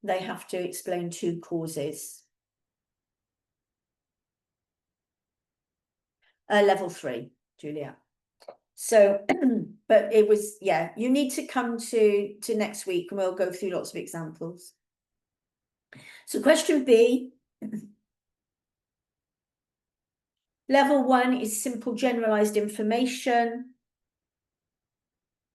they have to explain 2 causes. Level 3, Julia. So, but it was, yeah, you need to come to next week and we'll go through lots of examples. So question B, level 1 is simple generalized information.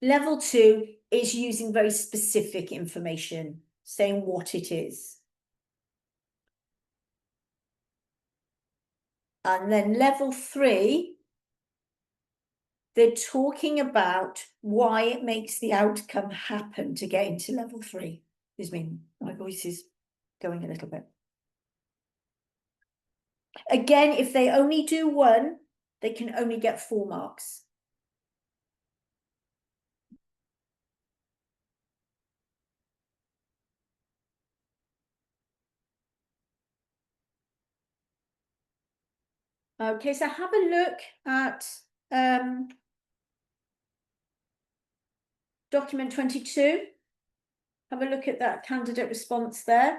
Level 2 is using very specific information, saying what it is. And then level 3, they're talking about why it makes the outcome happen to get into level 3. Excuse me, my voice is going a little bit. Again, if they only do 1, they can only get 4 marks. Okay, so have a look at document 22. Have a look at that candidate response there.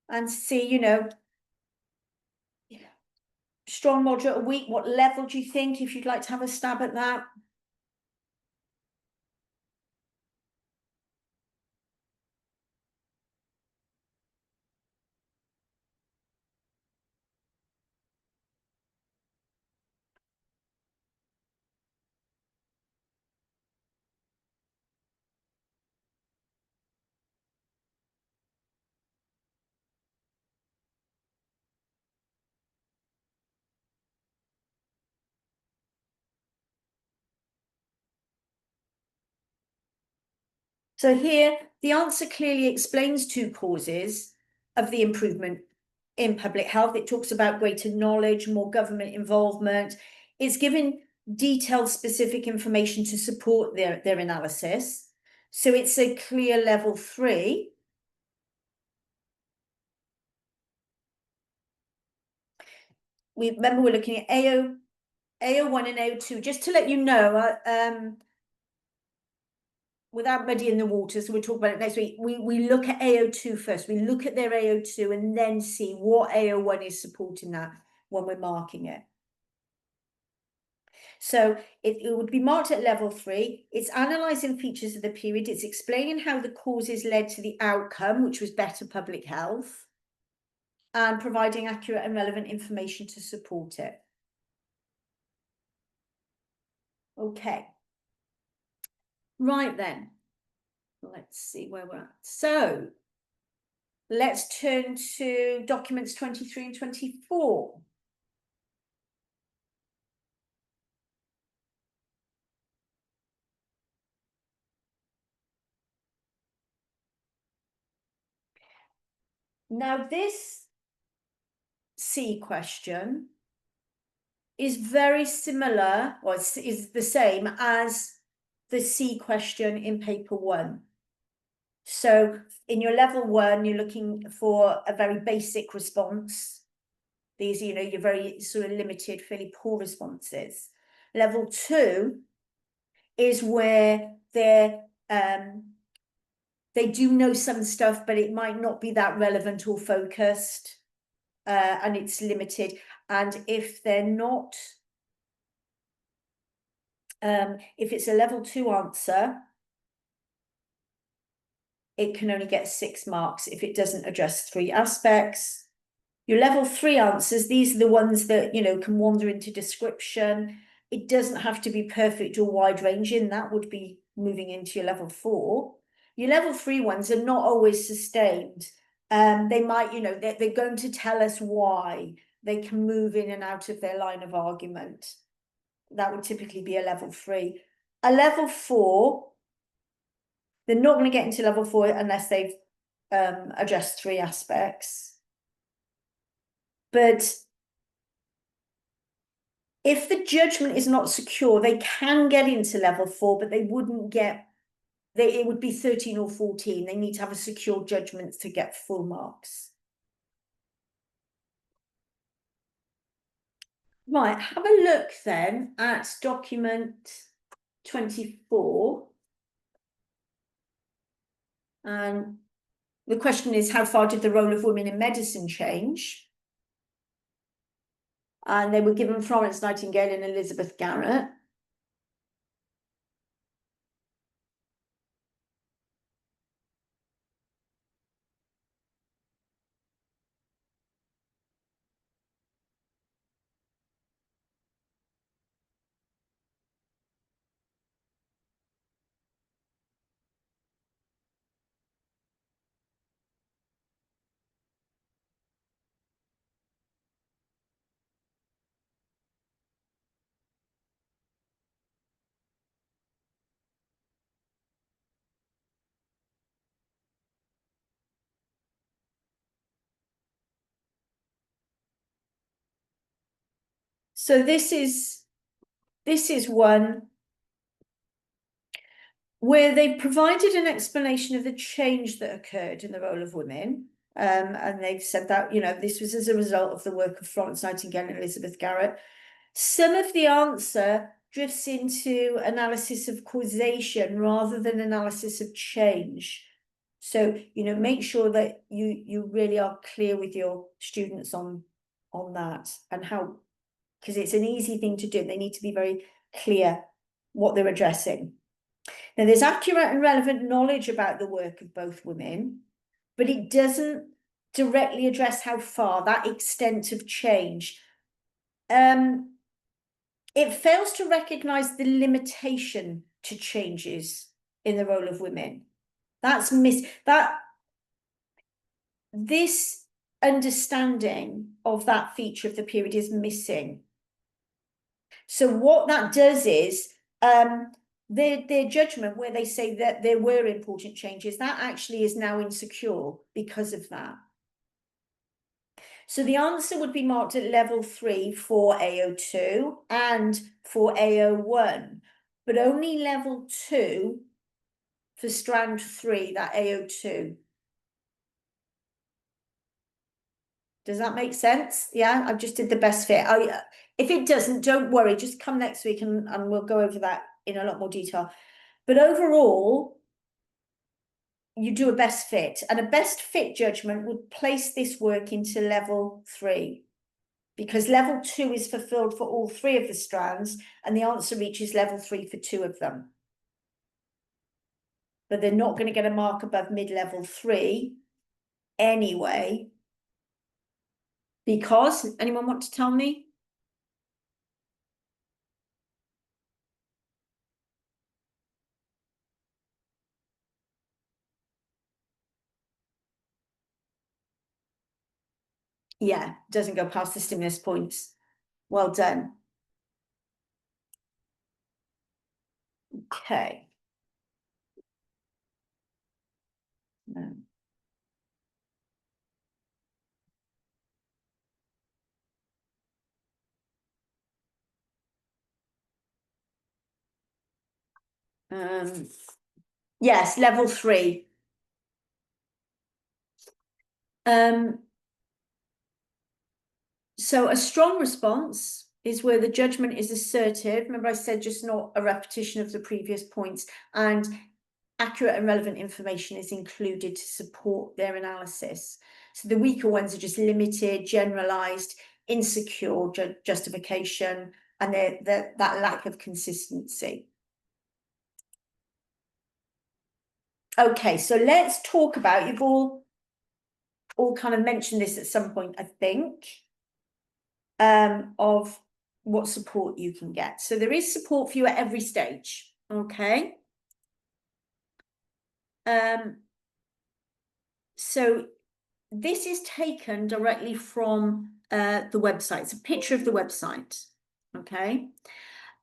And see, you know, strong, moderate, or weak, what level do you think, if you'd like to have a stab at that? So here, the answer clearly explains 2 causes of the improvement in public health. It talks about greater knowledge, more government involvement. It's given detailed, specific information to support their analysis. So it's a clear level 3. Remember, we're looking at AO1 and AO2, just to let you know, without muddying the waters, so we'll talk about it next week. We look at AO2 first. We look at their AO2 and then see what AO1 is supporting that when we're marking it. So it would be marked at level 3. It's analysing features of the period. It's explaining how the causes led to the outcome, which was better public health, and providing accurate and relevant information to support it. Okay. Right then. Let's see where we're at. So let's turn to documents 23 and 24. Now this C question is very similar, or is the same as the C question in paper 1. So in your level 1, you're looking for a very basic response. These, you know, you're very sort of limited, fairly poor responses. Level 2 is where they do know some stuff, but it might not be that relevant or focused, and it's limited. And if they're not, if it's a level 2 answer, it can only get 6 marks if it doesn't address 3 aspects. Your level 3 answers, these are the ones that, you know, can wander into description. It doesn't have to be perfect or wide ranging. That would be moving into your level 4. Your level 3 ones are not always sustained. They might, you know, they're going to tell us why. They can move in and out of their line of argument. That would typically be a level 3. A level 4, they're not going to get into level 4 unless they've addressed 3 aspects. But if the judgment is not secure, they can get into level 4, but they wouldn't get, it would be 13 or 14. They need to have a secure judgment to get full marks. Right, have a look then at document 24. And the question is, how far did the role of women in medicine change? And they were given Florence Nightingale and Elizabeth Garrett. So this is one where they provided an explanation of the change that occurred in the role of women. And they've said that, this was as a result of the work of Florence Nightingale and Elizabeth Garrett. Some of the answer drifts into analysis of causation rather than analysis of change. So, make sure that you really are clear with your students on that and how, because it's an easy thing to do. They need to be very clear what they're addressing. Now, there's accurate and relevant knowledge about the work of both women, but it doesn't directly address how far, that extent of change. It fails to recognise the limitation to changes in the role of women. This understanding of that feature of the period is missing. So what that does is their judgment where they say that there were important changes, that actually is now insecure because of that. So the answer would be marked at level 3 for AO2 and for AO1, but only level 2 for strand 3, that AO2. Does that make sense? Yeah, I just did the best fit. If it doesn't, don't worry, just come next week and we'll go over that in a lot more detail. But overall, you do a best fit, and a best fit judgment would place this work into level 3, because level 2 is fulfilled for all 3 of the strands, and the answer reaches level 3 for 2 of them. But they're not going to get a mark above mid-level 3 anyway, because, anyone want to tell me? Yeah, doesn't go past the stimulus points. Well done. Okay. No. Yes, level 3. So a strong response is where the judgment is assertive. Remember I said just not a repetition of the previous points, and accurate and relevant information is included to support their analysis. So the weaker ones are just limited, generalized, insecure justification, and that lack of consistency. Okay, so let's talk about, you've all kind of mentioned this at some point, I think, of what support you can get. So there is support for you at every stage, okay? So this is taken directly from the website. It's a picture of the website, okay?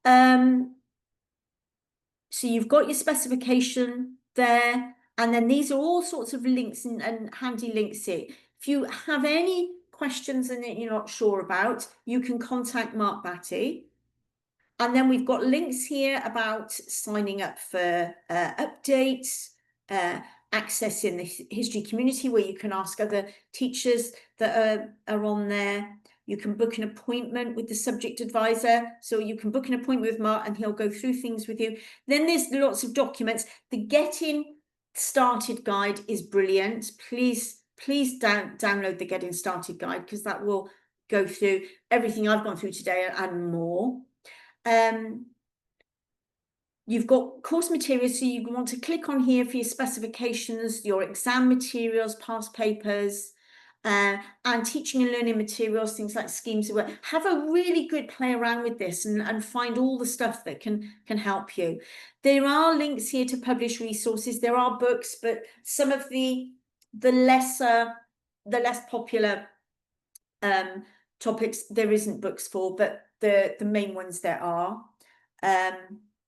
So you've got your specification there, and then these are all sorts of links and handy links here. If you have any questions and you're not sure about, you can contact Mark Batty. And then we've got links here about signing up for updates, accessing the history community where you can ask other teachers that are on there. You can book an appointment with the subject advisor. So you can book an appointment with Mark and he'll go through things with you. Then there's lots of documents. The Getting Started guide is brilliant. Please download the Getting Started guide, because that will go through everything I've gone through today and more. You've got course materials, so you want to click on here for your specifications, your exam materials, past papers, and teaching and learning materials, things like schemes of work. Have a really good play around with this and find all the stuff that can help you. There are links here to publish resources. There are books, but some of the less popular topics there isn't books for, but the main ones there are.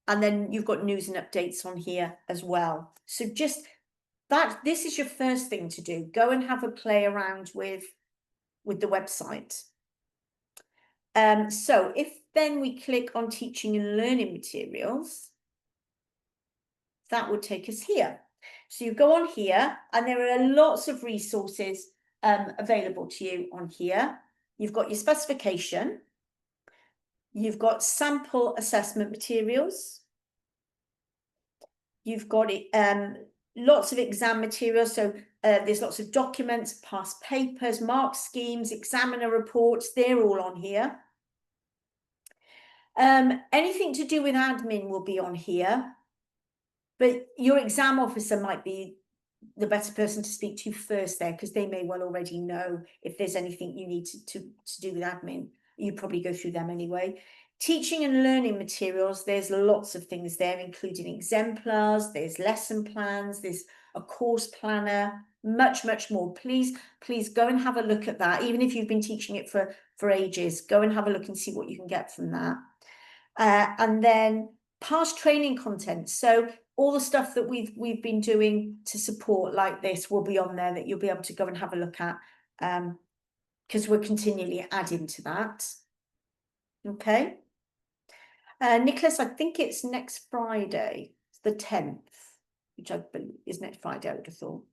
And then you've got news and updates on here as well. So just this is your first thing to do. Go and have a play around with the website. So if then we click on teaching and learning materials, that would take us here. So you go on here and there are lots of resources available to you on here. You've got your specification. You've got sample assessment materials. You've got lots of exam materials. So there's lots of documents, past papers, mark schemes, examiner reports. They're all on here. Anything to do with admin will be on here. But your exam officer might be the better person to speak to first there, because they may well already know if there's anything you need to do with admin. You probably go through them anyway. Teaching and learning materials, there's lots of things there, including exemplars, there's lesson plans, there's a course planner, much more. Please go and have a look at that. Even if you've been teaching it for ages, go and have a look and see what you can get from that. And then past training content. So all the stuff that we've been doing to support like this will be on there, that you'll be able to go and have a look at, because we're continually adding to that. Okay. Nicholas, I think it's next Friday, it's the 10th, which I believe is next Friday, I would have thought.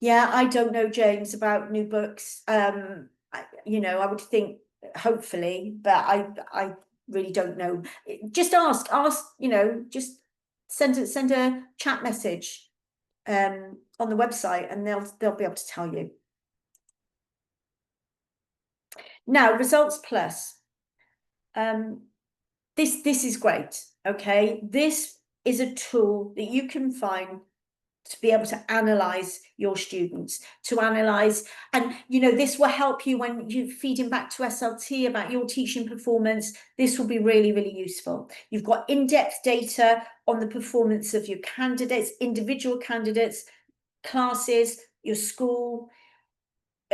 Yeah, I don't know, James, about new books. You know, I would think hopefully, but I really don't know. Just ask, you know, just send a chat message on the website and they'll be able to tell you. Now, Results Plus. This is great, okay? This is a tool that you can find to be able to analyze your students, to analyze, and you know, this will help you when you're feeding back to SLT about your teaching performance. This will be really useful. You've got in-depth data on the performance of your candidates, individual candidates, classes, your school,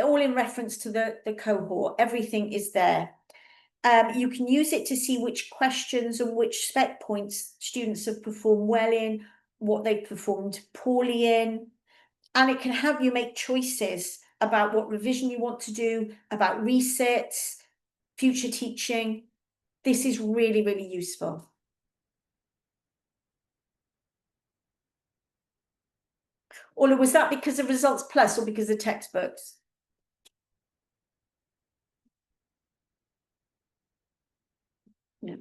all in reference to the cohort. Everything is there. You can use it to see which questions and which spec points students have performed well in, what they've performed poorly in, and it can help you make choices about what revision you want to do, about resets, future teaching. This is really useful. Or was that because of Results Plus or because of textbooks? No.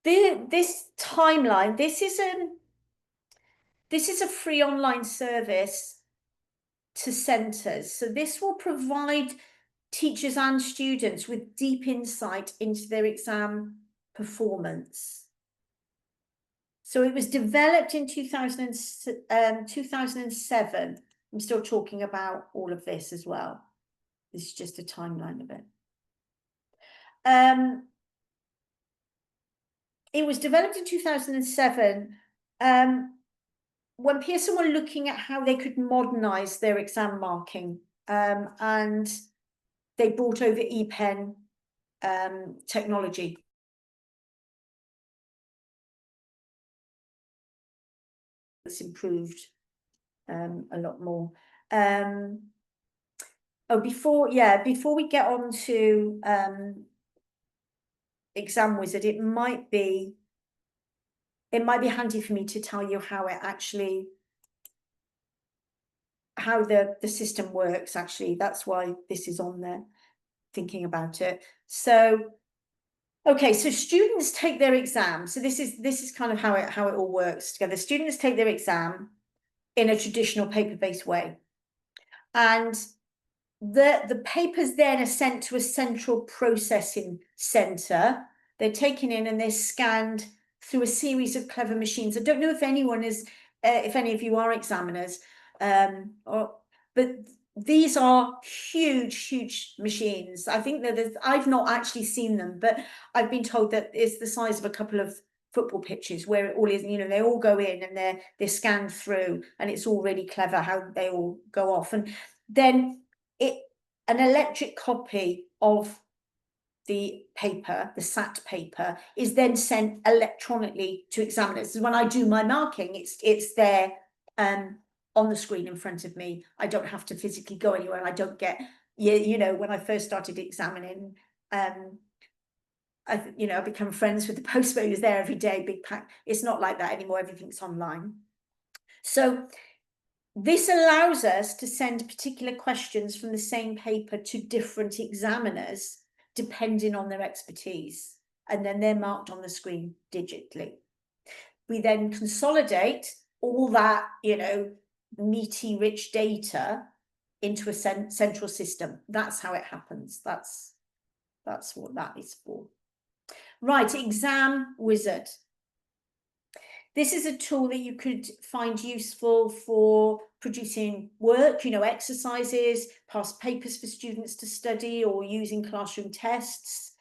This timeline, this is a free online service to centres. So this will provide teachers and students with deep insight into their exam performance. So it was developed in 2007. I'm still talking about all of this as well. This is just a timeline of it. It was developed in 2007 when Pearson were looking at how they could modernise their exam marking, and they brought over ePen technology. It's improved a lot more. before we get on to Exam Wizard, it might be handy for me to tell you how the system works. Actually, that's why this is on there, thinking about it. So okay, so students take their exam. So this is kind of how it all works together. Students take their exam in a traditional paper-based way, and the papers then are sent to a central processing center. They're taken in and they're scanned through a series of clever machines. I don't know if anyone is, if any of you are examiners, but these are huge machines. I think that I've not actually seen them, but I've been told that it's the size of a couple of football pitches, where it all is, they all go in and they're scanned through, and it's all really clever how they all go off. And then an electric copy of the paper, the SAT paper, is then sent electronically to examiners. So when I do my marking, it's there on the screen in front of me. I don't have to physically go anywhere, and I don't get, when I first started examining, I become friends with the postman who's there every day, big pack. It's not like that anymore. Everything's online. So this allows us to send particular questions from the same paper to different examiners, depending on their expertise, and then they're marked on the screen digitally. We then consolidate all that, meaty, rich data into a central system. That's how it happens. That's what that is for. Right, Exam Wizard. This is a tool that you could find useful for producing work, exercises, past papers for students to study, or using classroom tests.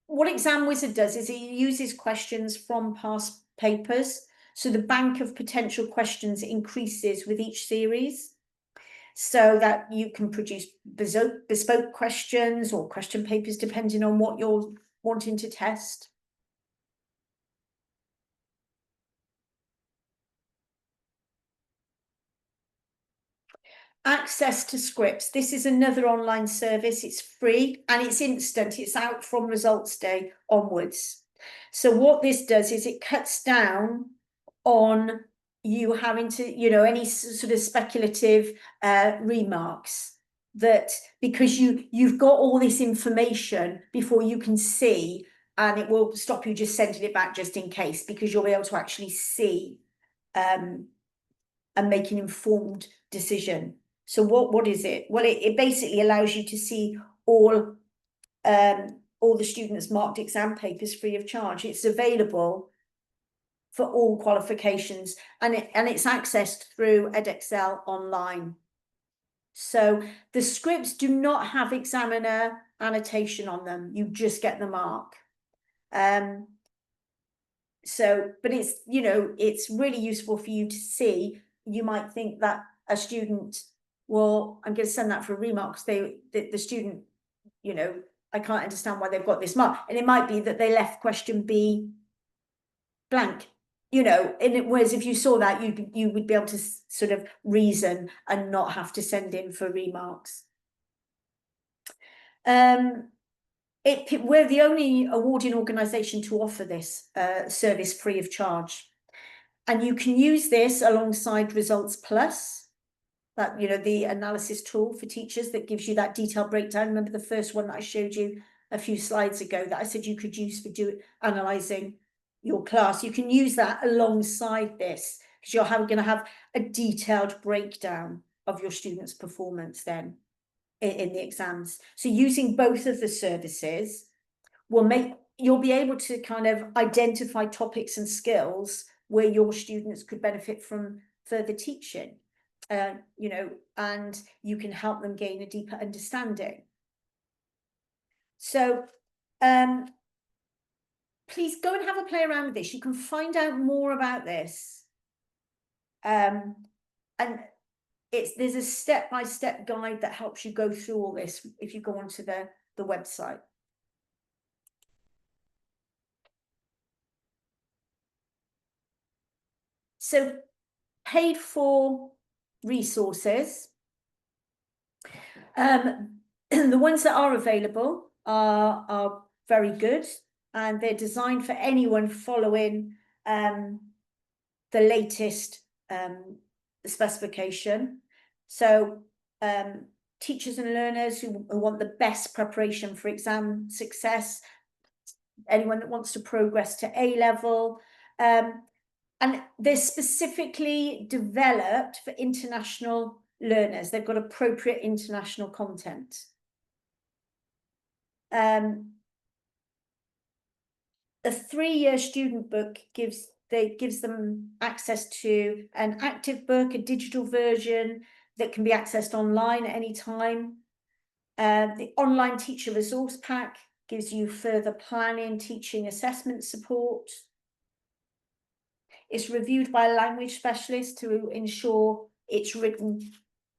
What Exam Wizard does is it uses questions from past papers, so the bank of potential questions increases with each series, so that you can produce bespoke questions or question papers depending on what you're wanting to test. Access to scripts. This is another online service. It's free and it's instant. It's out from results day onwards. So what this does is it cuts down on you having to, any sort of speculative remarks, that because you've got all this information before you can see, and it will stop you just sending it back just in case, because you'll be able to actually see and make an informed decision. So what is it? Well, it basically allows you to see all the students' marked exam papers free of charge. It's available for all qualifications, and it's accessed through Edexcel online. So the scripts do not have examiner annotation on them. You just get the mark. So, but it's, it's really useful for you to see. You might think that a student, well, I'm going to send that for remarks. The student, I can't understand why they've got this mark. And it might be that they left question B blank, whereas if you saw that, you would be able to sort of reason and not have to send in for remarks. We're the only awarding organisation to offer this service free of charge. And you can use this alongside Results Plus, that, the analysis tool for teachers that gives you that detailed breakdown. Remember the first one that I showed you a few slides ago that I said you could use for analysing your class? You can use that alongside this, because you're going to have a detailed breakdown of your students' performance then in the exams. So using both of the services you'll be able to kind of identify topics and skills where your students could benefit from further teaching, and you can help them gain a deeper understanding. So please go and have a play around with this. You can find out more about this. And there's a step-by-step guide that helps you go through all this if you go onto the website. So paid for resources. The ones that are available are very good, and they're designed for anyone following the latest specification. So teachers and learners who want the best preparation for exam success, anyone that wants to progress to A-level, and they're specifically developed for international learners. They've got appropriate international content. A 3-year student book gives them access to an active book, a digital version that can be accessed online at any time. The online teacher resource pack gives you further planning, teaching, assessment support. It's reviewed by a language specialist to ensure it's written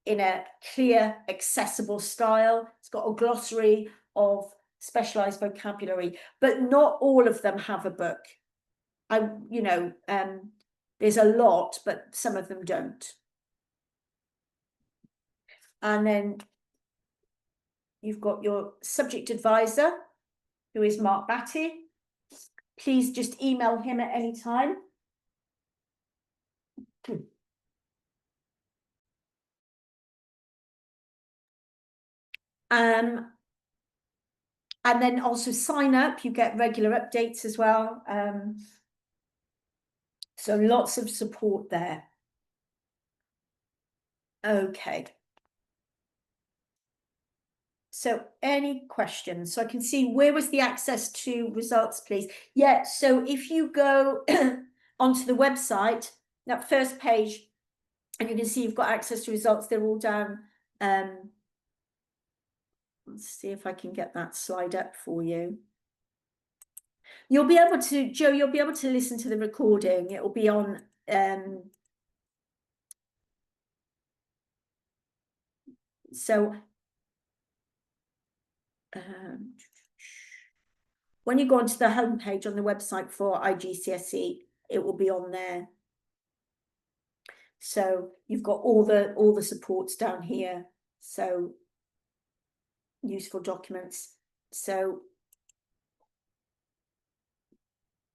in a clear, accessible style. It's got a glossary of specialized vocabulary, but not all of them have a book. There's a lot, but some of them don't. And then you've got your subject advisor, who is Mark Batty. Please just email him at any time. And then also sign up, you get regular updates as well. So lots of support there. Okay. So any questions? So I can see, where was the access to results, please? Yeah, so if you go onto the website, that first page, and you can see you've got access to results, they're all down. Let's see if I can get that slide up for you. You'll be able to, Joe, you'll be able to listen to the recording. It will be on when you go onto the homepage on the website for IGCSE, it will be on there. So you've got all the supports down here. So useful documents. So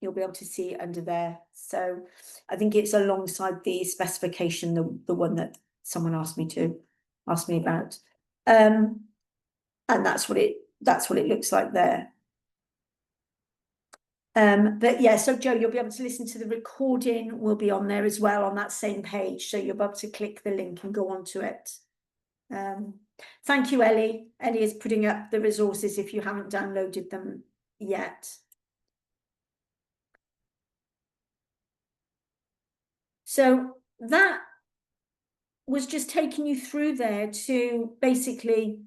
you'll be able to see it under there. So I think it's alongside the specification, the one that someone asked me about. And that's what it looks like there. But yeah, so Joe, you'll be able to listen to the recording, will be on there as well on that same page. So you'll be able to click the link and go onto it. Thank you, Ellie. Ellie is putting up the resources if you haven't downloaded them yet. So that was just taking you through there to basically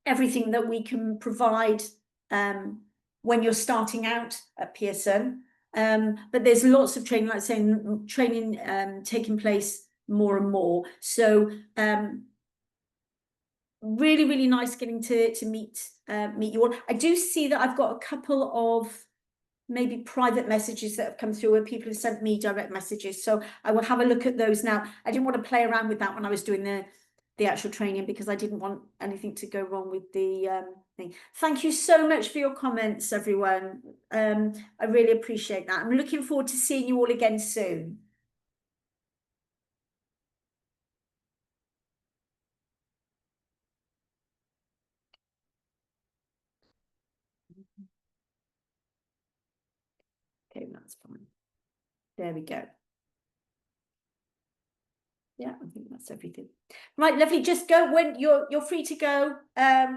everything that we can provide when you're starting out at Pearson. But there's lots of training, like saying, training taking place more and more. So really, really nice getting to meet you all. I do see that I've got a couple of maybe private messages that have come through where people have sent me direct messages. So I will have a look at those now. I didn't want to play around with that when I was doing the actual training, because I didn't want anything to go wrong with the thing. Thank you so much for your comments, everyone. I really appreciate that. I'm looking forward to seeing you all again soon. Okay, that's fine. There we go. Yeah, I think that's everything. Right, lovely. Just go when you're free to go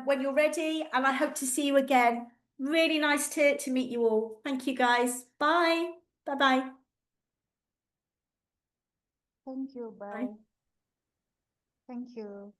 when you're ready, and I hope to see you again. Really nice to meet you all. Thank you, guys. Bye. Bye-bye. Thank you. Bye. Thank you.